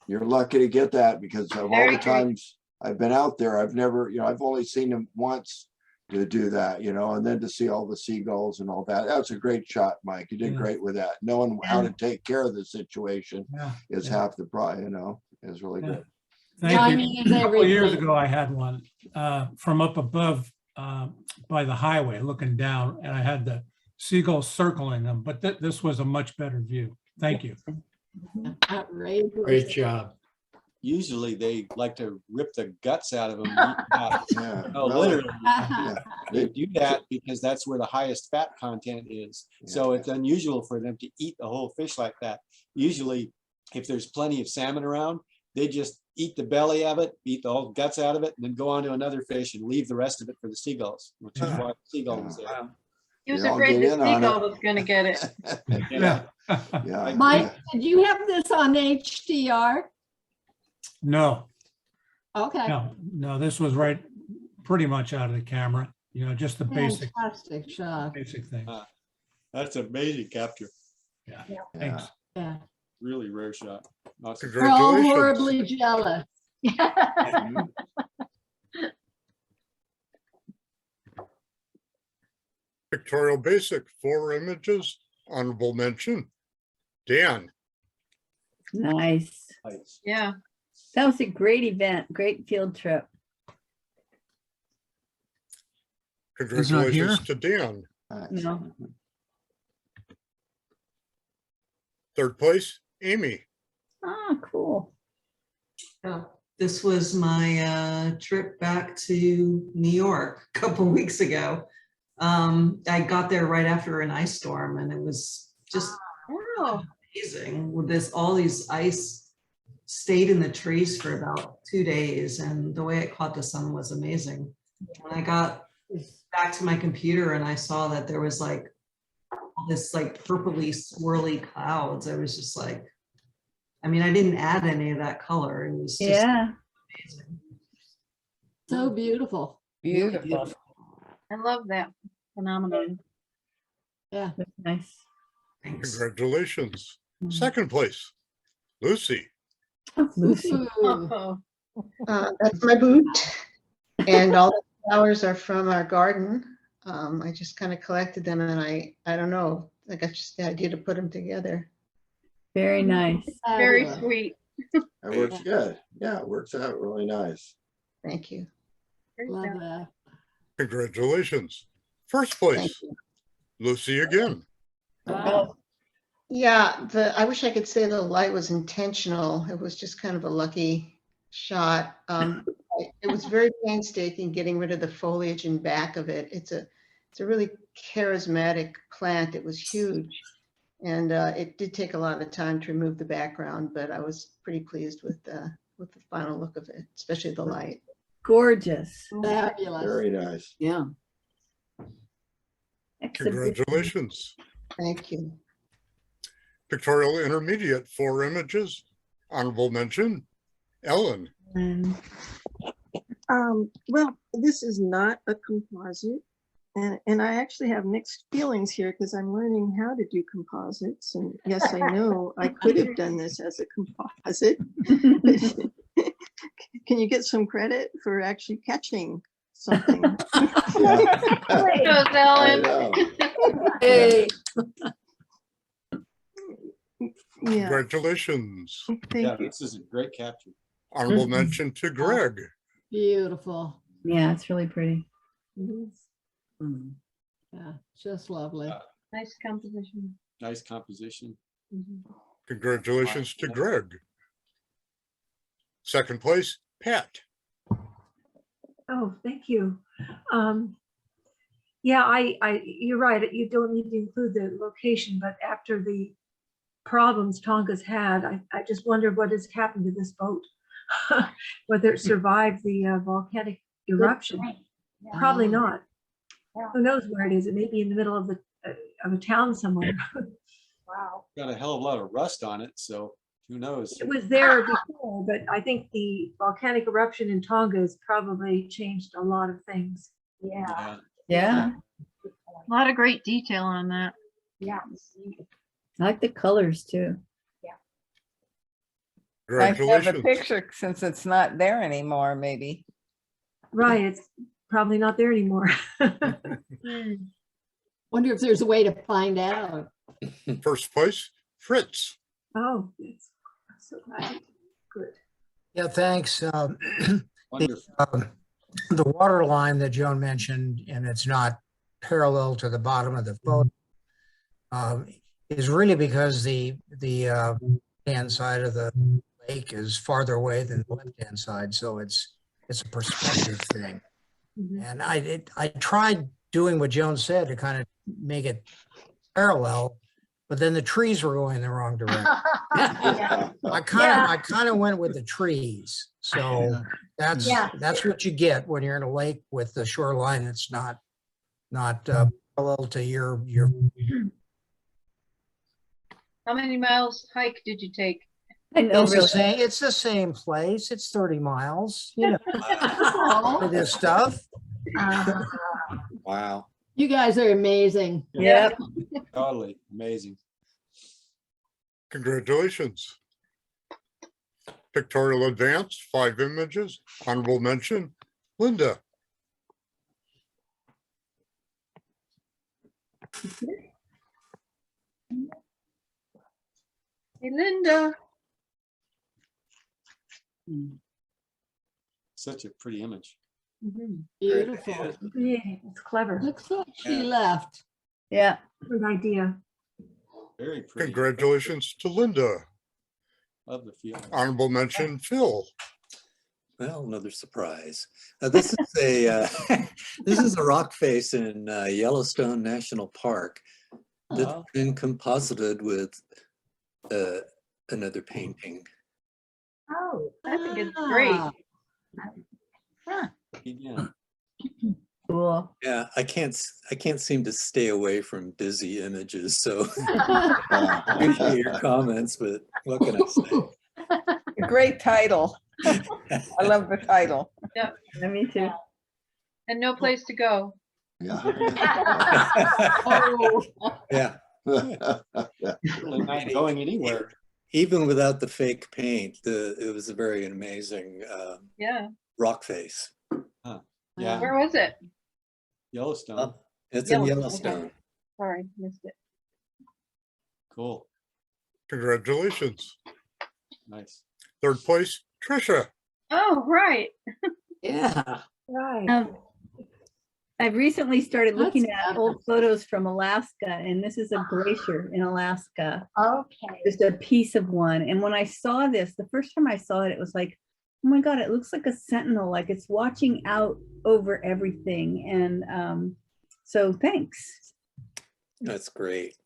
You're lucky to get that because of all Very the great. times I've been out there, I've never, I've only seen them once to do that, and then to see all the seagulls and all that. That's a great shot, Mike. You did Yeah. great with that. Knowing how to take care of the situation Yeah. is half the prize, is really Yeah. good. Thank Timing you. is A couple of years everything. ago, I had one from up above by the highway looking down, and I had the seagulls circling them, but this was a much better view. Thank you. Outrageous. Great job. Usually they like to rip the guts out of them. Yeah, No, really. literally. They do that because that's where the highest fat content is. So it's unusual for them to eat the whole fish like that. Usually, if there's plenty of salmon around, they just eat the belly of it, eat the whole guts out of it, and then go on to another fish and leave the rest of it for the seagulls, which is why the seagull was there. he was They all afraid get the in on seagull it. was going to get it. Yeah. Yeah. Mike, did you have this on HDR? No, Okay. no, this was right pretty much out of the camera, just the basic Fantastic shot. thing. That's amazing capture. Yeah, thanks. Yeah. Really rare shot. Awesome. We're all Congratulations. horribly jealous. Pictorial Basic, 4 images, honorable mention. Dan. Nice. Yeah. That was a great event, great field trip. He's not here? Congratulations to Dan. No. Third place, Amy. Ah, cool. This was my trip back to New York a couple weeks ago. I got there right after an ice storm and it was just amazing with all these ice stayed in the trees for about 2 days and the way it caught the sun was amazing. When I got back to my computer and I saw that there was like this like purpley swirly clouds, I was just like, I didn't add any of that color. It was just amazing. So beautiful. Beautiful. I love that phenomenon. Yeah. That's nice. Congratulations. Second place, Lucy. Lucy. Oh, That's my boot. And all the flowers are from our garden. I just kind of collected them and I don't know, I got just the idea to put them together. Very nice. very Fabulous. sweet. That works good. Yeah, it works out really nice. Thank you. Great Love job. that. Congratulations. First Thank place, you. Lucy again. Wow. Yeah, I wish I could say the light was intentional. It was just kind of a lucky shot. It was very painstaking getting rid of the foliage in back of it. It's a really charismatic plant. It was huge. And it did take a lot of time to remove the background, but I was pretty pleased with the final look of it, especially the light. Gorgeous. Fabulous. Very nice. Yeah. Congratulations. Thank you. Pictorial Intermediate, 4 images, honorable mention, Ellen. Well, this is not a composite. And I actually have mixed feelings here because I'm learning how to do composites. And yes, I know I could have done this as a composite. Can you get some credit for actually catching something. Kudos, I Ellen. know. Hey, Yeah, Congratulations. Yeah, thank you. this is a great capture. Honorable mention to Greg. Beautiful. Yeah, it's really pretty. Yeah, just lovely. Nice composition. Nice composition. Congratulations to Greg. Second place, Pat. Oh, thank you. Yeah, you're right. You don't need to include the location, but after the problems Tonga's had, I just wonder what has happened to this boat. Whether it survived the volcanic eruption. Probably not. Who knows where it is? It may be in the middle of a town somewhere. Wow. Got a hell of a lot of rust on it, so who knows? It was there before, but I think the volcanic eruption in Tonga has probably changed a lot of things. Yeah. Yeah, A lot of great detail on that. Yeah. I like the colors too. Nice to have a Congratulations. picture since it's not there anymore, maybe. Right, it's probably not there anymore. Wonder if there's a way to find out. First place, Fritz. Oh, it's so glad. Good. Yeah, thanks. Wonderful. The water line that Joan mentioned, and it's not parallel to the bottom of the photo, is really because the hand side of the lake is farther away than the left-hand side, so it's a perspective thing. And I tried doing what Joan said to kind of make it parallel, but then the trees were going in the wrong direction. I kind of went with the trees. So that's what you get when you're in a lake with the shoreline that's not parallel to your. How many miles hike did you take? I know, It's the same place. It's 30 miles, you know, for this stuff. Wow. You guys are amazing. Yep. Totally amazing. Congratulations. Pictorial Advance, 5 images. Honorable mention, Linda. Hey, Linda. Such a pretty image. Beautiful. Yeah, it's clever. Looks like she left. Yeah. Good idea. Very pretty. Congratulations to Linda. Love the feel. Honorable mention, Phil. Well, another surprise. This is a this is a rock face in Yellowstone National Park that's been composited with another painting. Oh, I think it's great. Huh. Yeah. Cool. Yeah, I can't seem to stay away from busy images, so I appreciate your comments, but what can I say? Great title. I love the title. Yeah. Me too. And no place to go. Yeah. Yeah. Really not going anywhere. Even without the fake paint, it was a very amazing Yeah. rock face. Huh. Yeah. Where was it? Yellowstone. It's in Yellowstone, okay. Yellowstone. Sorry, missed it. Cool. Congratulations. Nice. Third place, Trisha. Oh, right. Yeah. Right. I've recently started looking That's at old photos from Alaska, and this is a glacier in Alaska. Okay. Just a piece of one. And when I saw this, the first time I saw it, it was like, oh my God, it looks like a sentinel, like it's watching out over everything. And so thanks. That's great.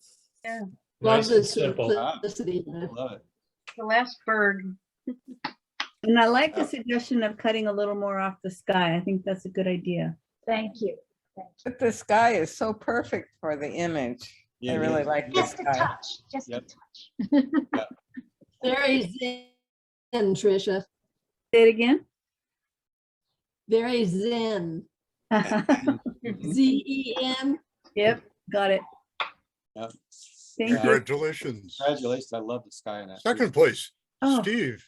Yeah. Love Nice the and simple. simplicity. Love it. The last bird. And I like the suggestion of cutting a little more off the sky. I think that's a good idea. Thank you. Thank you. But the sky is so perfect for the image. Yeah, I it really is. like the Just a sky. touch. Just Yep. a touch. Very zen, Trisha. Say it again. Very zen. Z-E-N. Yep, got it. Yep. Thank you. Congratulations. Congratulations. I love the sky in that. Second place, Oh. Steve.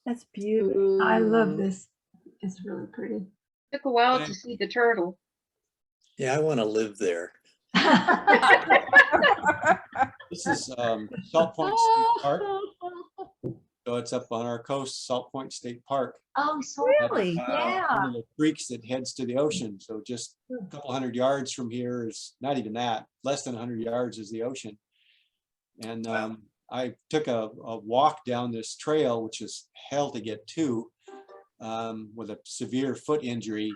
That's beautiful. I love this. It's really pretty. Took a while to see the turtle. Yeah, I want to live there. This is Salt Point State Park. So it's up on our coast, Salt Point State Park. Oh, so Really? yeah. One of the creeks that heads to the ocean. So just a couple hundred yards from here is not even that, less than 100 yards is the ocean. And I took a walk down this trail, which is hell to get to, with a severe foot injury.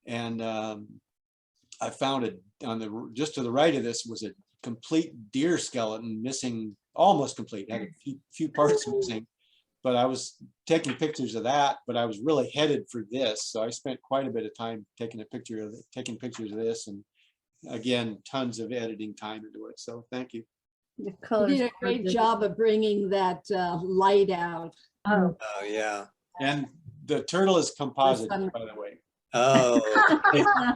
And I found it on the, just to the right of this was a complete deer skeleton missing, almost complete, had a few parts missing. But I was taking pictures of that, but I was really headed for this. So I spent quite a bit of time taking pictures of this, and again, tons of editing time into it. So thank you. The You colors. did a great job of bringing that light out. Oh, Oh, yeah. And the turtle is composite, by the way. Oh,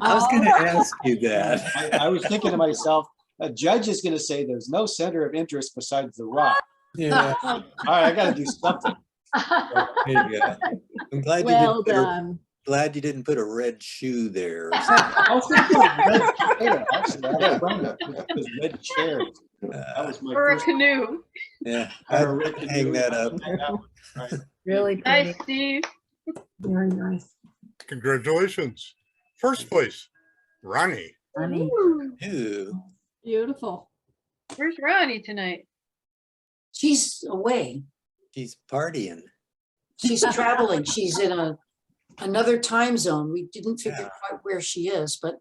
I was going to ask you that. I was thinking to myself, a judge is going to say there's no center of interest besides the rock. Yeah. All right, I got to do something. There you go. I'm glad Well you didn't done. glad you didn't put a red shoe there. I was thinking of red chair, actually. I was wondering if it was red chairs. That was my Or a first. canoe. Yeah, I'd hang that up. Right. really Nice, pretty. Steve. Very nice. Congratulations. First place, Ronnie. Funny. Ooh. Beautiful. Where's Ronnie tonight? She's away. She's partying. She's traveling. She's in another time zone. We didn't figure Yeah. quite where she is, but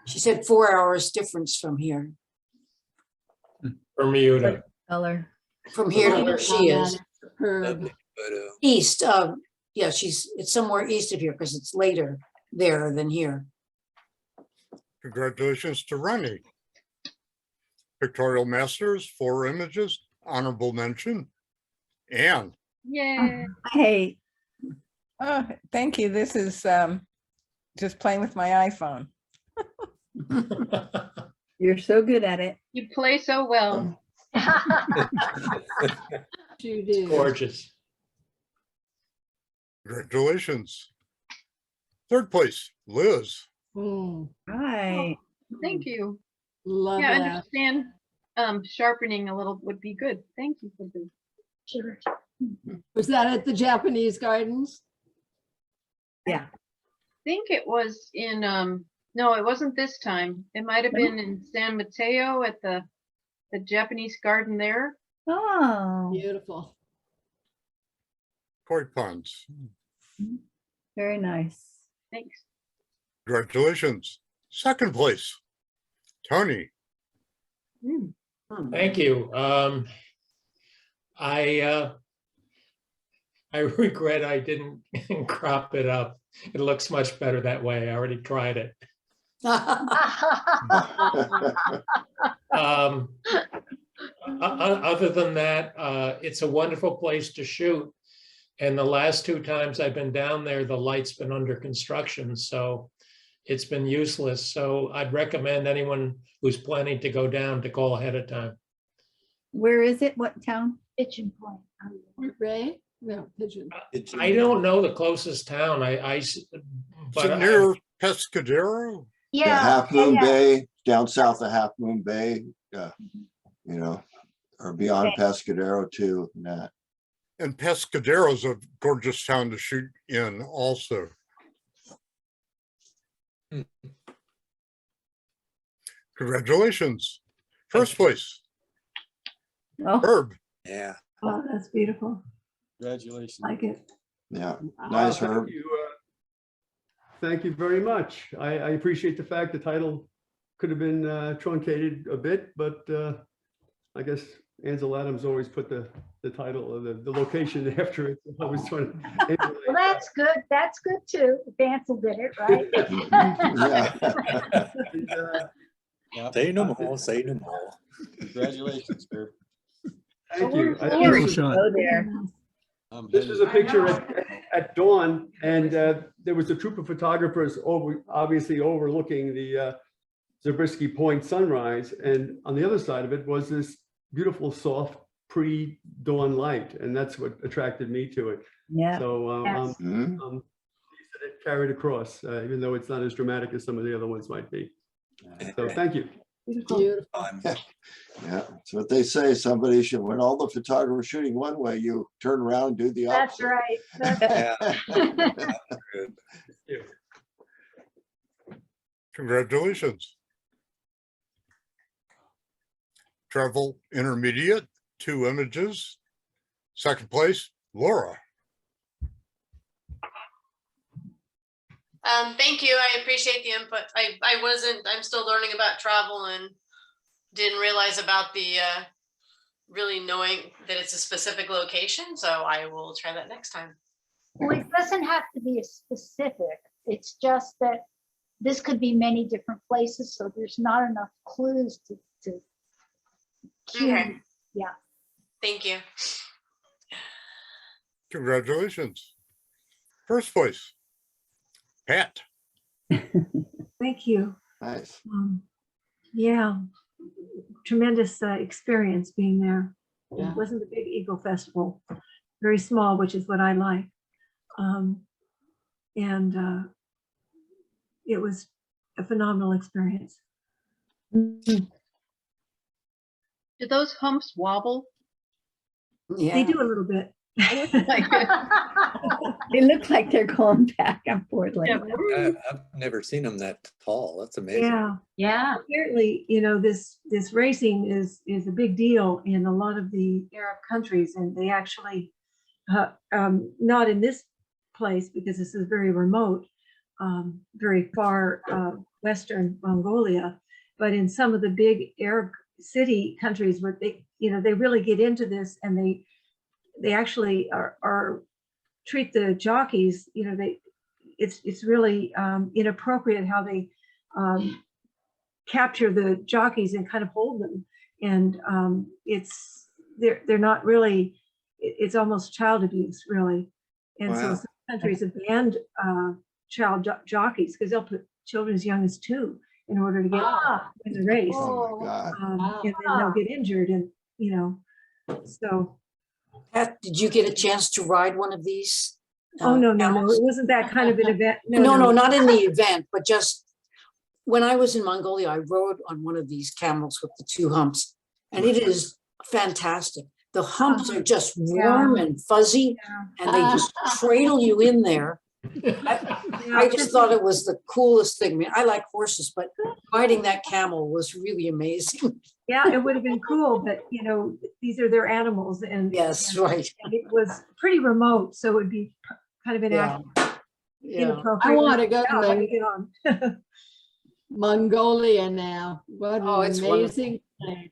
she said 4 hours difference from here, Bermuda. Color. from here to where she is. Lovely photo. East, yeah, it's somewhere east of here because it's later there than here. Congratulations to Ronnie. Pictorial Masters, 4 images, honorable mention. Anne. Yeah. Hey, Oh, thank you. This is just playing with my iPhone. you're so good at it. You play so well. You do. Gorgeous. Congratulations. Third place, Liz. Mm, Right. Thank you. love Yeah, I that. understand. Sharpening a little would be good. Thank you for the. Sure. Was that at the Japanese gardens? Yeah. I think it was in, no, it wasn't this time. It might have been in San Mateo at the Japanese garden there. Oh, Beautiful. Koi ponds. very nice. Thanks. Congratulations. Second place, Tony. Mm. Thank you. I regret I didn't crop it up. It looks much better that way. I already tried it. Other than that, it's a wonderful place to shoot. And the last 2 times I've been down there, the light's been under construction, so it's been useless. So I'd recommend anyone who's planning to go down to call ahead of time. Where is it? What town? Pigeon Point. Ray? No, Pigeon. I don't know the closest town. Is it near Pescadero? The Yeah. Half Moon yeah. Bay, down south of Half Moon Bay, or beyond Okay. Pescadero too, and that. And Pescadero's a gorgeous town to shoot in also. Congratulations. First place, Oh, Herb. Yeah. Oh, that's beautiful. Congratulations. Like it. Yeah, nice, Thank Herb. you. Thank you very much. I appreciate the fact the title could have been truncated a bit, but I guess Ansel Adams always put the title of the location after it. I was trying to. Well, that's good. That's good too. If Ansel did it, right? Yeah. Say no more, say no more. Congratulations, Herb. Thank you. Beautiful shot. go there. This is a picture at dawn, and there was a troop of photographers obviously overlooking the Zabriskie Point sunrise, and on the other side of it was this beautiful, soft pre-dawn light, and that's what attracted me to it. Yeah. So Yes. pleased that it carried across, even though it's not as dramatic as some of the other ones might be. So thank you. Beautiful. Yeah, that's what they say. Somebody should, when all the photographers shooting one way, you turn around and do the That's opposite. right. That's Congratulations. Travel intermediate, 2 images. Second place, Laura. Thank you. I appreciate the input. I'm still learning about travel and didn't realize about the really knowing that it's a specific location. So I will try that next time. Well, it doesn't have to be a specific. It's just that this could be many different places, so there's not enough clues to cue. Okay. Yeah. Thank you. Congratulations. First place, Pat. Thank you. Nice. Yeah, tremendous experience being there. Yeah. It wasn't a big Eagle Festival, very small, which is what I like. It was a phenomenal experience. Do those humps wobble? They do a little bit. They look like they're going back and forth like that. I've never seen them that tall. That's amazing. Yeah. Yeah. Apparently, this racing is a big deal in a lot of the Arab countries, and they actually, not in this place because this is very remote, very far western Mongolia, but in some of the big Arab city countries where they really get into this, and they actually are treat the jockeys, it's really inappropriate how they capture the jockeys and kind of hold them, and they're not really, it's almost child abuse really, and so some countries have banned child jockeys because they'll put children as young as 2 in order to get in the race. Oh my God. And then they'll get injured, and so. Pat, did you get a chance to ride one of these? Oh, no, it wasn't that kind of an event. No, not in the event, but just when I was in Mongolia, I rode on one of these camels with the 2 humps, and it is fantastic. The humps are just warm and fuzzy, and they just cradle you in there. I just thought it was the coolest thing. I mean, I like horses, but riding that camel was really amazing. Yeah, it would have been cool, but these are their animals, and yes, right. And it was pretty remote, so it would be kind of inappropriate. I want to go to Mongolia now. What an it's amazing place.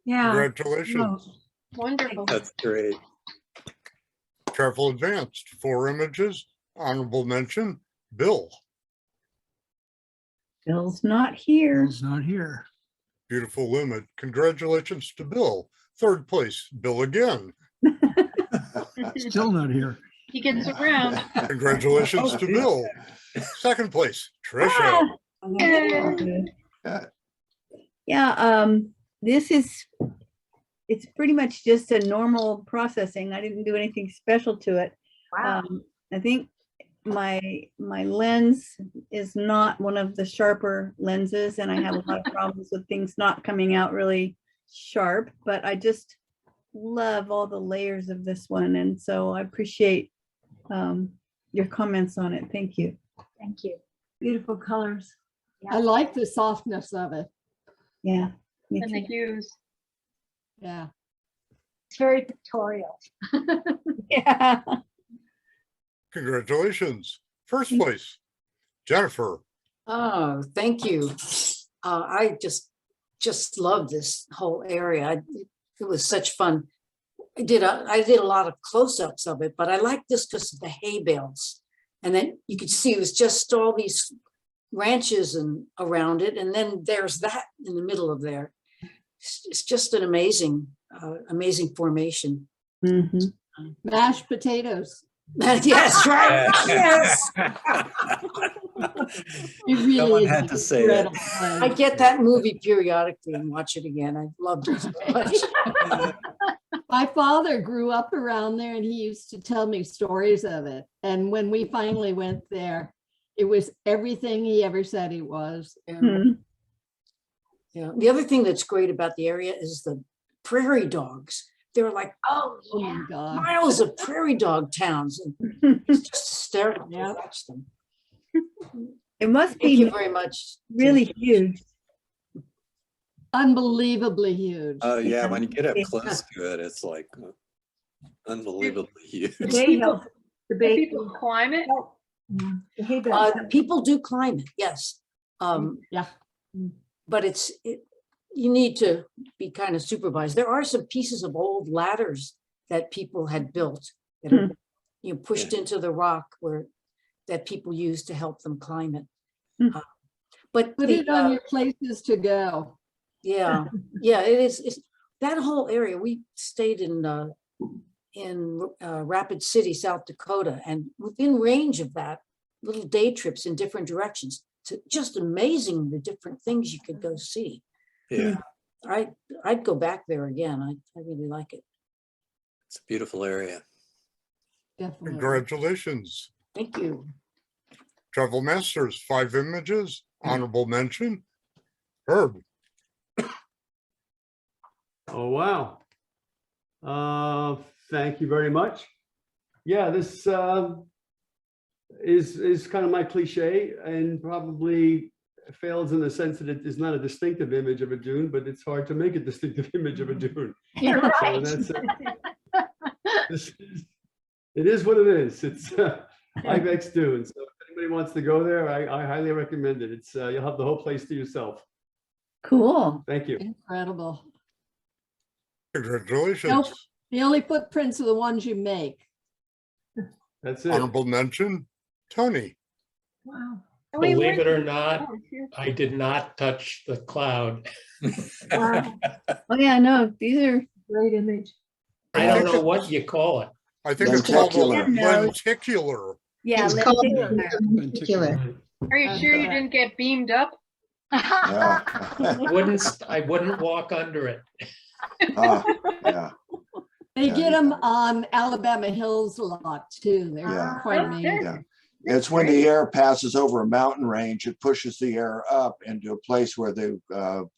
Yeah. Congratulations. Wonderful. That's great. Travel advanced, 4 images. Honorable mention, Bill. Bill's not here. Bill's not here. Beautiful limit. Congratulations to Bill. Third place, Bill again. Still not here. He gets around. Congratulations to Bill. Second place, Tricia. Yeah, it's pretty much just a normal processing. I didn't do anything special to it. Wow. I think my lens is not one of the sharper lenses, and I have a lot of problems with things not coming out really sharp, but I just love all the layers of this one, and so I appreciate your comments on it. Thank you. Thank you. Beautiful colors. I like the softness of it. Yeah. And the hues. Yeah. It's very pictorial. Yeah. Congratulations. First place, Jennifer. Oh, thank you. I just love this whole area. It was such fun. I did a lot of close-ups of it, but I like this because of the hay bales. And then you could see it was just all these ranches and around it, and then there's that in the middle of there. It's just an amazing formation. Mm-hmm. Mashed potatoes. Yes, right. Yes. It really Someone is had to say it. I get that movie periodically and watch it again. I loved it so much. My father grew up around there and he used to tell me stories of it. And when we finally went there, it was everything he ever said it was. Yeah. The other thing that's great about the area is the prairie dogs. There are like Oh, yeah. my God. miles of prairie dog towns. And it's just hysterical to watch them. It must Thank be you very much. really huge. Unbelievably huge. Oh, yeah, when you get up close to it, it's like unbelievably huge. The hay bales. The Do hay. people climb it? The hay bales. People do climb it, yes. Yeah. But you need to be kind of supervised. There are some pieces of old ladders that people had built that are pushed into the rock that people use to help them climb it. But Put it on your places to go. Yeah, yeah, it is. It's that whole area. We stayed in Rapid City, South Dakota, and within range of that, little day trips in different directions. It's just amazing the different things you could go see. Yeah, I'd go back there again. I really like it. it's a beautiful area. Definitely. Congratulations. Thank you. Travel Masters, 5 images, honorable mention. Herb. Oh, wow. Thank you very much. Yeah, this is kind of my cliche and probably fails in the sense that it is not a distinctive image of a dune, but it's hard to make a distinctive image of a dune. You're right. So it is what it is. It's Ibex Dune. So if anybody wants to go there, I highly recommend it. It's you'll have the whole place to yourself. Cool. Thank you. Incredible. Congratulations. Nope. The only footprints are the ones you make. That's it. Honorable mention, Tony. Wow. Believe it or not, I did not touch the cloud. Wow. Oh yeah, no, these are Great image. I don't know what you call it. I think it's called a Lenticular. lenticular. yeah. It's called lenticular. lenticular. Are you sure you didn't get beamed up? Yeah. I wouldn't walk under it. Yeah. They Yeah, get them on Alabama Hills a lot too. They're Yeah. quite Okay. amazing. Yeah. It's when the air passes over a mountain range, it pushes the air up into a place where the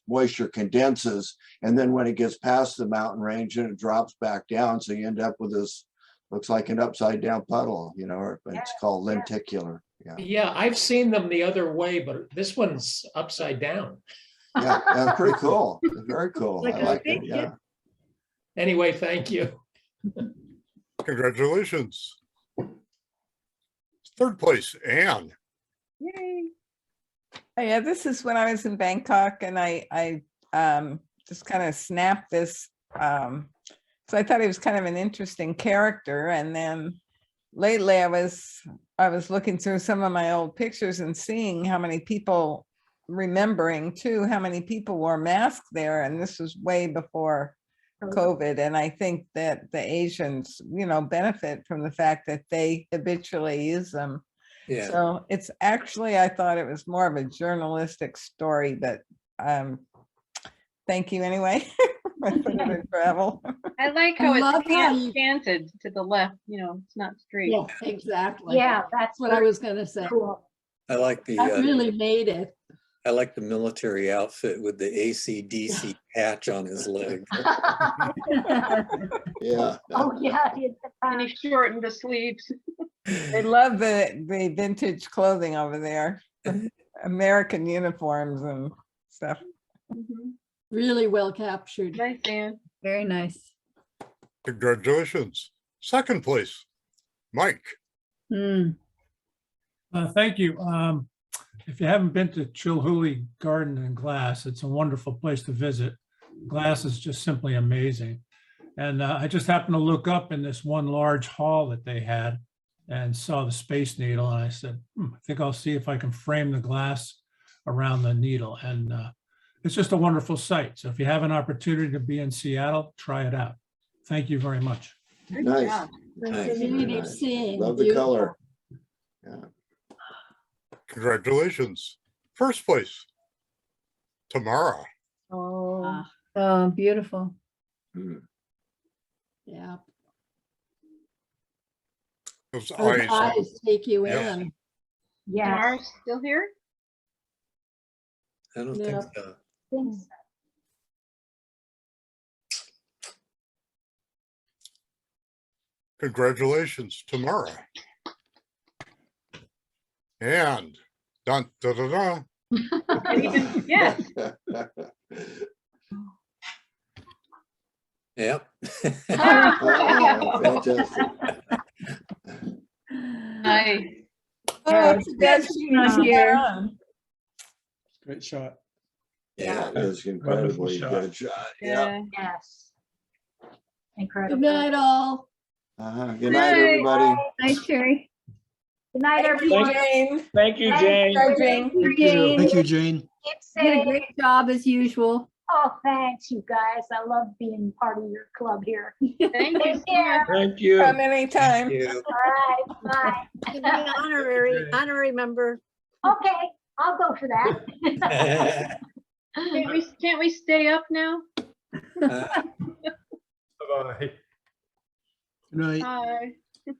moisture condenses. And then when it gets past the mountain range, and it drops back down. So you end up with this, looks like an upside down puddle, it's called lenticular. Yeah. Yeah, I've seen them the other way, but this one's upside down. Yeah, that's pretty cool. Very cool. Like I a like it. spaceship. Yeah. Anyway, thank you. Congratulations. 3rd place, Anne. Yay. Oh, yeah, this is when I was in Bangkok and I just kind of snapped this. So I thought he was kind of an interesting character. And then lately I was looking through some of my old pictures and seeing how many people, remembering too, how many people wore masks there. And this was way before COVID. And I think that the Asians, benefit from the fact that they habitually use them. Yeah. So it's actually, I thought it was more of a journalistic story, but thank you anyway. for travel. I like I how love it's how you- canted to the left, it's not straight. Yeah, exactly. Yeah, that's what I was going to say. cool. I like the That really made it. I like the military outfit with the AC/DC patch on his leg. Yeah. Oh, yeah. And he shortened the sleeves. They love the vintage clothing over there, American uniforms and stuff. Really well captured. Nice, Anne. Very nice. Congratulations. 2nd place, Mike. Thank you. If you haven't been to Chilhooly Garden and Glass, it's a wonderful place to visit. Glass is just simply amazing. And I just happened to look up in this one large hall that they had and saw the Space Needle. And I said, I think I'll see if I can frame the glass around the needle. And it's just a wonderful site. So if you have an opportunity to be in Seattle, try it out. Thank you very much. Nice. Nice. Nice. Seeing. Love the color. Yeah. Congratulations. 1st place, Tamara. Oh, beautiful. Yeah. Those Those eyes. eyes take you Yes. in. And Yes. ours still here? I don't think Yeah. so. Think so. Congratulations, Tamara. And dun, da, da, da. And even, yes, Yep. Fantastic. nice. Oh, it's good she's not here. Great shot. Yeah, it is incredibly good shot. Yeah. Yes. Incredible. Good night, all. Good night, everybody. Night, Sherry. Good night, Thank you, everyone. Jane. Thank you, Jane. Bye, Jane. Jane. Thank you, Jane. Keep You did a safe. great job as usual. Oh, thanks, you guys. I love being part of your club here. Thank you Take so care. much. Thank you. Come anytime. You. All right, bye. Honorary member. Okay, I'll go for that. Can't we stay up now? Bye-bye. Good night. Bye.